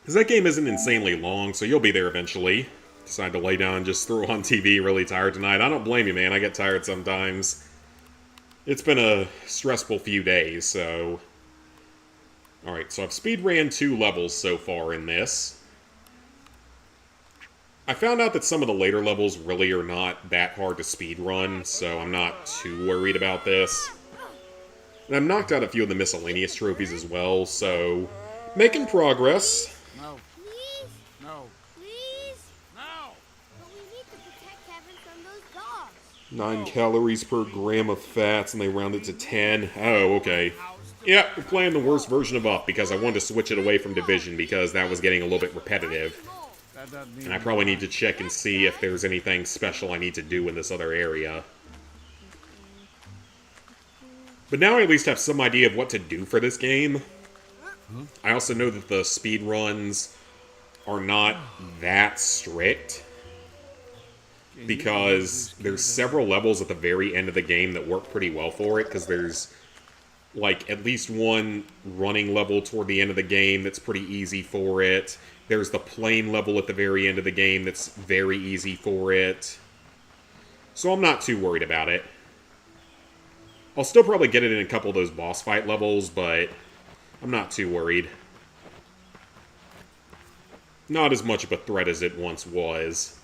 Because that game isn't insanely long, so you'll be there eventually. Decide to lay down and just throw on TV really tired tonight. I don't blame you, man, I get tired sometimes. It's been a stressful few days, so... Alright, so I've speed ran 2 levels so far in this. I found out that some of the later levels really are not that hard to speedrun, so I'm not too worried about this. And I've knocked out a few of the miscellaneous trophies as well, so... Making progress. No. Please? No. Please? No! But we need to protect Kevin from those dogs. 9 calories per gram of fats, and they round it to 10. Oh, okay. Yeah, we're playing the worst version of Up, because I wanted to switch it away from Division, because that was getting a little bit repetitive. And I probably need to check and see if there's anything special I need to do in this other area. But now I at least have some idea of what to do for this game. I also know that the speedruns are not that strict. Because there's several levels at the very end of the game that work pretty well for it. Because there's, like, at least one running level toward the end of the game that's pretty easy for it. There's the plane level at the very end of the game that's very easy for it. So I'm not too worried about it. I'll still probably get it in a couple of those boss fight levels, but I'm not too worried. Not as much of a threat as it once was.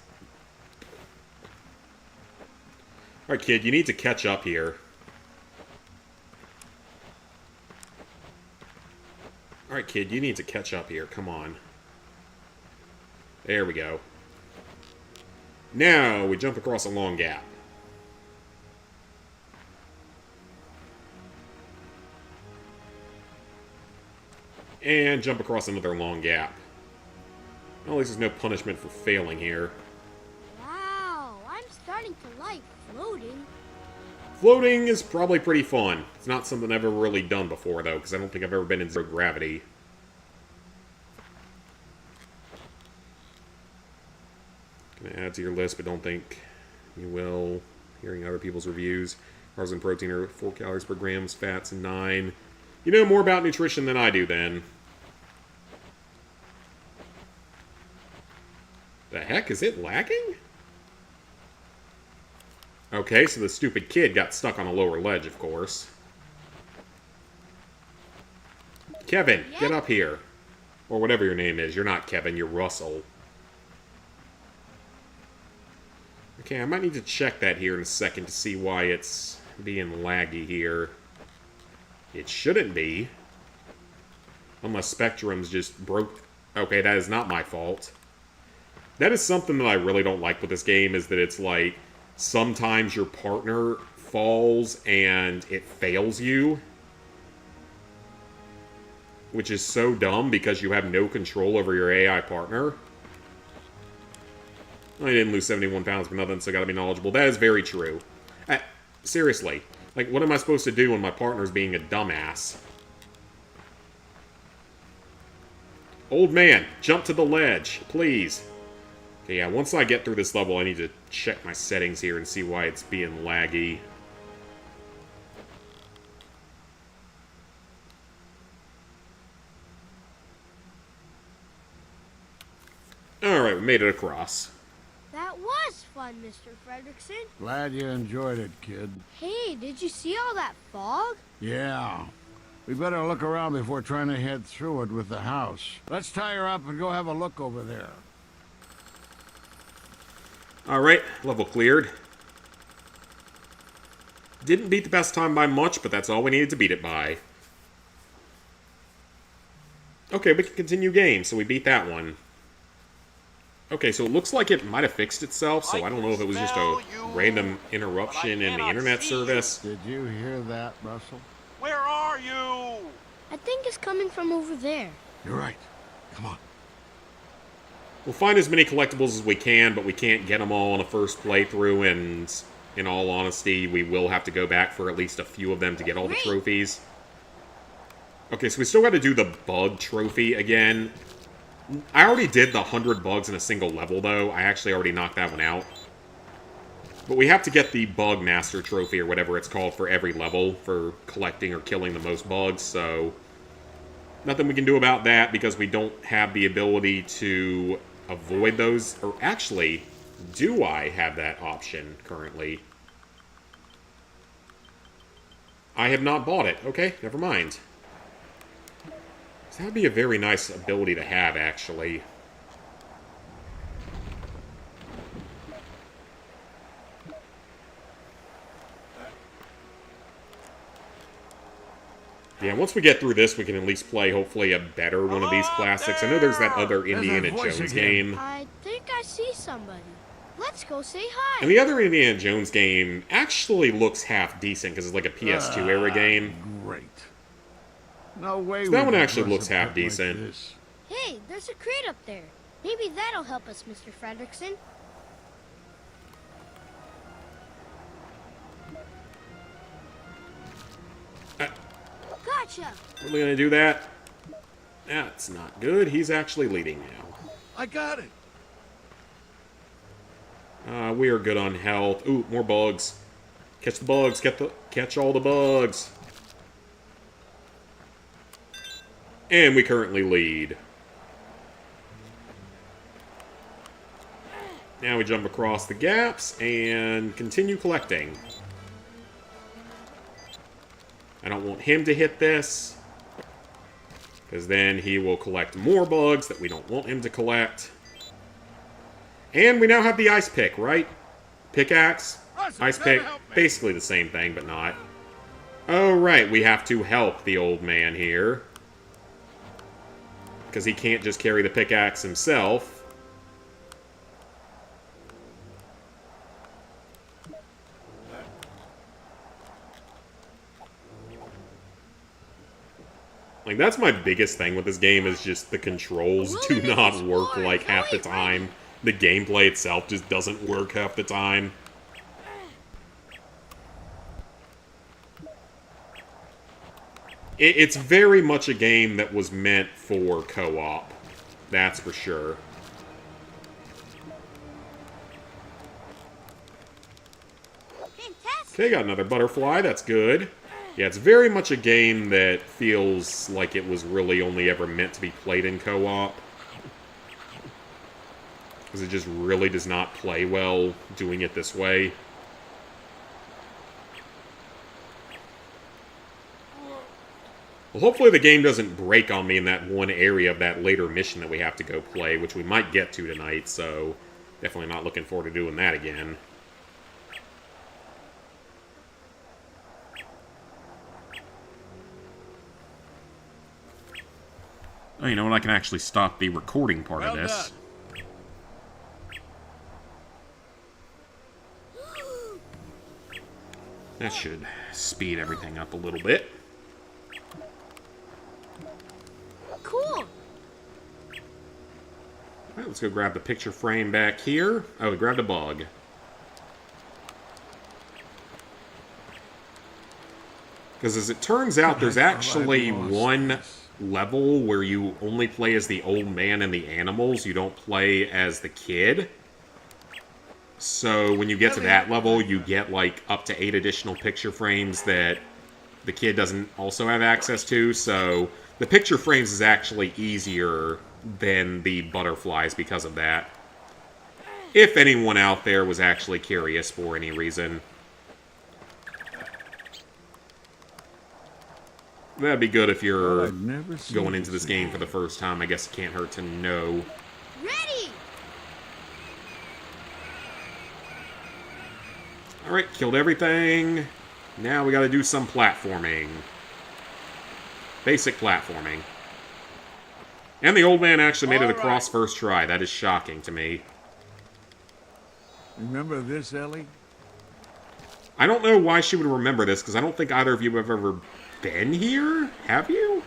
Alright, kid, you need to catch up here. Alright, kid, you need to catch up here. Come on. There we go. Now, we jump across a long gap. And jump across another long gap. Well, at least there's no punishment for failing here. Wow, I'm starting to like floating. Floating is probably pretty fun. It's not something I've ever really done before, though, because I don't think I've ever been in zero gravity. Gonna add to your list, but don't think you will. Hearing other people's reviews. Carbs and protein are 4 calories per gram, fats 9. You know more about nutrition than I do, then. The heck? Is it lagging? Okay, so the stupid kid got stuck on a lower ledge, of course. Kevin, get up here. Or whatever your name is. You're not Kevin, you're Russell. Okay, I might need to check that here in a second to see why it's being laggy here. It shouldn't be. Unless Spectrum's just broke. Okay, that is not my fault. That is something that I really don't like with this game, is that it's like, sometimes your partner falls and it fails you. Which is so dumb because you have no control over your AI partner. I didn't lose 71 pounds for nothing, so gotta be knowledgeable. That is very true. Seriously. Like, what am I supposed to do when my partner's being a dumbass? Old man, jump to the ledge, please. Okay, yeah, once I get through this level, I need to check my settings here and see why it's being laggy. Alright, we made it across. That was fun, Mr. Fredrickson. Glad you enjoyed it, kid. Hey, did you see all that fog? Yeah. We better look around before trying to head through it with the house. Let's tie her up and go have a look over there. Alright, level cleared. Didn't beat the best time by much, but that's all we needed to beat it by. Okay, we can continue game, so we beat that one. Okay, so it looks like it might have fixed itself, so I don't know if it was just a random interruption in the internet service. Did you hear that, Russell? Where are you? I think it's coming from over there. You're right. Come on. We'll find as many collectibles as we can, but we can't get them all in a first playthrough, and in all honesty, we will have to go back for at least a few of them to get all the trophies. Okay, so we still got to do the bug trophy again. I already did the 100 bugs in a single level, though. I actually already knocked that one out. But we have to get the Bug Master Trophy, or whatever it's called, for every level, for collecting or killing the most bugs, so nothing we can do about that, because we don't have the ability to avoid those. Or actually, do I have that option currently? I have not bought it. Okay, never mind. So that would be a very nice ability to have, actually. Yeah, once we get through this, we can at least play, hopefully, a better one of these classics. I know there's that other Indiana Jones game. I think I see somebody. Let's go say hi. And the other Indiana Jones game actually looks half decent, because it's like a PS2 era game. Great. No way. So that one actually looks half decent. Like hey, there's a crate up there. Maybe that'll help us, Mr. Fredrickson. Gotcha. Really gonna do that? That's not good. He's actually leading now. I got it. We are good on health. Ooh, more bugs. Catch the bugs. Catch all the bugs. And we currently lead. Now we jump across the gaps and continue collecting. I don't want him to hit this, because then he will collect more bugs that we don't want him to collect. And we now have the ice pick, right? Pickaxe, ice pick, basically the same thing, but not. Oh, right, we have to help the old man here, because he can't just carry the pickaxe himself. Like, that's my biggest thing with this game, is just the controls do not work, like, half the time. The gameplay itself just doesn't work half the time. It's very much a game that was meant for co-op. That's for sure. Okay, got another butterfly. That's good. Yeah, it's very much a game that feels like it was really only ever meant to be played in co-op. Because it just really does not play well doing it this way. Well, hopefully the game doesn't break on me in that one area of that later mission that we have to go play, which we might get to tonight, so definitely not looking forward to doing that again. Oh, you know what? I can actually stop the recording part of this. That should speed everything up a little bit. Cool. Alright, let's go grab the picture frame back here. Oh, we grabbed a bug. Because as it turns out, there's actually one level where you only play as the old man and the animals. You don't play as the kid. So when you get to that level, you get like up to 8 additional picture frames that the kid doesn't also have access to. So the picture frames is actually easier than the butterflies because of that. If anyone out there was actually curious for any reason. That'd be good if you're going into this game for the first time. I guess it can't hurt to know. Ready! Alright, killed everything. Now we gotta do some platforming. Basic platforming. And the old man actually made it across first try. That is shocking to me. Remember this, Ellie? I don't know why she would remember this, because I don't think either of you have ever been here? Have you?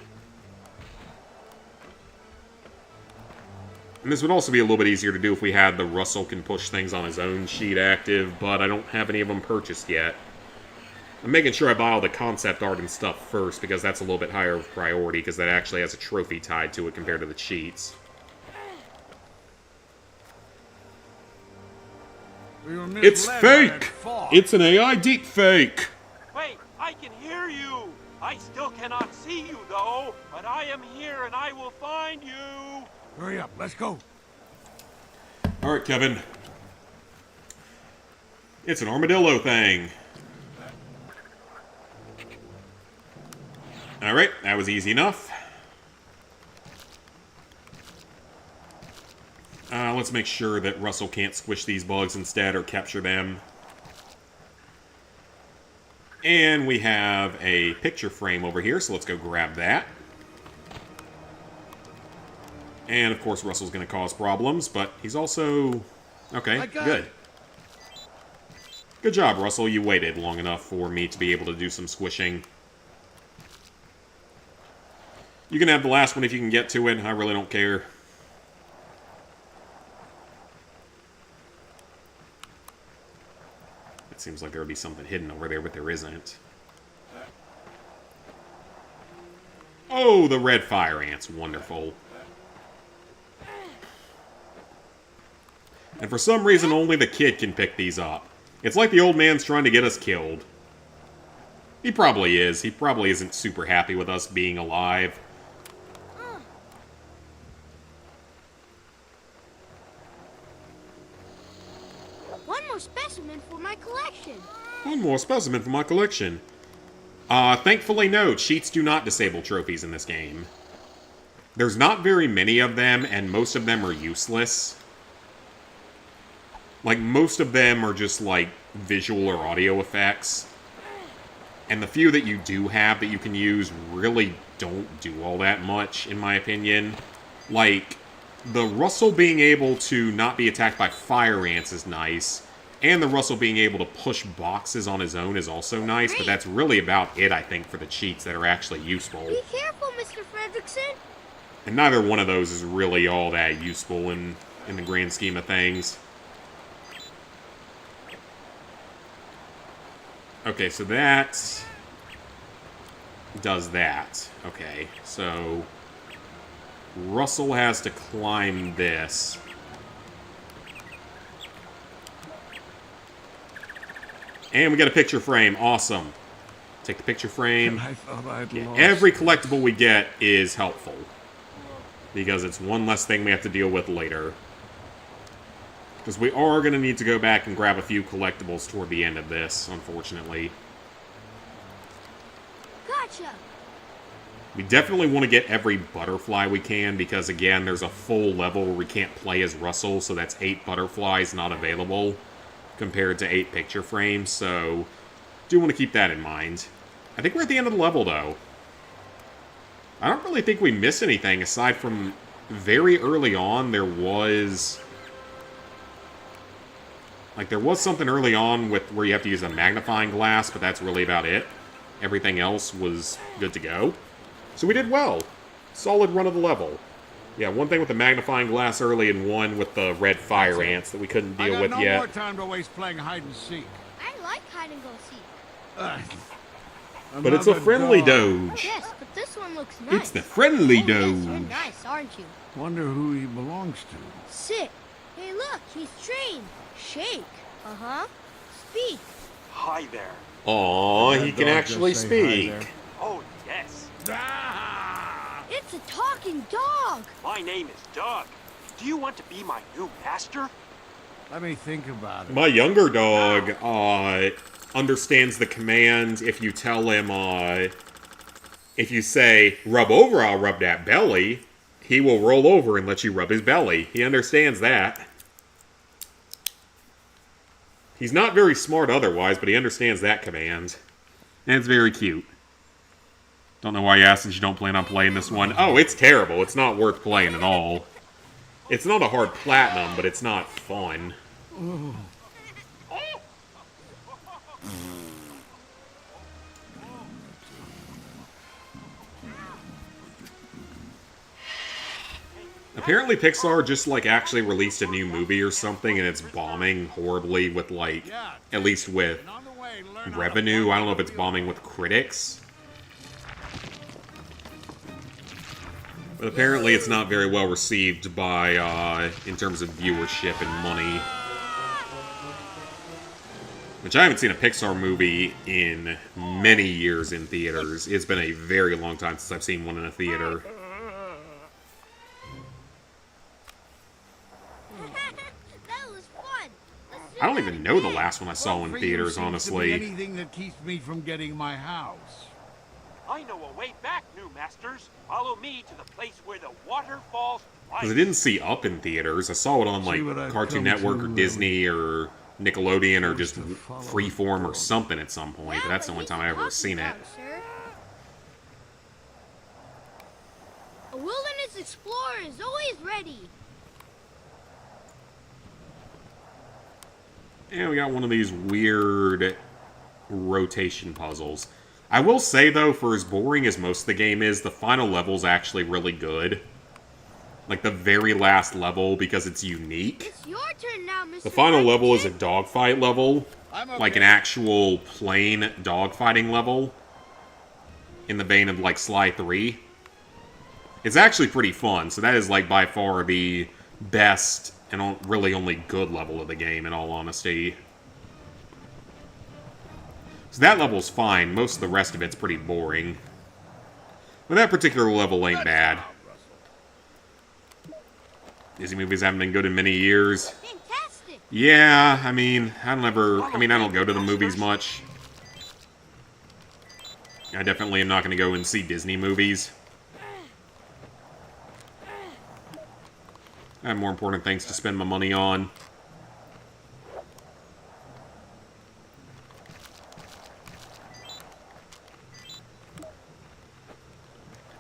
And this would also be a little bit easier to do if we had the Russell can push things on his own sheet active, but I don't have any of them purchased yet. I'm making sure I buy all the concept art and stuff first, because that's a little bit higher of priority, because that actually has a trophy tied to it compared to the cheats. It's fake! It's an AI deep fake! Wait, I can hear you! I still cannot see you, though, but I am here and I will find you! Hurry up, let's go. Alright, Kevin. It's an armadillo thing. Alright, that was easy enough. Let's make sure that Russell can't squish these bugs instead or capture them. And we have a picture frame over here, so let's go grab that. And, of course, Russell's going to cause problems, but he's also... Okay, good. Good job, Russell. You waited long enough for me to be able to do some squishing. You can have the last one if you can get to it. I really don't care. It seems like there would be something hidden over there, but there isn't. Oh, the red fire ants. Wonderful. And for some reason, only the kid can pick these up. It's like the old man's trying to get us killed. He probably is. He probably isn't super happy with us being alive. One more specimen for my collection. One more specimen for my collection. Thankfully, no. Cheats do not disable trophies in this game. There's not very many of them, and most of them are useless. Like, most of them are just, like, visual or audio effects. And the few that you do have that you can use really don't do all that much, in my opinion. Like, the Russell being able to not be attacked by fire ants is nice. And the Russell being able to push boxes on his own is also nice. But that's really about it, I think, for the cheats that are actually useful. Be careful, Mr. Fredrickson. And neither one of those is really all that useful in the grand scheme of things. Okay, so that does that. Okay, so Russell has to climb this. And we got a picture frame. Awesome. Take the picture frame. I thought I'd lost. Every collectible we get is helpful. Because it's one less thing we have to deal with later. Because we are going to need to go back and grab a few collectibles toward the end of this, unfortunately. Gotcha. We definitely want to get every butterfly we can, because again, there's a full level where we can't play as Russell, so that's 8 butterflies not available, compared to 8 picture frames, so do want to keep that in mind. I think we're at the end of the level, though. I don't really think we missed anything, aside from very early on, there was Like, there was something early on with where you have to use a magnifying glass, but that's really about it. Everything else was good to go. So we did well. Solid run of the level. Yeah, one thing with the magnifying glass early and one with the red fire ants that we couldn't deal with no yet. more time to waste playing hide and seek. I like hide and go seek. But it's a friendly Doge. Yes, but this one looks nice. It's the friendly Yes, Doge. you're nice, aren't you? Wonder who he belongs to. Sit. Hey, look, he's trained. Shake. Uh-huh. Speak. Hi there. Aw, he can dog actually just say hi speak. there. Oh, yes. It's a talking dog. My name is Doug. Do you want to be my new master? Let me think about it. My younger dog understands the command if you tell him, if you say, rub over, I'll rub that belly, he will roll over and let you rub his belly. He understands that. He's not very smart otherwise, but he understands that command. And it's very cute. Don't know why you asked since you don't plan on playing this one. Oh, it's terrible. It's not worth playing at all. It's not a hard platinum, but it's not fun. Apparently Pixar just, like, actually released a new movie or something, and it's bombing horribly with, like, at least with revenue. I don't know if it's bombing with critics. But apparently it's not very well received by, in terms of viewership and money. Which I haven't seen a Pixar movie in many years in theaters. It's been a very long time since I've seen one in a theater. That was fun. I don't even know the last one I saw in For you theaters, seems to be honestly. anything that keeps me from getting my house. I know a way back, new masters. Follow me to the place where the water falls Because I right. didn't see Up in theaters. I saw it on, like, See what I've Cartoon come Network to, or Disney or Nickelodeon or just to follow Freeform or something at some point. But Yeah, that's the only he's time a I ever talking seen it. dog, sir. A wilderness explorer is always ready. And we got one of these weird rotation puzzles. I will say, though, for as boring as most of the game is, the final level's actually really good. Like, the very last level, because it's unique. It's your turn now, Mr. The final Rabbit level is a Kid. dogfight level. Like an actual plain dogfighting level. In the vein of, like, Sly 3. It's actually pretty fun, so that is, like, by far the best and really only good level of the game, in all honesty. So that level's fine. Most of the rest of it's pretty boring. But that particular level ain't bad. Disney movies haven't been good in many years. Fantastic. Yeah, I mean, I don't go to the movies much. I definitely am not going to go and see Disney movies. I have more important things to spend my money on.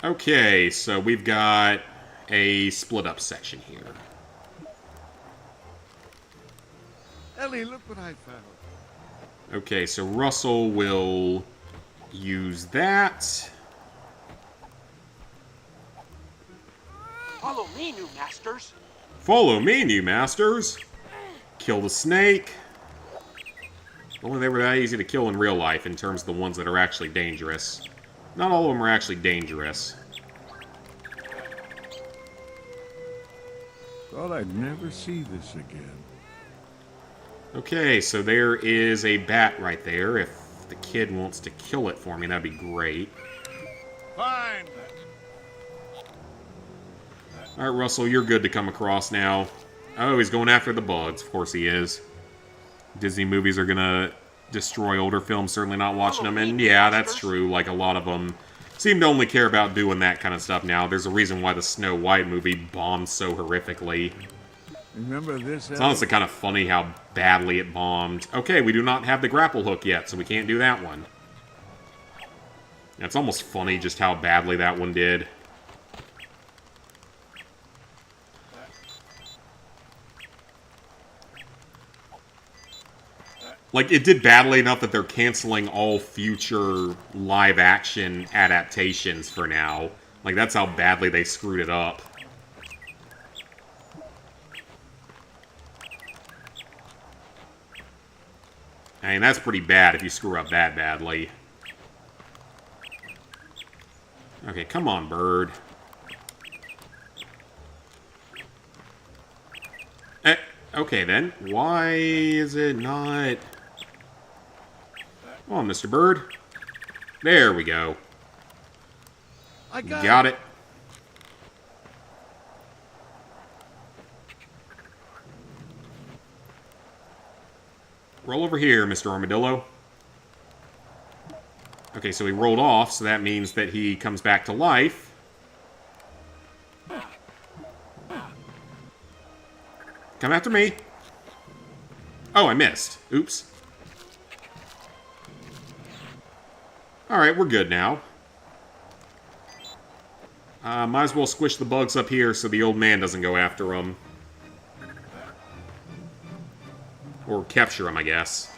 Okay, so we've got a split-up section here. Ellie, look what I found. Okay, so Russell will use that. Follow me, new masters. Follow me, new masters. Kill the snake. Only they were that easy to kill in real life in terms of the ones that are actually dangerous. Not all of them are actually dangerous. Thought I'd never see this again. Okay, so there is a bat right there. If the kid wants to kill it for me, that'd be great. Fine. Alright, Russell, you're good to come across now. Oh, he's going after the bugs. Of course he is. Disney movies are gonna destroy older films, certainly not watching them. And yeah, that's true. Like, a lot of them seem to only care about doing that kind of stuff now. There's a reason why the Snow White movie bombed so horrifically. Remember this? It's honestly kind of funny how badly it bombed. Okay, we do not have the grapple hook yet, so we can't do that one. It's almost funny just how badly that one did. Like, it did badly enough that they're canceling all future live-action adaptations for now. Like, that's how badly they screwed it up. I mean, that's pretty bad if you screw up that badly. Okay, come on, bird. Okay, then. Why is it not... Come on, Mr. Bird. There we go. I got it. Roll over here, Mr. Armadillo. Okay, so he rolled off, so that means that he comes back to life. Come after me. Oh, I missed. Oops. Alright, we're good now. Might as well squish the bugs up here so the old man doesn't go after them. Or capture them, I guess.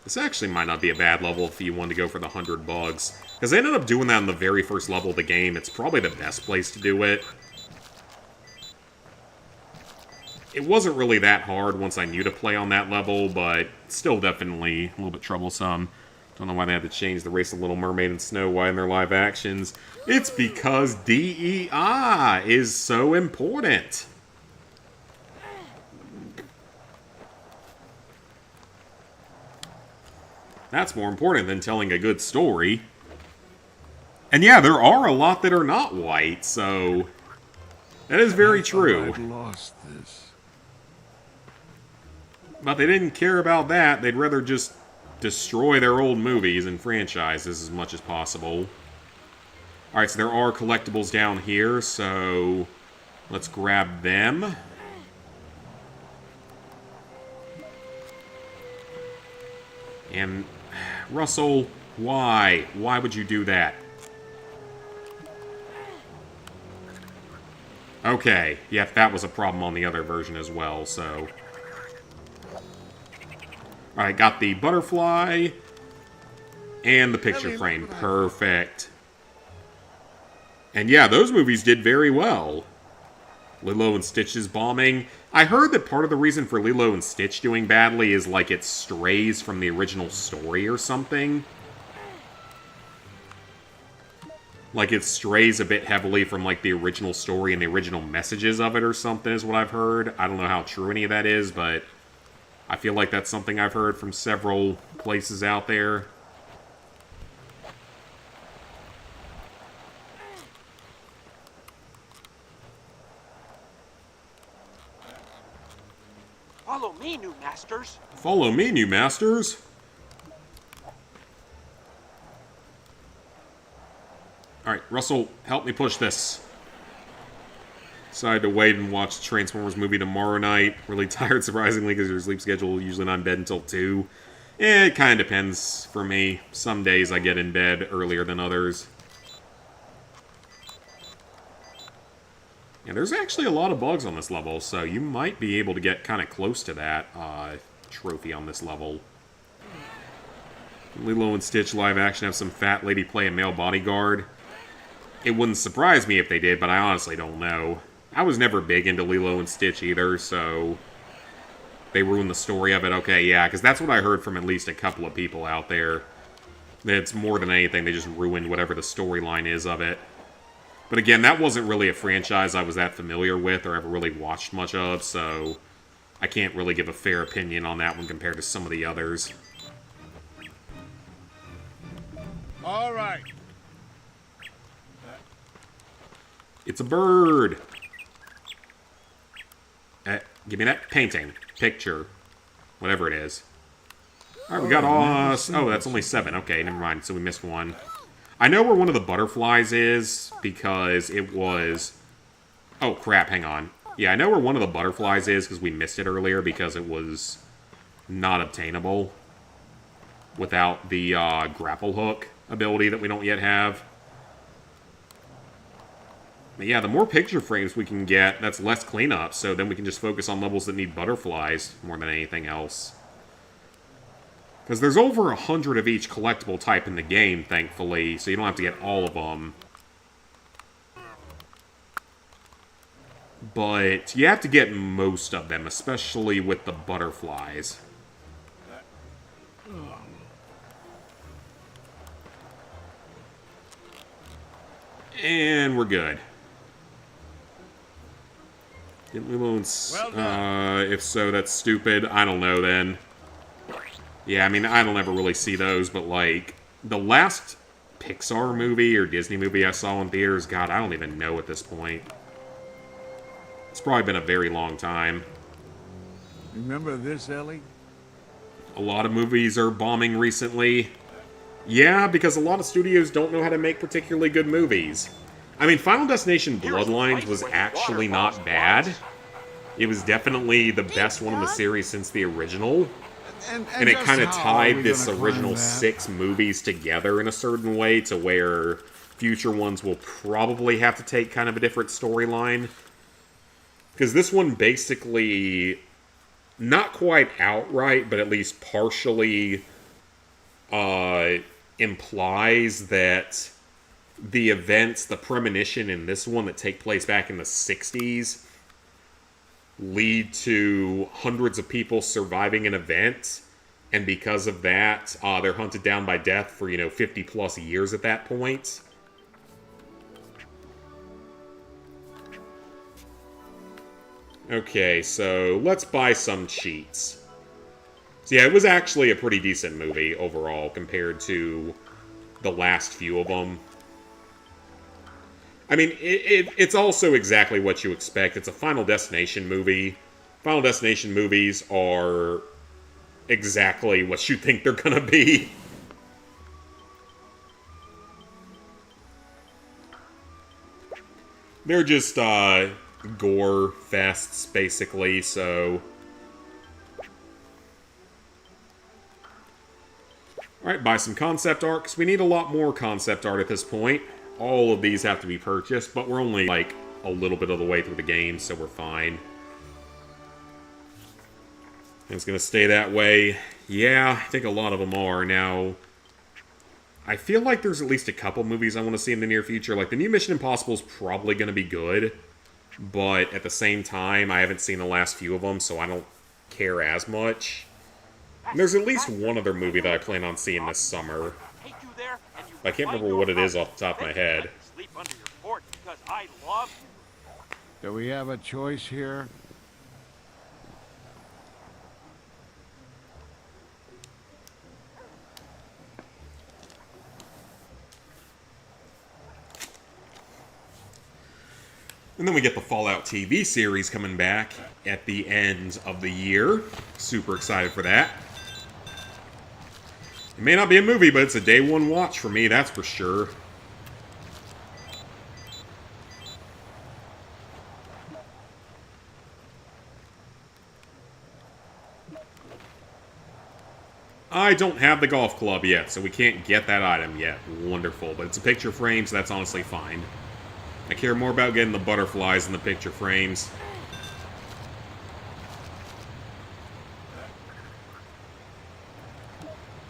This actually might not be a bad level if you wanted to go for the 100 bugs. Because I ended up doing that in the very first level of the game. It's probably the best place to do it. It wasn't really that hard once I knew to play on that level, but still definitely a little bit troublesome. Don't know why they had to change the race of Little Mermaid and Snow White in their live actions. It's because DEI is so important. That's more important than telling a good story. And yeah, there are a lot that are not white, so... That is very true. I'd lost this. But they didn't care about that. They'd rather just destroy their old movies and franchises as much as possible. Alright, so there are collectibles down here, so... Let's grab them. And... Russell, why? Why would you do that? Okay, yep, that was a problem on the other version as well, so... Alright, got the butterfly and the picture frame. Perfect. And yeah, those movies did very well. Lilo and Stitch's bombing. I heard that part of the reason for Lilo and Stitch doing badly is like it strays from the original story or something. Like it strays a bit heavily from like the original story and the original messages of it or something is what I've heard. I don't know how true any of that is, but I feel like that's something I've heard from several places out there. Follow me, new masters. Follow me, new masters. Alright, Russell, help me push this. Decided to wait and watch the Transformers movie tomorrow night. Really tired, surprisingly, because your sleep schedule usually not in bed until 2. It kind of depends for me. Some days I get in bed earlier than others. Yeah, there's actually a lot of bugs on this level, so you might be able to get kind of close to that trophy on this level. Lilo and Stitch live action have some fat lady play a male bodyguard. It wouldn't surprise me if they did, but I honestly don't know. I was never big into Lilo and Stitch either, so... They ruined the story of it. Okay, yeah, because that's what I heard from at least a couple of people out there. It's more than anything, they just ruined whatever the storyline is of it. But again, that wasn't really a franchise I was that familiar with or ever really watched much of, so... I can't really give a fair opinion on that one compared to some of the others. All right. It's a bird! Give me that painting. Picture. Whatever it is. Alright, we got us. Oh, that's only 7. Okay, never mind. So we missed one. I know where one of the butterflies is, because it was... Oh, crap, hang on. Yeah, I know where one of the butterflies is, because we missed it earlier, because it was not obtainable without the grapple hook ability that we don't yet have. But yeah, the more picture frames we can get, that's less cleanup, so then we can just focus on levels that need butterflies more than anything else. Because there's over 100 of each collectible type in the game, thankfully, so you don't have to get all of them. But you have to get most of them, especially with the butterflies. And we're good. We won't... if so, that's stupid. I don't know, then. Yeah, I mean, I don't ever really see those, but, like, the last Pixar movie or Disney movie I saw in theaters, God, I don't even know at this point. It's probably been a very long time. Remember this, Ellie? A lot of movies are bombing recently. Yeah, because a lot of studios don't know how to make particularly good movies. I mean, Final Destination Bloodlines was actually not bad. It was definitely the best one in the series since the original. And it kind of tied this original 6 movies together in a certain way to where future ones will probably have to take kind of a different storyline. Because this one basically, not quite outright, but at least partially implies that the events, the premonition in this one that take place back in the 60s lead to hundreds of people surviving an event, and because of that, they're hunted down by death for, 50 plus years at that point. Okay, so let's buy some cheats. So yeah, it was actually a pretty decent movie overall compared to the last few of them. I mean, it's also exactly what you expect. It's a Final Destination movie. Final Destination movies are exactly what you think they're gonna be. They're just, gore fests, basically, so... Alright, buy some concept art, because we need a lot more concept art at this point. All of these have to be purchased, but we're only, like, a little bit of the way through the game, so we're fine. And it's gonna stay that way. Yeah, I think a lot of them are. Now, I feel like there's at least a couple movies I want to see in the near future. Like, the new Mission Impossible is probably gonna be good, but at the same time, I haven't seen the last few of them, so I don't care as much. And there's at least one other movie that I plan on seeing this summer. I can't remember what it is off the top of my head. Do we have a choice here? And then we get the Fallout TV series coming back at the end of the year. Super excited for that. It may not be a movie, but it's a day one watch for me, that's for sure. I don't have the golf club yet, so we can't get that item yet. Wonderful, but it's a picture frame, so that's honestly fine. I care more about getting the butterflies than the picture frames.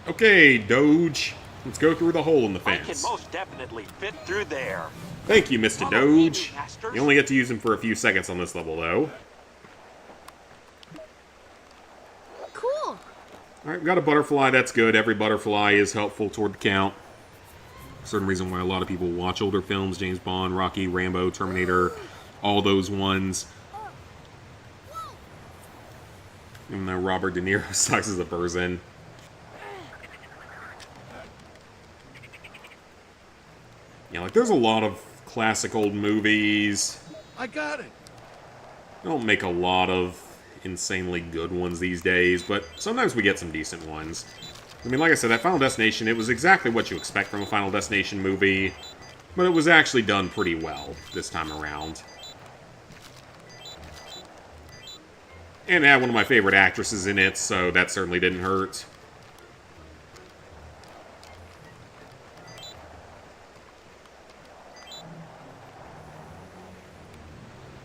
Okay, Doge. Let's go through the hole in the fence. I can most definitely fit through there. Thank you, Mr. Doge. You only get to use him for a few seconds on this level, though. Cool. Alright, we got a butterfly. That's good. Every butterfly is helpful toward the count. Certain reason why a lot of people watch older films, James Bond, Rocky, Rambo, Terminator, all those ones. Even though Robert De Niro sucks as a person. Yeah, like there's a lot of classic old movies. I got it. They don't make a lot of insanely good ones these days, but sometimes we get some decent ones. I mean, like I said, that Final Destination, it was exactly what you expect from a Final Destination movie, but it was actually done pretty well this time around. And it had one of my favorite actresses in it, so that certainly didn't hurt.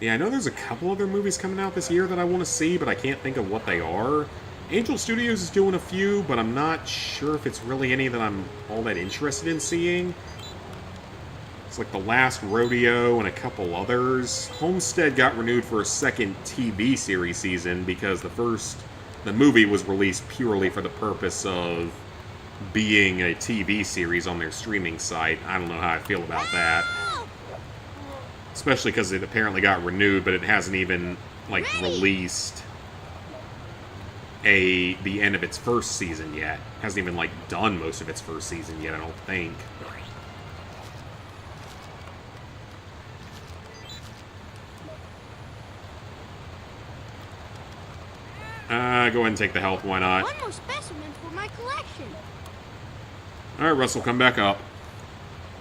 Yeah, I know there's a couple other movies coming out this year that I want to see, but I can't think of what they are. Angel Studios is doing a few, but I'm not sure if it's really any that I'm all that interested in seeing. It's like The Last Rodeo and a couple others. Homestead got renewed for a second TV series season because the movie was released purely for the purpose of being a TV series on their streaming site. I don't know how I feel about that. Especially because it apparently got renewed, but it hasn't even, like, released the end of its first season yet. Hasn't even, like, done most of its first season yet, I don't think. Go ahead and take the health, why not? One more specimen for my collection. Alright, Russell, come back up.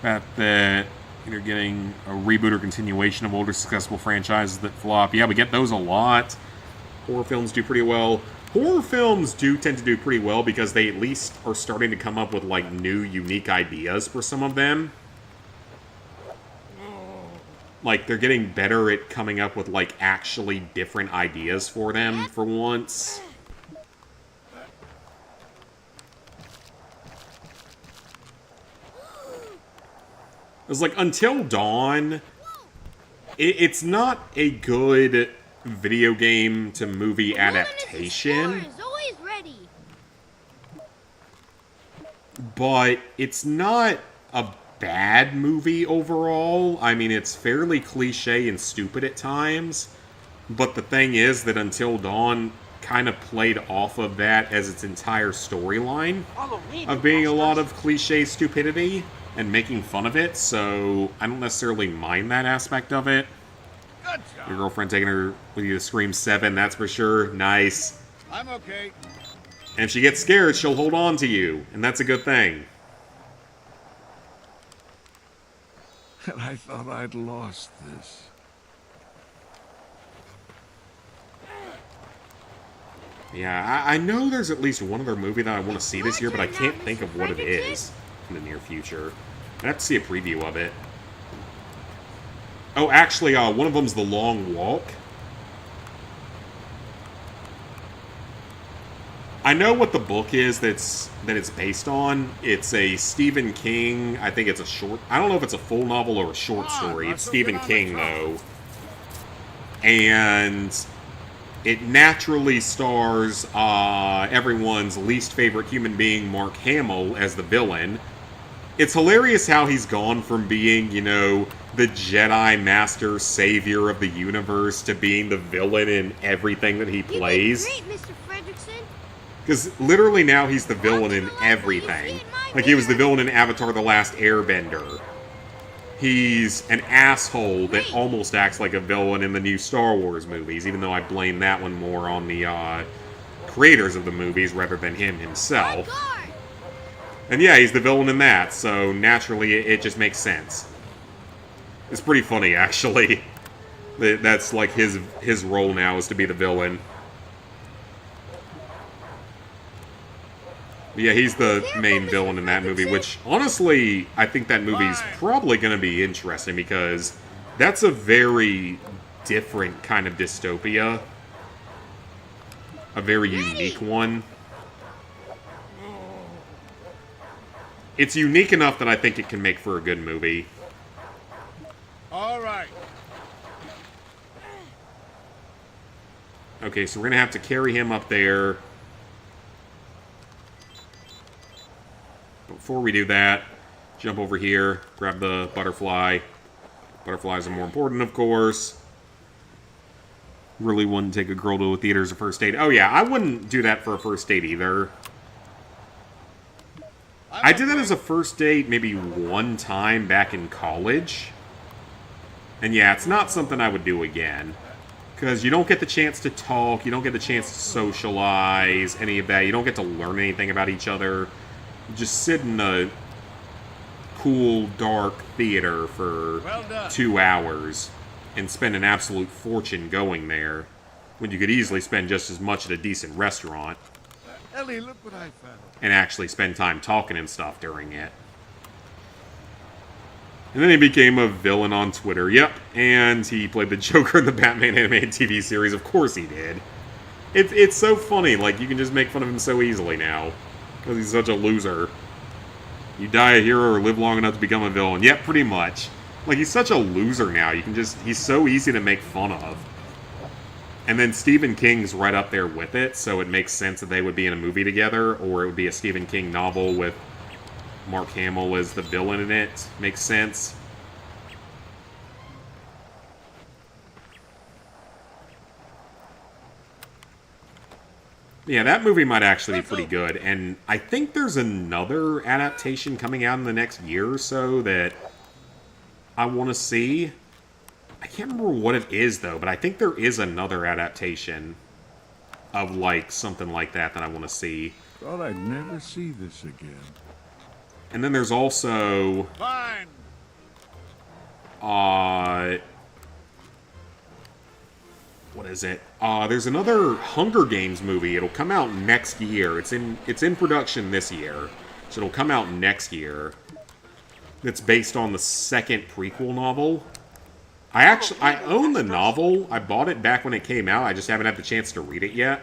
That either getting a reboot or continuation of older successful franchises that flop. Yeah, we get those a lot. Horror films do pretty well. Horror films do tend to do pretty well because they at least are starting to come up with, like, new, unique ideas for some of them. Like, they're getting better at coming up with, like, actually different ideas for them, for once. It's like, Until Dawn, it's not a good video game to movie adaptation. Is always ready. But it's not a bad movie overall. I mean, it's fairly cliche and stupid at times. But the thing is that Until Dawn kind of played off of that as its entire storyline of being a lot of cliche stupidity and making fun of it, so I don't necessarily mind that aspect of it. Your girlfriend taking her with you to Scream 7, that's for sure. Nice. I'm okay. And if she gets scared, she'll hold on to you, and that's a good thing. And I thought I'd lost this. Yeah, I know there's at least one other movie that I want to see this year, but I can't think of what it is in the near future. I have to see a preview of it. Oh, actually, one of them's The Long Walk. I know what the book is that it's based on. It's a Stephen King. I think it's a short. I don't know if it's a full novel or a short story. It's Stephen King though, and it naturally stars everyone's least favorite human being, Mark Hamill, as the villain. It's hilarious how he's gone from being, you know, the Jedi Master Savior of the universe to being the villain in everything that he plays. You did great, Mr. Fredrickson. Because literally now he's the villain in everything. Like he was the villain in Avatar The Last Airbender. He's an asshole that almost acts like a villain in the new Star Wars movies, even though I blame that one more on the creators of the movies rather than him himself. And yeah, he's the villain in that, so naturally it just makes sense. It's pretty funny, actually. That's like his role now is to be the villain. But yeah, he's the main villain in that movie, which, honestly, I think that movie's probably going to be interesting, because that's a very different kind of dystopia. A very unique one. It's unique enough that I think it can make for a good movie. All right. Okay, so we're going to have to carry him up there. Before we do that, jump over here, grab the butterfly. Butterflies are more important, of course. Really wouldn't take a girl to a theater as a first date. Oh yeah, I wouldn't do that for a first date either. I did that as a first date maybe one time back in college. And yeah, it's not something I would do again. Because you don't get the chance to talk, you don't get the chance to socialize, any of that. You don't get to learn anything about each other. You just sit in a cool, dark theater for 2 hours and spend an absolute fortune going there, when you could easily spend just as much at a decent restaurant. Ellie, look what I found. And actually spend time talking and stuff during it. And then he became a villain on Twitter. Yep, and he played the Joker in the Batman animated TV series. Of course he did. It's so funny. Like, you can just make fun of him so easily now. Because he's such a loser. You die a hero or live long enough to become a villain. Yep, pretty much. Like, he's such a loser now. You can just... He's so easy to make fun of. And then Stephen King's right up there with it, so it makes sense that they would be in a movie together, or it would be a Stephen King novel with Mark Hamill as the villain in it. Makes sense. Yeah, that movie might actually be pretty good, and I think there's another adaptation coming out in the next year or so that I want to see. I can't remember what it is, though, but I think there is another adaptation of, like, something like that I want to see. Thought I'd never see this again. And then there's also... Fine! What is it? There's another Hunger Games movie. It'll come out next year. It's in production this year, so it'll come out next year. It's based on the second prequel novel. I own the novel. I bought it back when it came out. I just haven't had the chance to read it yet.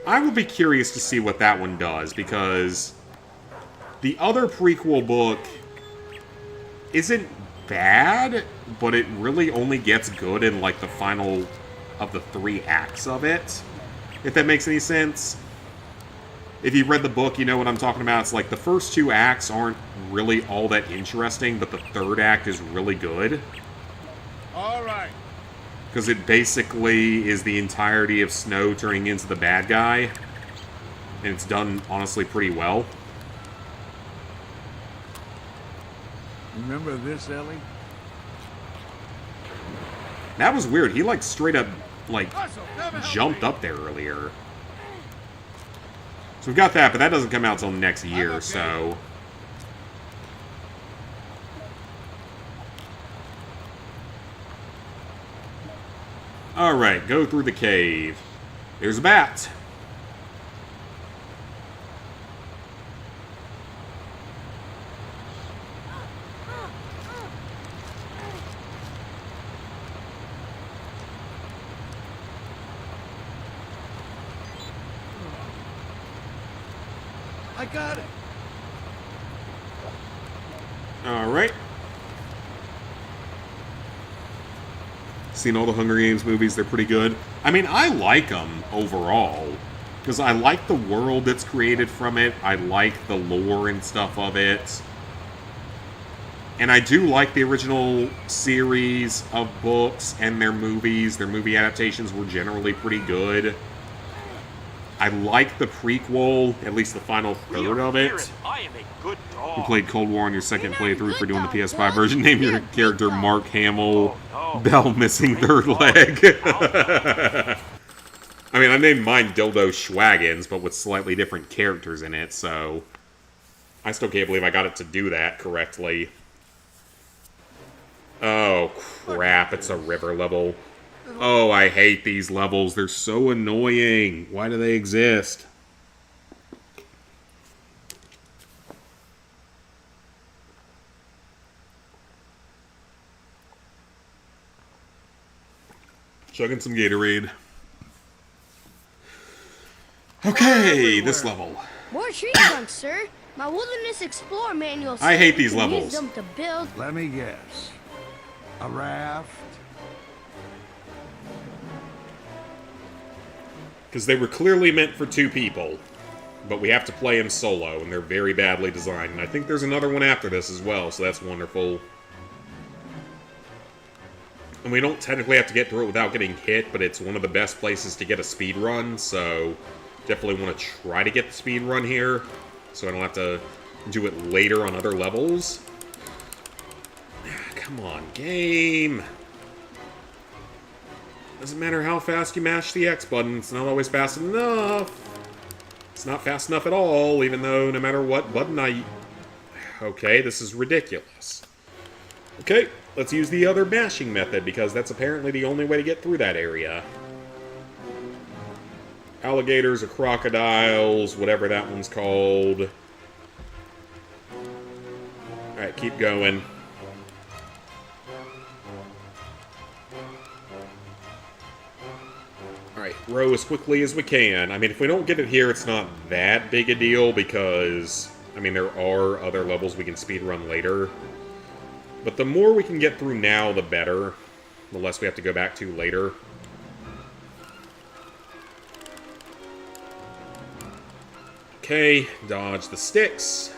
I will be curious to see what that one does, because the other prequel book isn't bad, but it really only gets good in, like, the final of the 3 acts of it, if that makes any sense. If you've read the book, you know what I'm talking about. It's like the first 2 acts aren't really all that interesting, but the 3rd act is really good. All right. Because it basically is the entirety of Snow turning into the bad guy. And it's done, honestly, pretty well. Remember this, Ellie? That was weird. He, like, straight up, like, jumped up there earlier. So we've got that, but that doesn't come out till next year, so... Alright, go through the cave. There's a bat. I got it. Alright. Seen all the Hunger Games movies, they're pretty good. I mean, I like them overall. Because I like the world that's created from it. I like the lore and stuff of it. And I do like the original series of books and their movies. Their movie adaptations were generally pretty good. I like the prequel, at least the final third of it. I am a good dog. You played Cold War on your second playthrough for doing the PS5 version. Name your character Mark Hamill. Bell missing third leg. I mean, I named mine Dildo Schwaggins, but with slightly different characters in it, so... I still can't believe I got it to do that correctly. Oh, crap, it's a river level. Oh, I hate these levels. They're so annoying. Why do they exist? Chugging some Gatorade. Okay, this level. More tree trunks, sir. My Wilderness Explorer manual. I hate these says you can levels. use them to build. Let me guess. A raft? Because they were clearly meant for 2 people. But we have to play them solo, and they're very badly designed. And I think there's another one after this as well, so that's wonderful. And we don't technically have to get through it without getting hit, but it's one of the best places to get a speed run, so definitely want to try to get the speed run here, so I don't have to do it later on other levels. Come on, game! Doesn't matter how fast you mash the X button, it's not always fast enough. It's not fast enough at all, even though no matter what button I... Okay, this is ridiculous. Okay, let's use the other mashing method, because that's apparently the only way to get through that area. Alligators or crocodiles, whatever that one's called. Alright, keep going. Alright, row as quickly as we can. I mean, if we don't get it here, it's not that big a deal because, I mean, there are other levels we can speedrun later. But the more we can get through now, the better. The less we have to go back to later. Okay, dodge the sticks.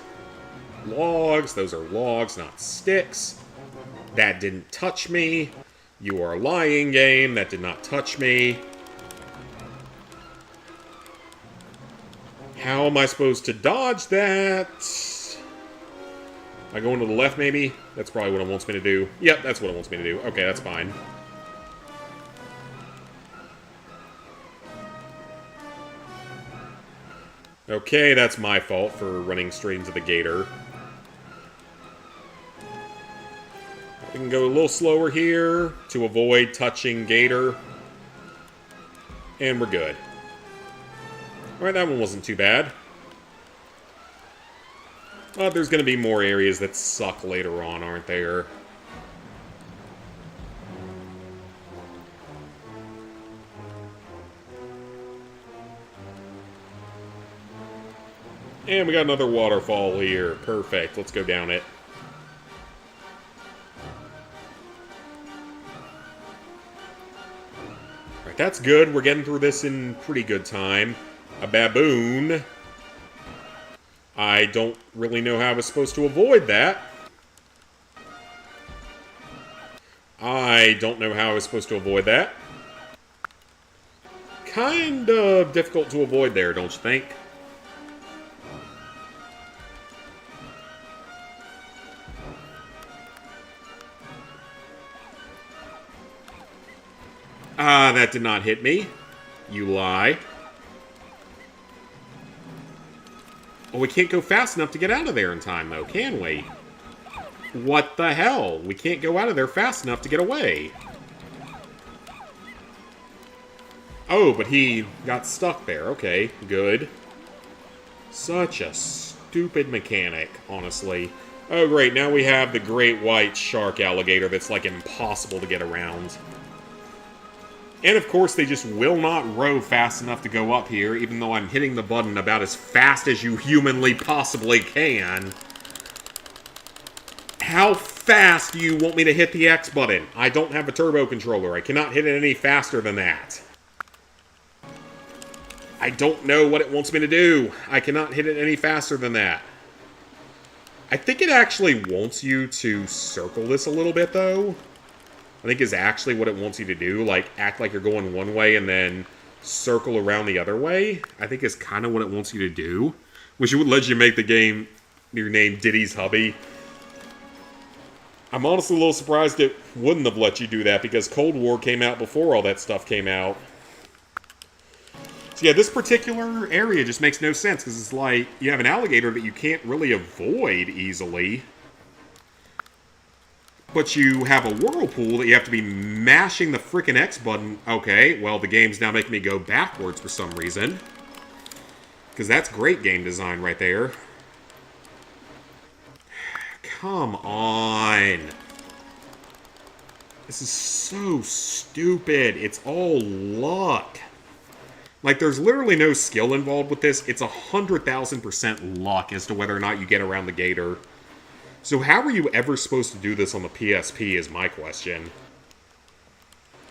Logs, those are logs, not sticks. That didn't touch me. You are lying, game. That did not touch me. How am I supposed to dodge that? Am I going to the left, maybe? That's probably what it wants me to do. Yep, that's what it wants me to do. Okay, that's fine. Okay, that's my fault for running straight into the gator. We can go a little slower here to avoid touching gator. And we're good. Alright, that one wasn't too bad. But there's going to be more areas that suck later on, aren't there? And we got another waterfall here. Perfect. Let's go down it. Alright, that's good. We're getting through this in pretty good time. A baboon. I don't really know how I was supposed to avoid that. I don't know how I was supposed to avoid that. Kind of difficult to avoid there, don't you think? Ah, that did not hit me. You lie. Oh, we can't go fast enough to get out of there in time, though, can we? What the hell? We can't go out of there fast enough to get away. Oh, but he got stuck there. Okay, good. Such a stupid mechanic, honestly. Oh, great. Now we have the great white shark alligator that's, like, impossible to get around. And, of course, they just will not row fast enough to go up here, even though I'm hitting the button about as fast as you humanly possibly can. How fast do you want me to hit the X button? I don't have a turbo controller. I cannot hit it any faster than that. I don't know what it wants me to do. I cannot hit it any faster than that. I think it actually wants you to circle this a little bit, though. I think is actually what it wants you to do. Like, act like you're going one way and then circle around the other way. I think is kind of what it wants you to do. Wish it would let you make the game your name Diddy's Hubby. I'm honestly a little surprised it wouldn't have let you do that because Cold War came out before all that stuff came out. So yeah, this particular area just makes no sense because it's like you have an alligator that you can't really avoid easily. But you have a whirlpool that you have to be mashing the frickin' X button. Okay, well, the game's now making me go backwards for some reason. Because that's great game design right there. Come on. This is so stupid. It's all luck. Like, there's literally no skill involved with this. It's 100,000% luck as to whether or not you get around the gator. So how were you ever supposed to do this on the PSP is my question.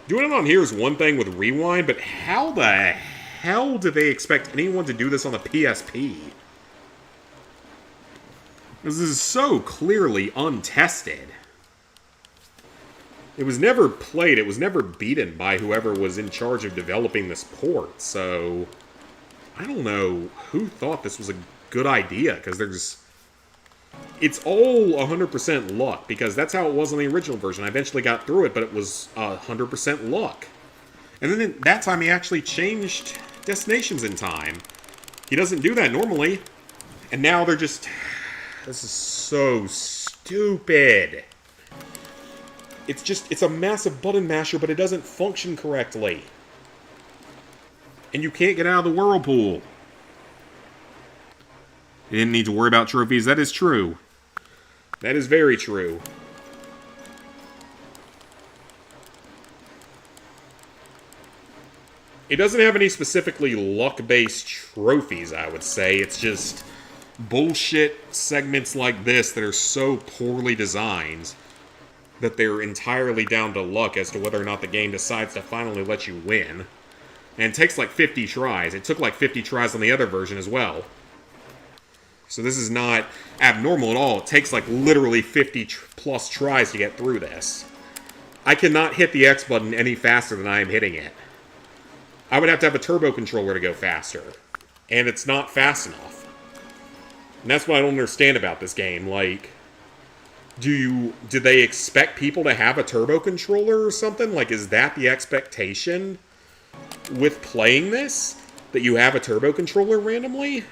Doing it on here is one thing with Rewind, but how the hell do they expect anyone to do this on the PSP? This is so clearly untested. It was never played, it was never beaten by whoever was in charge of developing this port, so I don't know who thought this was a good idea, because it's all 100% luck, because that's how it was on the original version. I eventually got through it, but it was 100% luck. And then that time he actually changed destinations in time. He doesn't do that normally. And now they're just... This is so stupid. It's a massive button masher, but it doesn't function correctly. And you can't get out of the whirlpool. You didn't need to worry about trophies, that is true. That is very true. It doesn't have any specifically luck-based trophies, I would say. It's just bullshit segments like this that are so poorly designed that they're entirely down to luck as to whether or not the game decides to finally let you win. And it takes like 50 tries. It took like 50 tries on the other version as well. So this is not abnormal at all. It takes like literally 50 plus tries to get through this. I cannot hit the X button any faster than I am hitting it. I would have to have a turbo controller to go faster. And it's not fast enough. And that's what I don't understand about this game. Like, do they expect people to have a turbo controller or something? Like, is that the expectation with playing this? That you have a turbo controller randomly?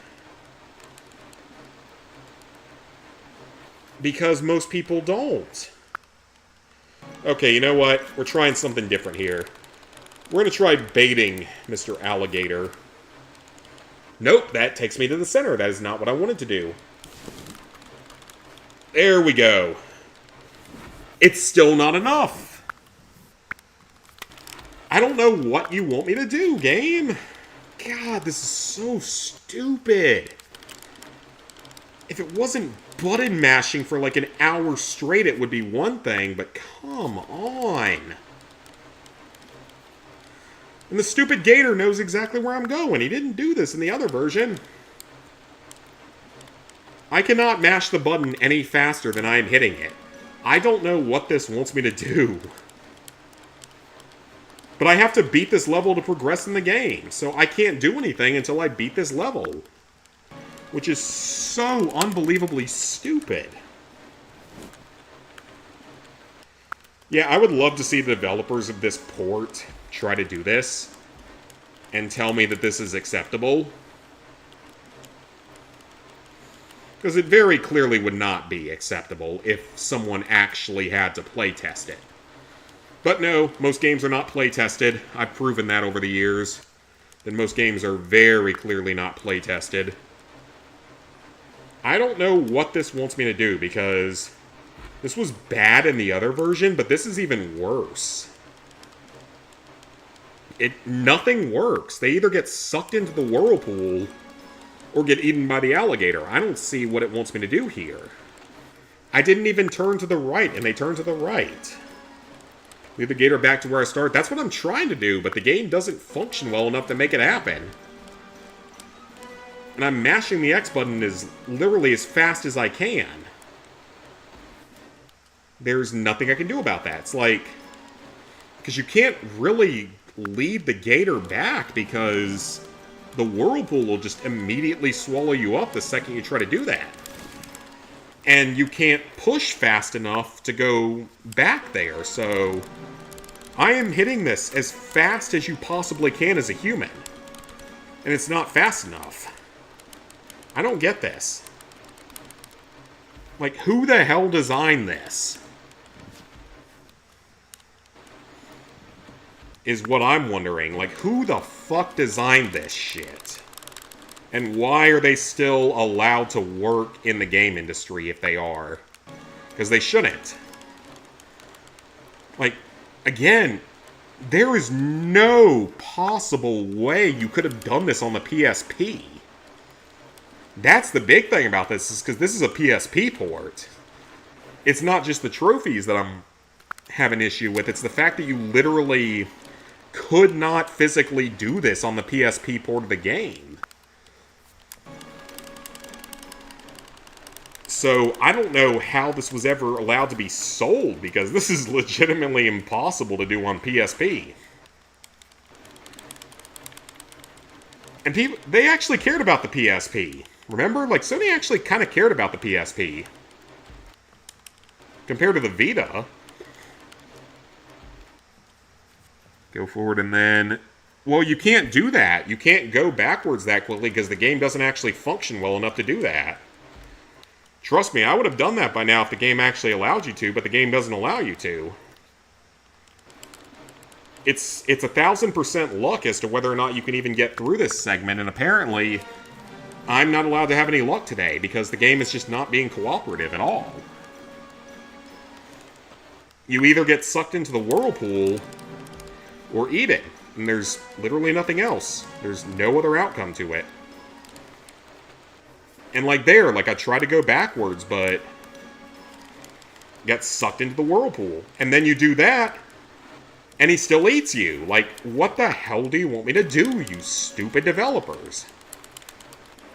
Because most people don't. Okay, you know what? We're trying something different here. We're going to try baiting Mr. Alligator. Nope, that takes me to the center. That is not what I wanted to do. There we go. It's still not enough. I don't know what you want me to do, game. God, this is so stupid. If it wasn't button mashing for like an hour straight, it would be one thing, but come on. And the stupid gator knows exactly where I'm going. He didn't do this in the other version. I cannot mash the button any faster than I am hitting it. I don't know what this wants me to do. But I have to beat this level to progress in the game, so I can't do anything until I beat this level. Which is so unbelievably stupid. Yeah, I would love to see the developers of this port try to do this and tell me that this is acceptable. Because it very clearly would not be acceptable if someone actually had to playtest it. But no, most games are not playtested. I've proven that over the years. That most games are very clearly not playtested. I don't know what this wants me to do, because this was bad in the other version, but this is even worse. Nothing works. They either get sucked into the whirlpool or get eaten by the alligator. I don't see what it wants me to do here. I didn't even turn to the right, and they turned to the right. Leave the gator back to where I started. That's what I'm trying to do, but the game doesn't function well enough to make it happen. And I'm mashing the X button as literally as fast as I can. There's nothing I can do about that. It's like, because you can't really lead the gator back because the whirlpool will just immediately swallow you up the second you try to do that. And you can't push fast enough to go back there, so I am hitting this as fast as you possibly can as a human. And it's not fast enough. I don't get this. Like, who the hell designed this? Is what I'm wondering. Like, who the fuck designed this shit? And why are they still allowed to work in the game industry if they are? Because they shouldn't. Like, again, there is no possible way you could have done this on the PSP. That's the big thing about this, is because this is a PSP port. It's not just the trophies that I'm having issue with, it's the fact that you literally could not physically do this on the PSP port of the game. So, I don't know how this was ever allowed to be sold, because this is legitimately impossible to do on PSP. And people, they actually cared about the PSP. Remember? Like, Sony actually kind of cared about the PSP. Compared to the Vita. Go forward and then... Well, you can't do that. You can't go backwards that quickly because the game doesn't actually function well enough to do that. Trust me, I would have done that by now if the game actually allowed you to, but the game doesn't allow you to. It's 1000% luck as to whether or not you can even get through this segment, and apparently I'm not allowed to have any luck today because the game is just not being cooperative at all. You either get sucked into the whirlpool or eat it. And there's literally nothing else. There's no other outcome to it. And like there, like I tried to go backwards, but got sucked into the whirlpool. And then you do that, and he still eats you. Like, what the hell do you want me to do, you stupid developers?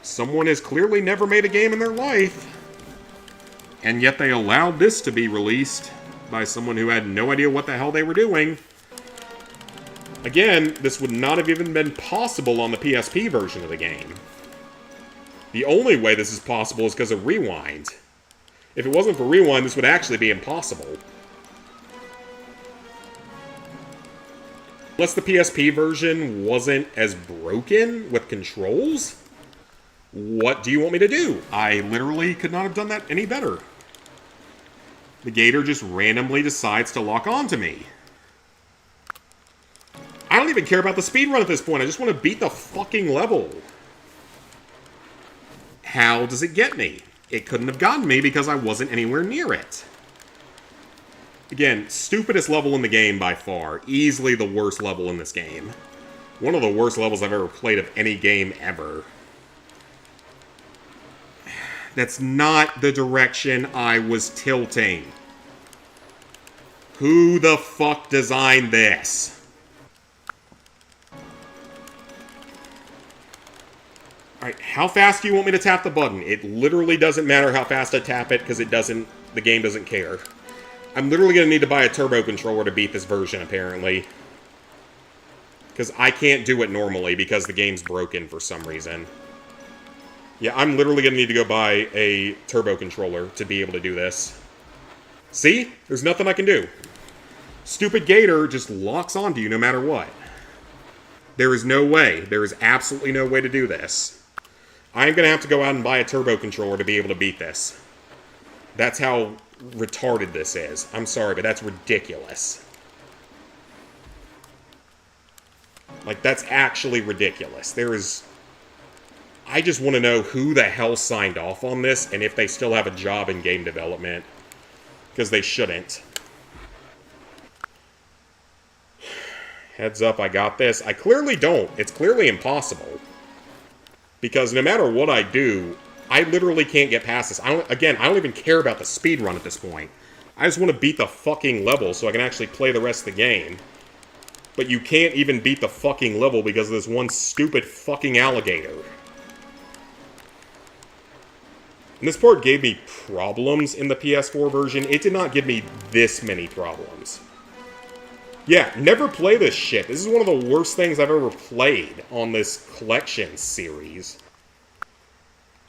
Someone has clearly never made a game in their life. And yet they allowed this to be released by someone who had no idea what the hell they were doing. Again, this would not have even been possible on the PSP version of the game. The only way this is possible is because of Rewind. If it wasn't for Rewind, this would actually be impossible. Unless the PSP version wasn't as broken with controls, what do you want me to do? I literally could not have done that any better. The gator just randomly decides to lock onto me. I don't even care about the speedrun at this point. I just want to beat the fucking level. How does it get me? It couldn't have gotten me because I wasn't anywhere near it. Again, stupidest level in the game by far. Easily the worst level in this game. One of the worst levels I've ever played of any game ever. That's not the direction I was tilting. Who the fuck designed this? Alright, how fast do you want me to tap the button? It literally doesn't matter how fast I tap it, because the game doesn't care. I'm literally going to need to buy a turbo controller to beat this version, apparently. Because I can't do it normally, because the game's broken for some reason. Yeah, I'm literally going to need to go buy a turbo controller to be able to do this. See? There's nothing I can do. Stupid gator just locks onto you no matter what. There is no way. There is absolutely no way to do this. I'm going to have to go out and buy a turbo controller to be able to beat this. That's how retarded this is. I'm sorry, but that's ridiculous. Like, that's actually ridiculous. I just want to know who the hell signed off on this, and if they still have a job in game development. Because they shouldn't. Heads up, I got this. I clearly don't. It's clearly impossible. Because no matter what I do, I literally can't get past this. I don't even care about the speedrun at this point. I just want to beat the fucking level so I can actually play the rest of the game. But you can't even beat the fucking level because of this one stupid fucking alligator. And this part gave me problems in the PS4 version. It did not give me this many problems. Yeah, never play this shit. This is one of the worst things I've ever played on this collection series.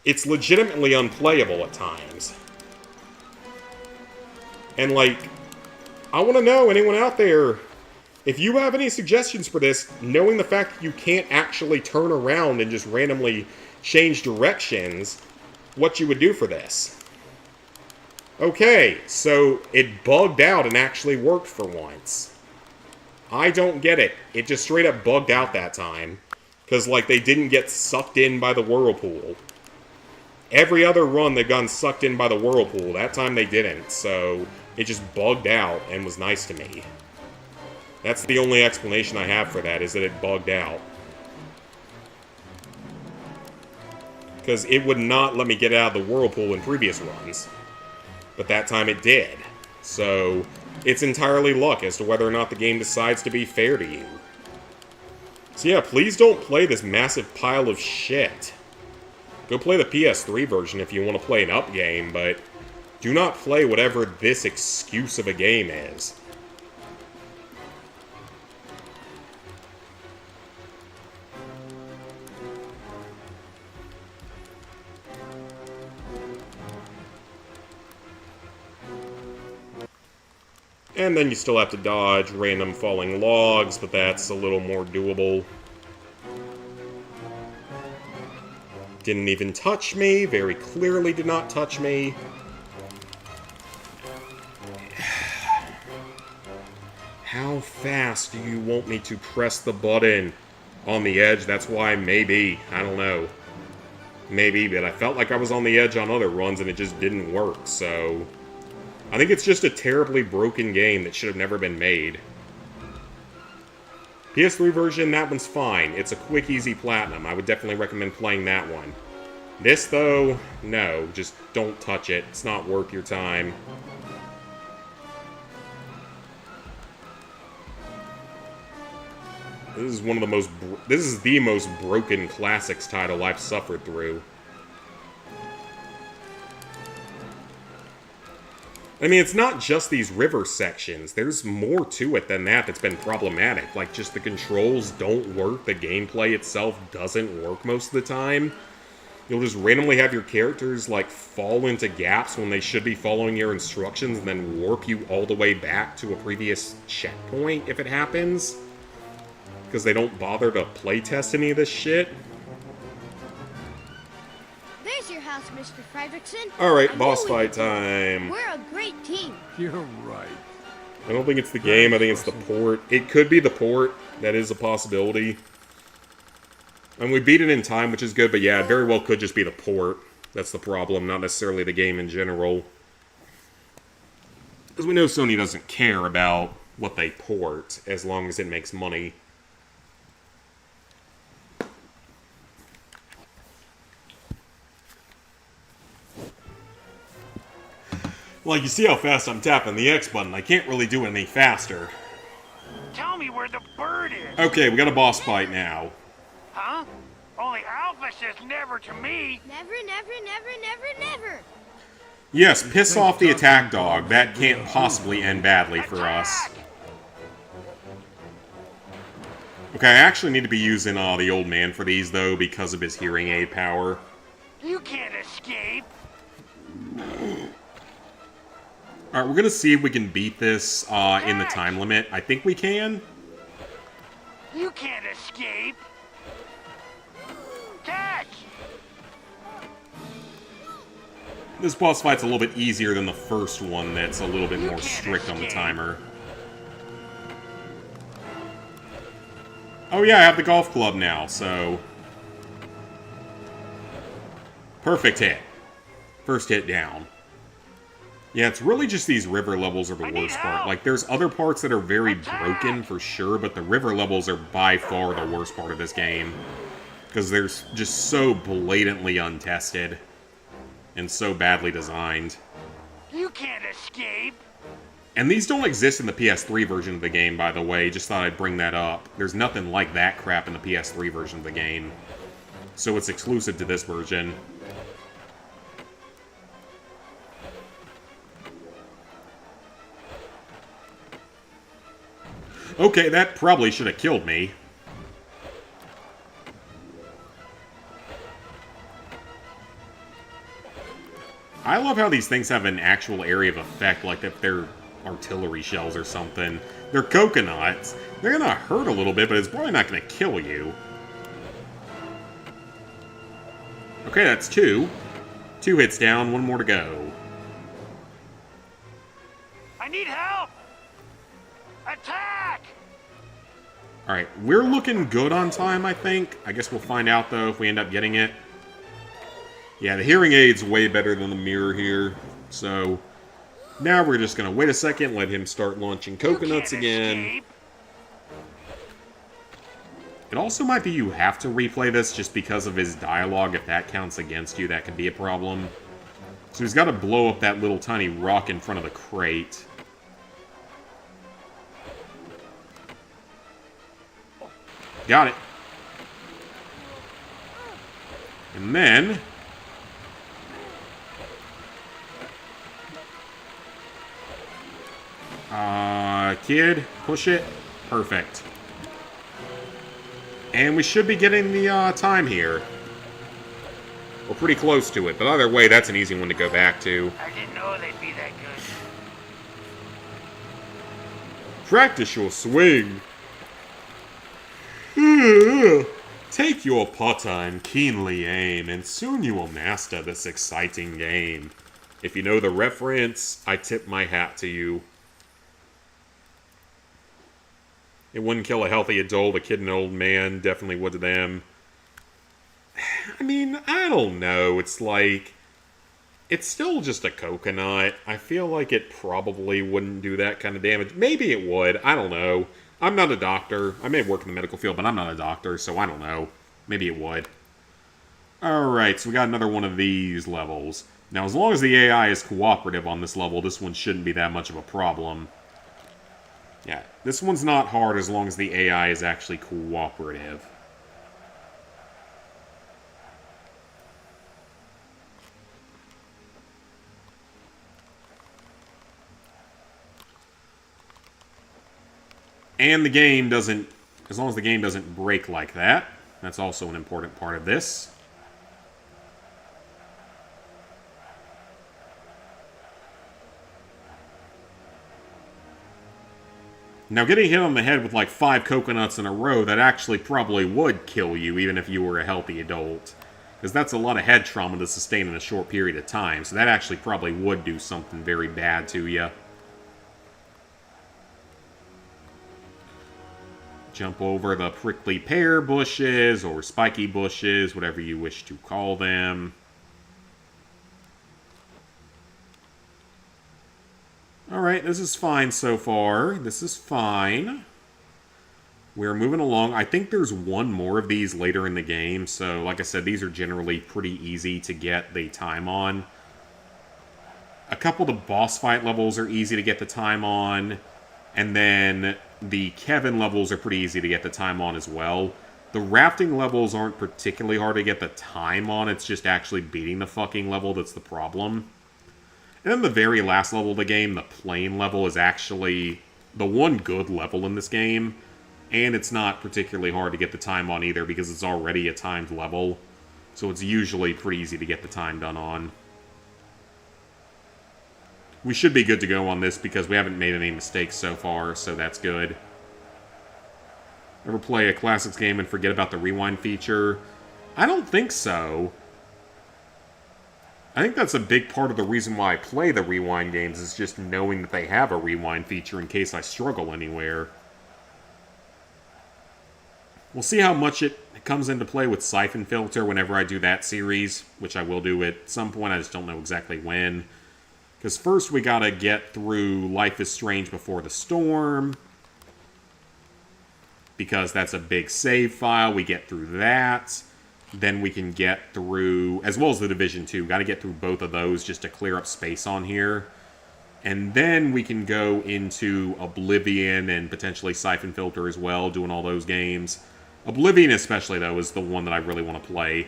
It's legitimately unplayable at times. And, like, I want to know, anyone out there, if you have any suggestions for this, knowing the fact that you can't actually turn around and just randomly change directions, what you would do for this. Okay, so it bugged out and actually worked for once. I don't get it. It just straight up bugged out that time. Because, like, they didn't get sucked in by the whirlpool. Every other run, they've gotten sucked in by the whirlpool. That time they didn't. So, it just bugged out and was nice to me. That's the only explanation I have for that, is that it bugged out. Because it would not let me get out of the whirlpool in previous runs. But that time it did. So, it's entirely luck as to whether or not the game decides to be fair to you. So yeah, please don't play this massive pile of shit. Go play the PS3 version if you want to play an up game, but do not play whatever this excuse of a game is. And then you still have to dodge random falling logs, but that's a little more doable. Didn't even touch me, very clearly did not touch me. How fast do you want me to press the button? On the edge, that's why, maybe, I don't know. Maybe, but I felt like I was on the edge on other runs and it just didn't work, so... I think it's just a terribly broken game that should have never been made. PS3 version, that one's fine. It's a quick, easy platinum. I would definitely recommend playing that one. This, though, no. Just don't touch it. It's not worth your time. This is one of the most... This is the most broken Classics title I've suffered through. I mean, it's not just these river sections. There's more to it than that that's been problematic. Like, just the controls don't work. The gameplay itself doesn't work most of the time. You'll just randomly have your characters, like, fall into gaps when they should be following your instructions and then warp you all the way back to a previous checkpoint if it happens. Because they don't bother to playtest any of this shit. There's your house, Mr. Fredrickson. Alright, boss fight time. We're a great team. You're right. I don't think it's the game, I think it's the port. It could be the port. That is a possibility. And we beat it in time, which is good, but yeah, it very well could just be the port. That's the problem, not necessarily the game in general. Because we know Sony doesn't care about what they port, as long as it makes money. Like, you see how fast I'm tapping the X button. I can't really do it any faster. Tell me where the bird is. Okay, we got a boss fight now. Huh? Only Alpha says never to me. Never, never, never, never, never. Yes, piss off the attack dog. That can't possibly end badly for us. Okay, I actually need to be using the old man for these, though, because of his hearing aid power. You can't escape. Alright, we're gonna see if we can beat this in the time limit. I think we can. You can't escape. Catch! This boss fight's a little bit easier than the first one that's a little bit more strict on the timer. Oh yeah, I have the golf club now, so... Perfect hit. First hit down. Yeah, it's really just these river levels are the worst part. Like, there's other parts that are very broken, for sure, but the river levels are by far the worst part of this game. Because they're just so blatantly untested. And so badly designed. You can't escape. And these don't exist in the PS3 version of the game, by the way. Just thought I'd bring that up. There's nothing like that crap in the PS3 version of the game. So it's exclusive to this version. Okay, that probably should have killed me. I love how these things have an actual area of effect, like if they're artillery shells or something. They're coconuts. They're gonna hurt a little bit, but it's probably not gonna kill you. Okay, that's 2. 2 hits down, 1 more to go. I need help! Attack! Alright, we're looking good on time, I think. I guess we'll find out, though, if we end up getting it. Yeah, the hearing aid's way better than the mirror here. So, now we're just going to wait a second, let him start launching coconuts again. It also might be you have to replay this just because of his dialogue. If that counts against you, that could be a problem. So he's got to blow up that little tiny rock in front of the crate. Got it. And then... kid, push it. Perfect. And we should be getting the time here. We're pretty close to it, but either way, that's an easy one to go back to. I didn't know they'd be that good. Practice your swing. Take your putter and keenly aim, and soon you will master this exciting game. If you know the reference, I tip my hat to you. It wouldn't kill a healthy adult, a kid and an old man, definitely would to them. I mean, I don't know, it's like... It's still just a coconut. I feel like it probably wouldn't do that kind of damage. Maybe it would. I don't know. I'm not a doctor. I may work in the medical field, but I'm not a doctor, so I don't know. Maybe it would. Alright, so we got another one of these levels. Now, as long as the AI is cooperative on this level, this one shouldn't be that much of a problem. Yeah, this one's not hard as long as the AI is actually cooperative. And the game doesn't, as long as the game doesn't break like that, that's also an important part of this. Now, getting hit on the head with like 5 coconuts in a row, that actually probably would kill you, even if you were a healthy adult. Because that's a lot of head trauma to sustain in a short period of time, so that actually probably would do something very bad to you. Jump over the prickly pear bushes, or spiky bushes, whatever you wish to call them. Alright, this is fine so far. This is fine. We're moving along. I think there's one more of these later in the game, so like I said, these are generally pretty easy to get the time on. A couple of the boss fight levels are easy to get the time on, and then the Kevin levels are pretty easy to get the time on as well. The rafting levels aren't particularly hard to get the time on, it's just actually beating the fucking level that's the problem. And then the very last level of the game, the plane level, is actually the one good level in this game, and it's not particularly hard to get the time on either because it's already a timed level, so it's usually pretty easy to get the time done on. We should be good to go on this because we haven't made any mistakes so far, so that's good. Ever play a Classics game and forget about the rewind feature? I don't think so. I think that's a big part of the reason why I play the rewind games, is just knowing that they have a rewind feature in case I struggle anywhere. We'll see how much it comes into play with Siphon Filter whenever I do that series, which I will do at some point, I just don't know exactly when. Because first we gotta get through Life is Strange Before the Storm, because that's a big save file. We get through that. Then we can get through, as well as The Division 2, gotta get through both of those just to clear up space on here. And then we can go into Oblivion and potentially Siphon Filter as well, doing all those games. Oblivion especially, though, is the one that I really want to play.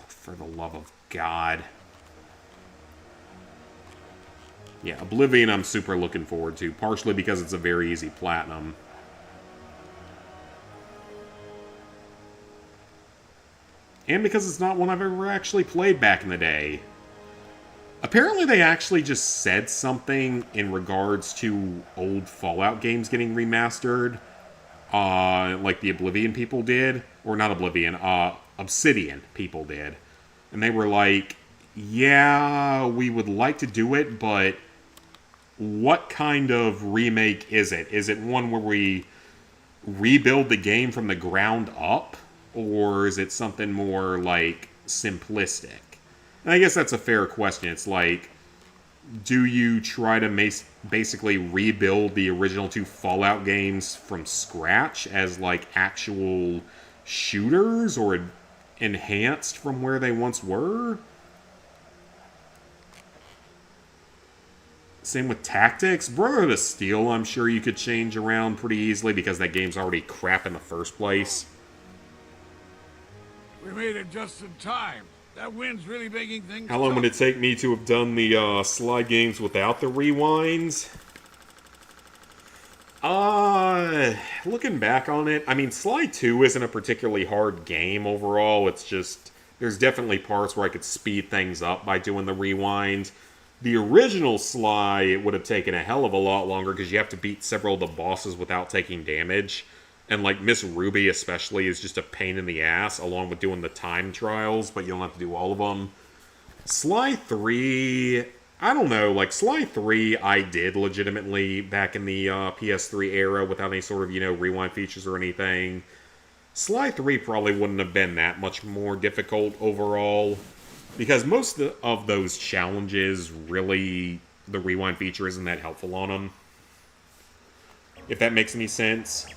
For the love of God. Yeah, Oblivion I'm super looking forward to, partially because it's a very easy platinum. And because it's not one I've ever actually played back in the day. Apparently they actually just said something in regards to old Fallout games getting remastered. Like the Oblivion people did. Or not Oblivion, Obsidian people did. And they were like, yeah, we would like to do it, but what kind of remake is it? Is it one where we rebuild the game from the ground up? Or is it something more, like, simplistic? And I guess that's a fair question. It's like, do you try to basically rebuild the original 2 Fallout games from scratch as, like, actual shooters? Or enhanced from where they once were? Same with Tactics. Brotherhood of Steel, I'm sure you could change around pretty easily because that game's already crap in the first place. We made it just in time. That wind's really making things... How long would it take me to have done the slide games without the rewinds? Looking back on it, I mean, Sly 2 isn't a particularly hard game overall. It's just, there's definitely parts where I could speed things up by doing the rewind. The original Sly, it would have taken a hell of a lot longer because you have to beat several of the bosses without taking damage. And, like, Miss Ruby especially is just a pain in the ass, along with doing the time trials, but you don't have to do all of them. Sly 3... I don't know, like, Sly 3 I did legitimately back in the PS3 era without any sort of, you know, rewind features or anything. Sly 3 probably wouldn't have been that much more difficult overall, because most of those challenges, really, the rewind feature isn't that helpful on them. If that makes any sense.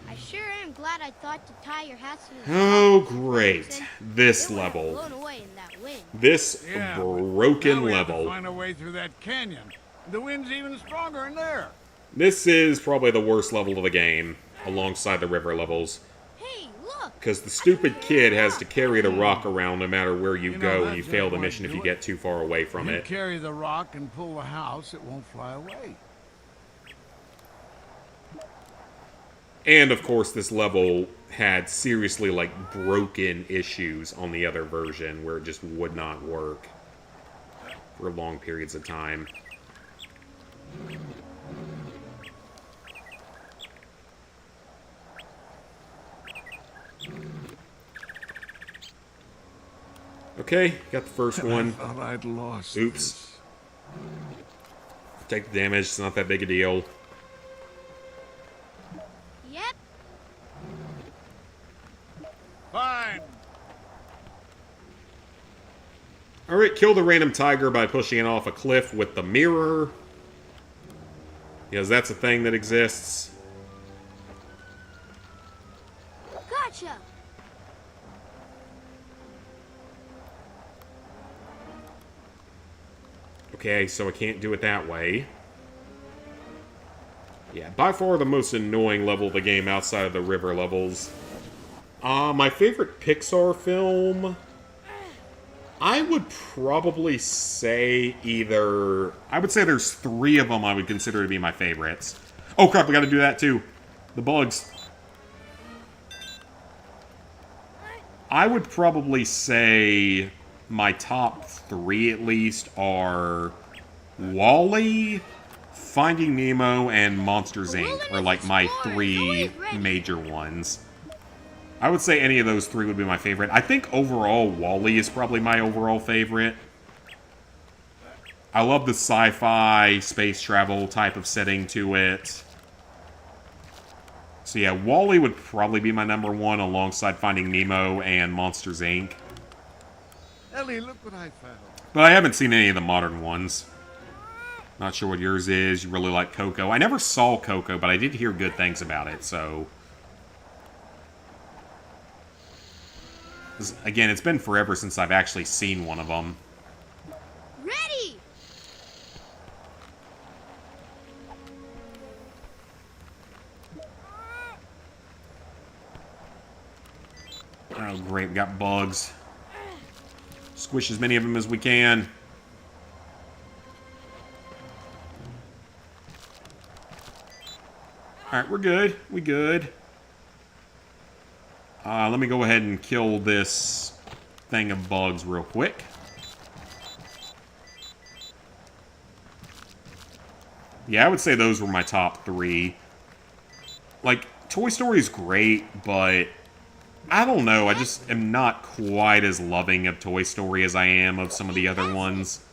I sure am glad I thought to tie your hats to the Oh, great. This They would have level. blown away in that wind. This Yeah, broken now we have to level. find a way through that canyon. The wind's even stronger in there. This is probably the worst level of the game, alongside the river levels. Hey, look! Because the stupid kid has to carry the rock around no matter where you You know, go, that's and you fail the how I mission if do you it. get too far away from You it. carry the rock and pull the house, it won't fly away. And, of course, this level had seriously, like, broken issues on the other version, where it just would not work for long periods of time. Okay, got the first one. I thought I'd lost. Oops. Take the damage, it's not that big a deal. Yep. Fine. Alright, kill the random tiger by pushing it off a cliff with the mirror. Because that's a thing that exists. Gotcha! Okay, so I can't do it that way. Yeah, by far the most annoying level of the game outside of the river levels. My favorite Pixar film... I would probably say either... I would say there's 3 of them I would consider to be my favorites. Oh crap, we gotta do that too. The bugs. I would probably say my top 3 at least are WALL-E, Finding Nemo, and Monsters Inc. are like my 3 major ones. I would say any of those 3 would be my favorite. I think overall, WALL-E is probably my overall favorite. I love the sci-fi, space travel type of setting to it. So yeah, WALL-E would probably be my number 1 alongside Finding Nemo and Monsters, Inc. Ellie, look what I found. But I haven't seen any of the modern ones. Not sure what yours is. You really like Coco. I never saw Coco, but I did hear good things about it, so... Again, it's been forever since I've actually seen one of them. Ready! Oh, great. We got bugs. Squish as many of them as we can. Alright, we're good. We good. Let me go ahead and kill this thing of bugs real quick. Yeah, I would say those were my top 3. Like, Toy Story is great, but I don't know. I just am not quite as loving of Toy Story as I am of some of the other ones.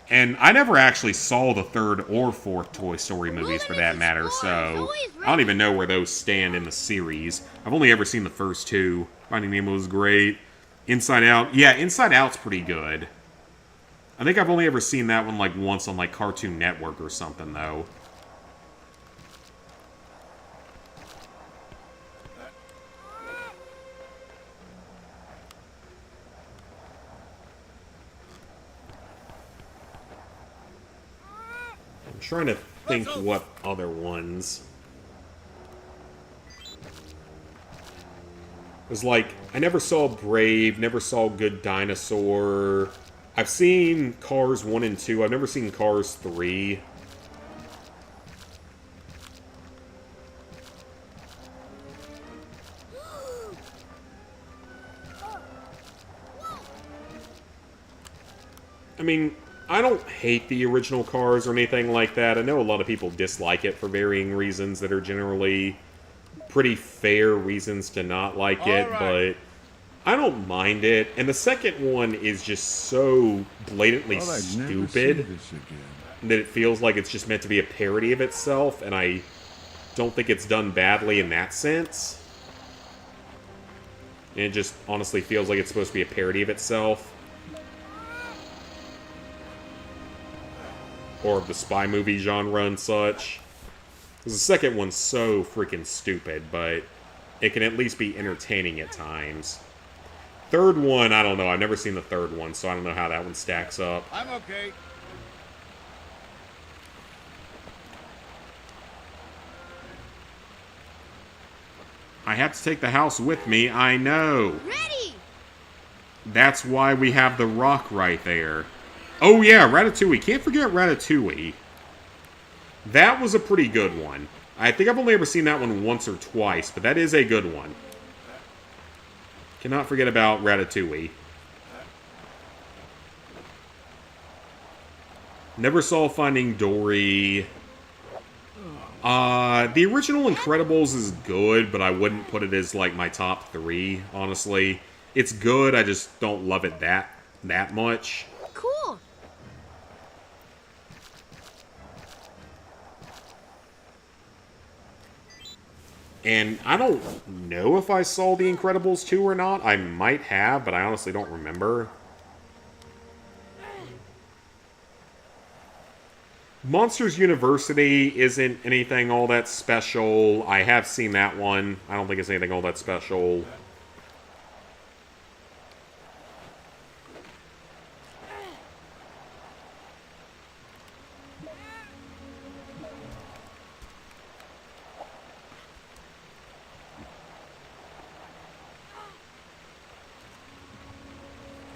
And I never actually saw the 3rd or 4th Toy Story movies, for that matter, so I don't even know where those stand in the series. I've only ever seen the first 2. Finding Nemo was great. Inside Out, yeah, Inside Out's pretty good. I think I've only ever seen that one, like, once on, like, Cartoon Network or something, though. I'm trying to think what other ones. It was like, I never saw Brave, never saw Good Dinosaur. I've seen Cars 1 and 2. I've never seen Cars 3. I mean, I don't hate the original Cars or anything like that. I know a lot of people dislike it for varying reasons that are generally pretty fair reasons to not like it, but I don't mind it, and the second one is just so blatantly Thought I'd never see stupid this again. that it feels like it's just meant to be a parody of itself, and I don't think it's done badly in that sense. And it just honestly feels like it's supposed to be a parody of itself. Or of the spy movie genre and such. Because the second one's so freaking stupid, but it can at least be entertaining at times. Third one, I don't know. I've never seen the third one, so I don't know how that one stacks up. I'm okay. I have to take the house with me, I know. Ready! That's why we have the rock right there. Oh yeah, Ratatouille. Can't forget Ratatouille. That was a pretty good one. I think I've only ever seen that one once or twice, but that is a good one. Cannot forget about Ratatouille. Never saw Finding Dory. The original Incredibles is good, but I wouldn't put it as, like, my top 3, honestly. It's good, I just don't love it that much. Cool. And I don't know if I saw The Incredibles 2 or not. I might have, but I honestly don't remember. Monsters University isn't anything all that special. I have seen that one. I don't think it's anything all that special.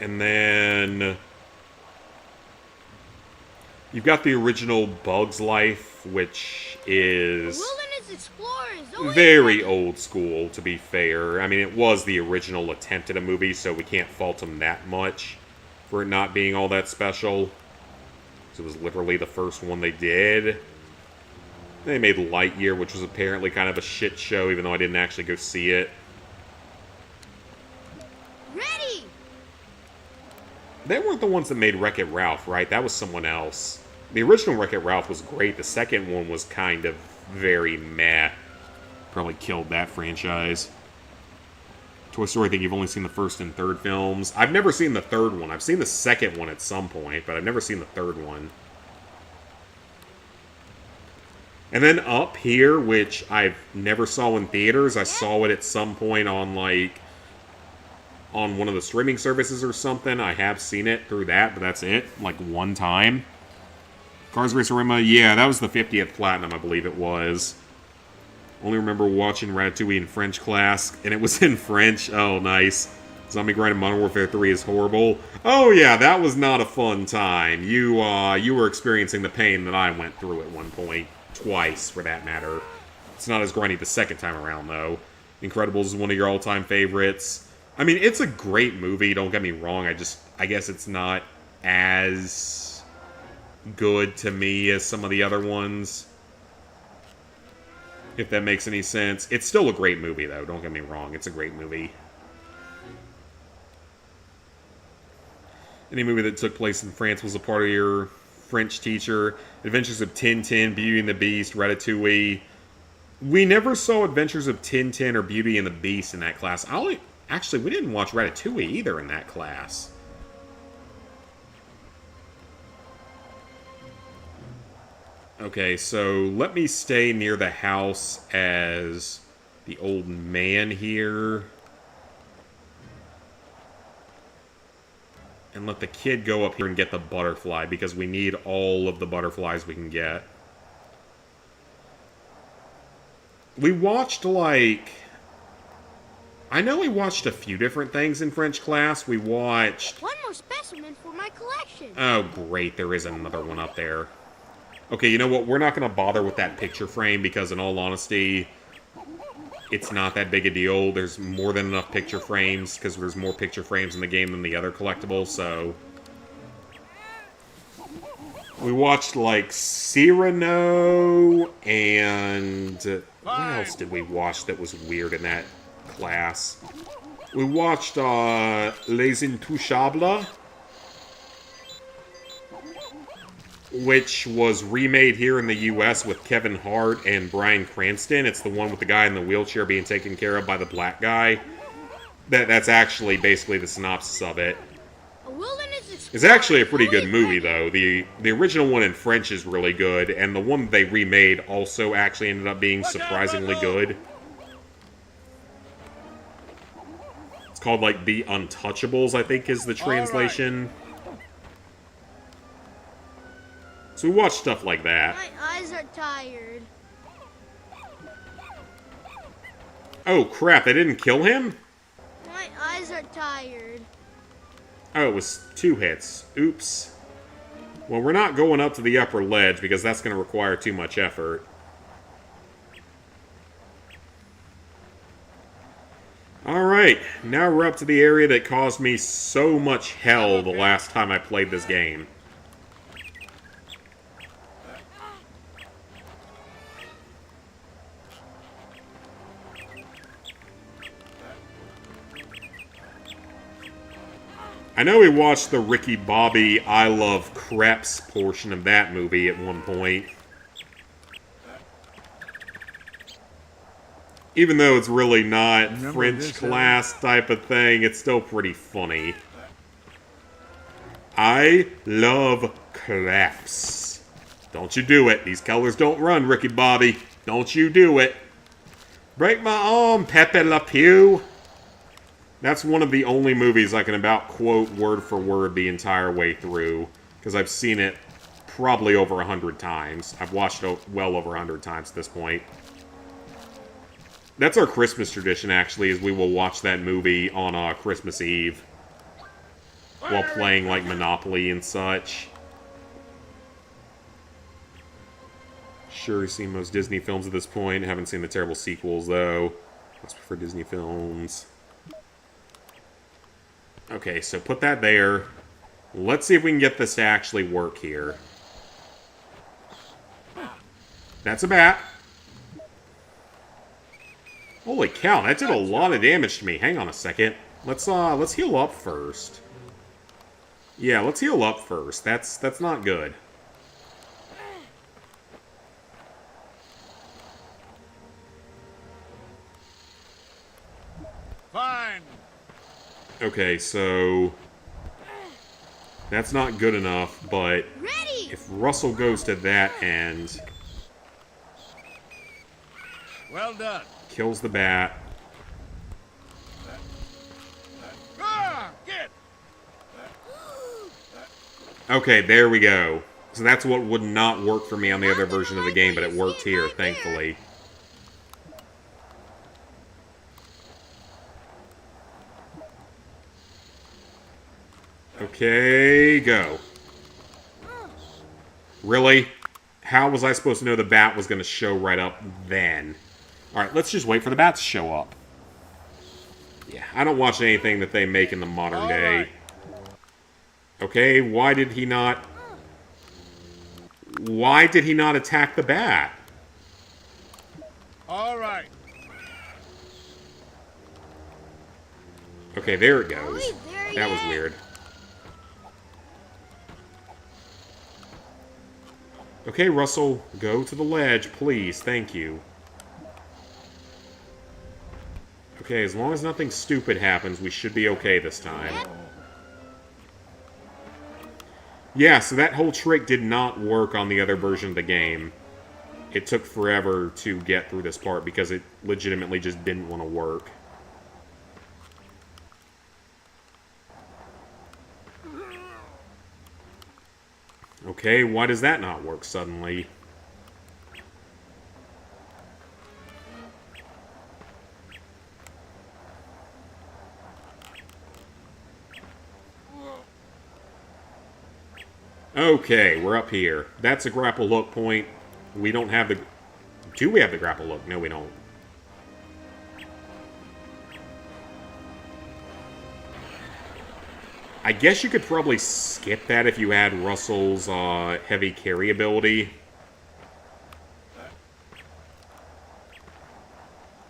And then you've got the original Bug's Life, which is Wilderness Explorer is always very old school, to be fair. I mean, it was the original attempt at a movie, so we can't fault them that much for it not being all that special. It was literally the first one they did. They made Lightyear, which was apparently kind of a shit show, even though I didn't actually go see it. ready. They weren't the ones that made Wreck-It Ralph, right? That was someone else. The original Wreck-It Ralph was great. The second one was kind of very meh. Probably killed that franchise. Toy Story, I think you've only seen the first and third films. I've never seen the third one. I've seen the second one at some point, but I've never seen the third one. And then Up here, which I've never saw in theaters. I saw it at some point on, like, on one of the streaming services or something. I have seen it through that, but that's it. Like, one time. Cars Racer Rima, yeah, that was the 50th Platinum, I believe it was. Only remember watching Ratatouille in French class, and it was in French. Oh, nice. Zombie Grind and Modern Warfare 3 is horrible. Oh, yeah, that was not a fun time. You were experiencing the pain that I went through at one point. Twice, for that matter. It's not as grindy the second time around, though. Incredibles is one of your all-time favorites. I mean, it's a great movie, don't get me wrong. I guess it's not as good to me as some of the other ones. If that makes any sense. It's still a great movie, though. Don't get me wrong. It's a great movie. Any movie that took place in France was a part of your French teacher. Adventures of Tintin, Beauty and the Beast, Ratatouille. We never saw Adventures of Tintin or Beauty and the Beast in that class. Actually, we didn't watch Ratatouille either in that class. Okay, so let me stay near the house as the old man here. And let the kid go up here and get the butterfly, because we need all of the butterflies we can get. We watched, like... I know we watched a few different things in French class. We watched... One more specimen for my collection. Oh, great. There is another one up there. Okay, you know what? We're not going to bother with that picture frame, because in all honesty... it's not that big a deal. There's more than enough picture frames, because there's more picture frames in the game than the other collectibles, so... We watched, like, Cyrano, and... what else did we watch that was weird in that class? We watched Les Intouchables, which was remade here in the US with Kevin Hart and Bryan Cranston. It's the one with the guy in the wheelchair being taken care of by the black guy. That's actually basically the synopsis of it. It's actually a pretty good movie, though. The original one in French is really good, and the one they remade also actually ended up being surprisingly good. It's called, like, The Untouchables, I think is the translation. So we watch stuff like that. My eyes are tired. Oh, crap, they didn't kill him? My eyes are tired. Oh, it was 2 hits. Oops. Well, we're not going up to the upper ledge because that's going to require too much effort. Alright, now we're up to the area that caused me so much hell the last time I played this game. I know we watched the Ricky Bobby I Love Crepes portion of that movie at one point. Even though it's really not French class type of thing, it's still pretty funny. I love crepes. Don't you do it. These colors don't run, Ricky Bobby. Don't you do it. Break my arm, Pepe Le Pew. That's one of the only movies I can about quote word for word the entire way through, because I've seen it probably over 100 times. I've watched it well over 100 times at this point. That's our Christmas tradition, actually, is we will watch that movie on Christmas Eve while playing, like, Monopoly and such. Sure, you've seen most Disney films at this point. Haven't seen the terrible sequels, though. Let's prefer Disney films. Okay, so put that there. Let's see if we can get this to actually work here. That's a bat. Holy cow, that did a lot of damage to me. Hang on a second. Let's heal up first. Yeah, let's heal up first. That's not good. Fine. Okay, so that's not good enough, but if Russell goes to that end, Well done. kills the bat. Get. Okay, there we go. So that's what would not work for me on the other version of the game, but it worked here, thankfully. Okay, go. Really? How was I supposed to know the bat was going to show right up then? Alright, let's just wait for the bat to show up. Yeah, I don't watch anything that they make in the modern day. Okay, why did he not... Why did he not attack the bat? All right. Okay, there it goes. That was weird. Okay, Russell, go to the ledge, please. Thank you. Okay, as long as nothing stupid happens, we should be okay this time. Yeah, so that whole trick did not work on the other version of the game. It took forever to get through this part because it legitimately just didn't want to work. Okay, why does that not work suddenly? Okay, we're up here. That's a grapple hook point. We don't have the... Do we have the grapple hook? No, we don't. I guess you could probably skip that if you had Russell's heavy carry ability.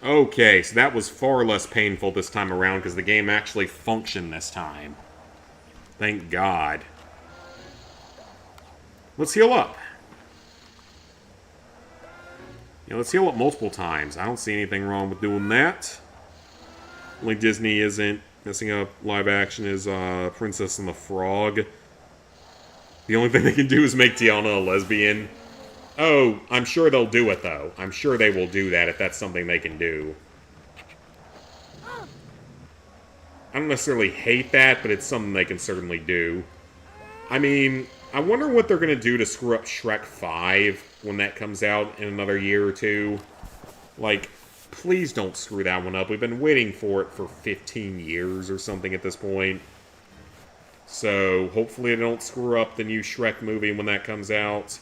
Okay, so that was far less painful this time around because the game actually functioned this time. Thank God. Let's heal up. Yeah, let's heal up multiple times. I don't see anything wrong with doing that. Only Disney isn't messing up live action is Princess and the Frog. The only thing they can do is make Tiana a lesbian. Oh, I'm sure they'll do it, though. I'm sure they will do that if that's something they can do. I don't necessarily hate that, but it's something they can certainly do. I mean, I wonder what they're going to do to screw up Shrek 5 when that comes out in another year or two. Like, please don't screw that one up. We've been waiting for it for 15 years or something at this point. So, hopefully they don't screw up the new Shrek movie when that comes out.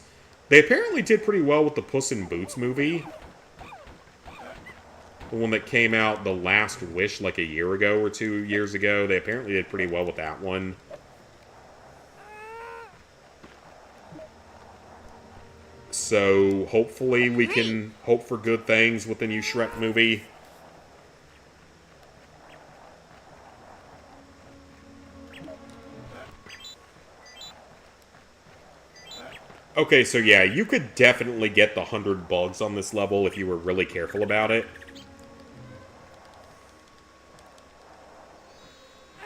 They apparently did pretty well with the Puss in Boots movie. The one that came out, The Last Wish, like a year ago or 2 years ago. They apparently did pretty well with that one. So, hopefully we can hope for good things with the new Shrek movie. Okay, so yeah, you could definitely get the 100 bugs on this level if you were really careful about it.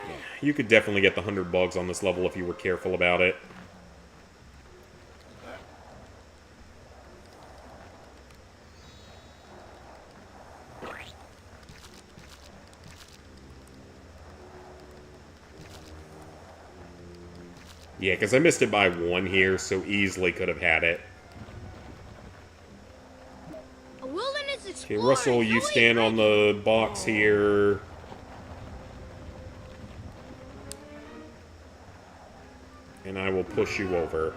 Yeah, you could definitely get the 100 bugs on this level if you were careful about it. Yeah, because I missed it by 1 here, so easily could have had it. A wilderness Okay, explorer. Russell, you stand on the box here. And I will push you over.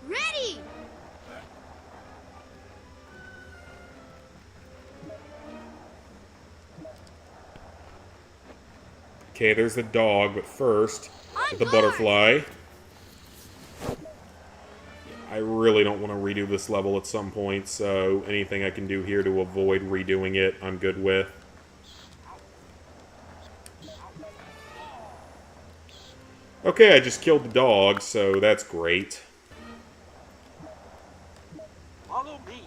Ready. Okay, there's the dog, but first, get the butterfly. I really don't want to redo this level at some point, so anything I can do here to avoid redoing it, I'm good with. Okay, I just killed the dog, so that's great. Follow me.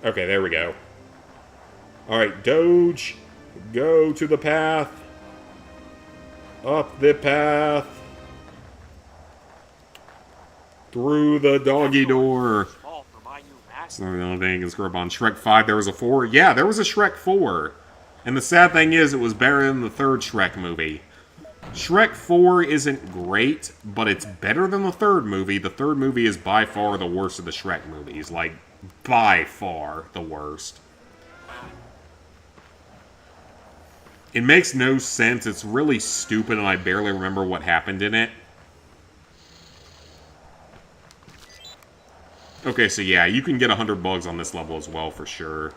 Okay, there we go. Alright, Doge, go to the path. Up the path. Through the doggy door. So the only thing is grab on Shrek 5, there was a 4. Yeah, there was a Shrek 4. And the sad thing is, it was better than the third Shrek movie. Shrek 4 isn't great, but it's better than the third movie. The third movie is by far the worst of the Shrek movies. Like, by far the worst. It makes no sense. It's really stupid, and I barely remember what happened in it. Okay, so yeah, you can get 100 bugs on this level as well, for sure.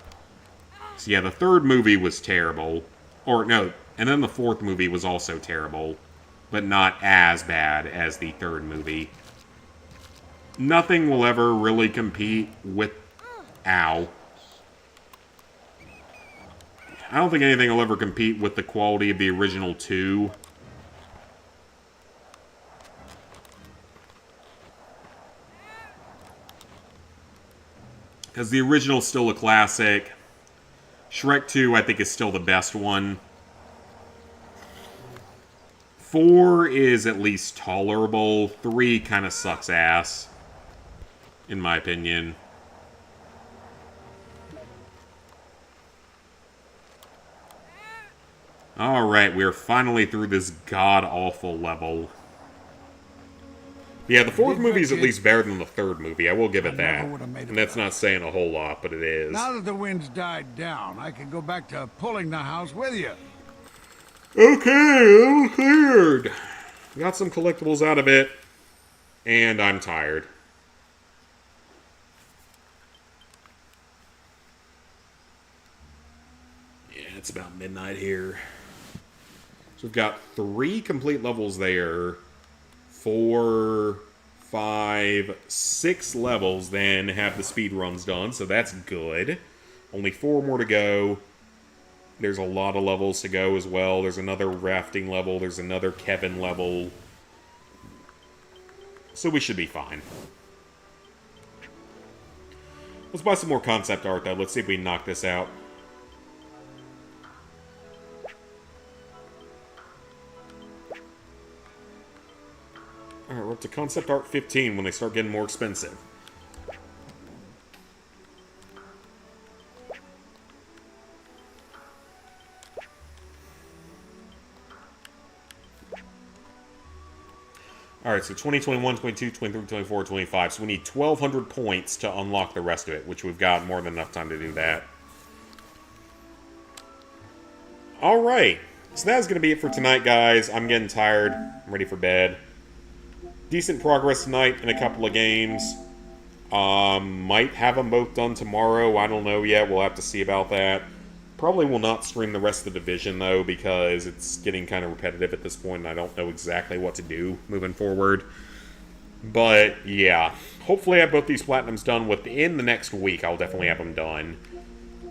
So yeah, the third movie was terrible. Or, no, and then the fourth movie was also terrible. But not as bad as the third movie. Nothing will ever really compete with... Ow. I don't think anything will ever compete with the quality of the original 2. Because the original's still a classic. Shrek 2, I think, is still the best one. 4 is at least tolerable. 3 kind of sucks ass, in my opinion. Alright, we are finally through this god-awful level. Yeah, the fourth movie is at least better than the third movie. I will give it that. And that's not saying a whole lot, but it is. Now that the wind's died down, I can go back to pulling the house with you. Okay, all cleared. Got some collectibles out of it. And I'm tired. Yeah, it's about midnight here. So we've got 3 complete levels there. 4, 5, 6 levels, then have the speed runs done, so that's good. Only 4 more to go. There's a lot of levels to go as well. There's another rafting level. There's another Kevin level. So we should be fine. Let's buy some more concept art, though. Let's see if we can knock this out. Alright, we're up to concept art 15 when they start getting more expensive. Alright, so 20, 21, 22, 23, 24, 25. So we need 1,200 points to unlock the rest of it, which we've got more than enough time to do that. Alright, so that's going to be it for tonight, guys. I'm getting tired. I'm ready for bed. Decent progress tonight in a couple of games. Might have them both done tomorrow. I don't know yet. We'll have to see about that. Probably will not stream the rest of the Division, though, because it's getting kind of repetitive at this point, and I don't know exactly what to do moving forward. But, yeah. Hopefully I have both these Platinums done within the next week. I'll definitely have them done.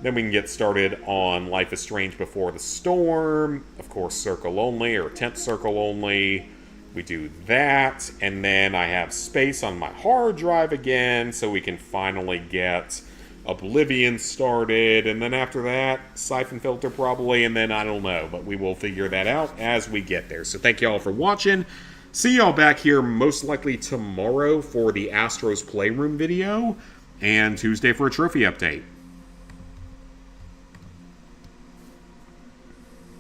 Then we can get started on Life is Strange Before the Storm. Of course, Circle Only, or 10th Circle Only. We do that, and then I have space on my hard drive again, so we can finally get Oblivion started, and then after that, Siphon Filter probably, and then I don't know, but we will figure that out as we get there. So thank y'all for watching. See y'all back here most likely tomorrow for the Astros Playroom video, and Tuesday for a trophy update.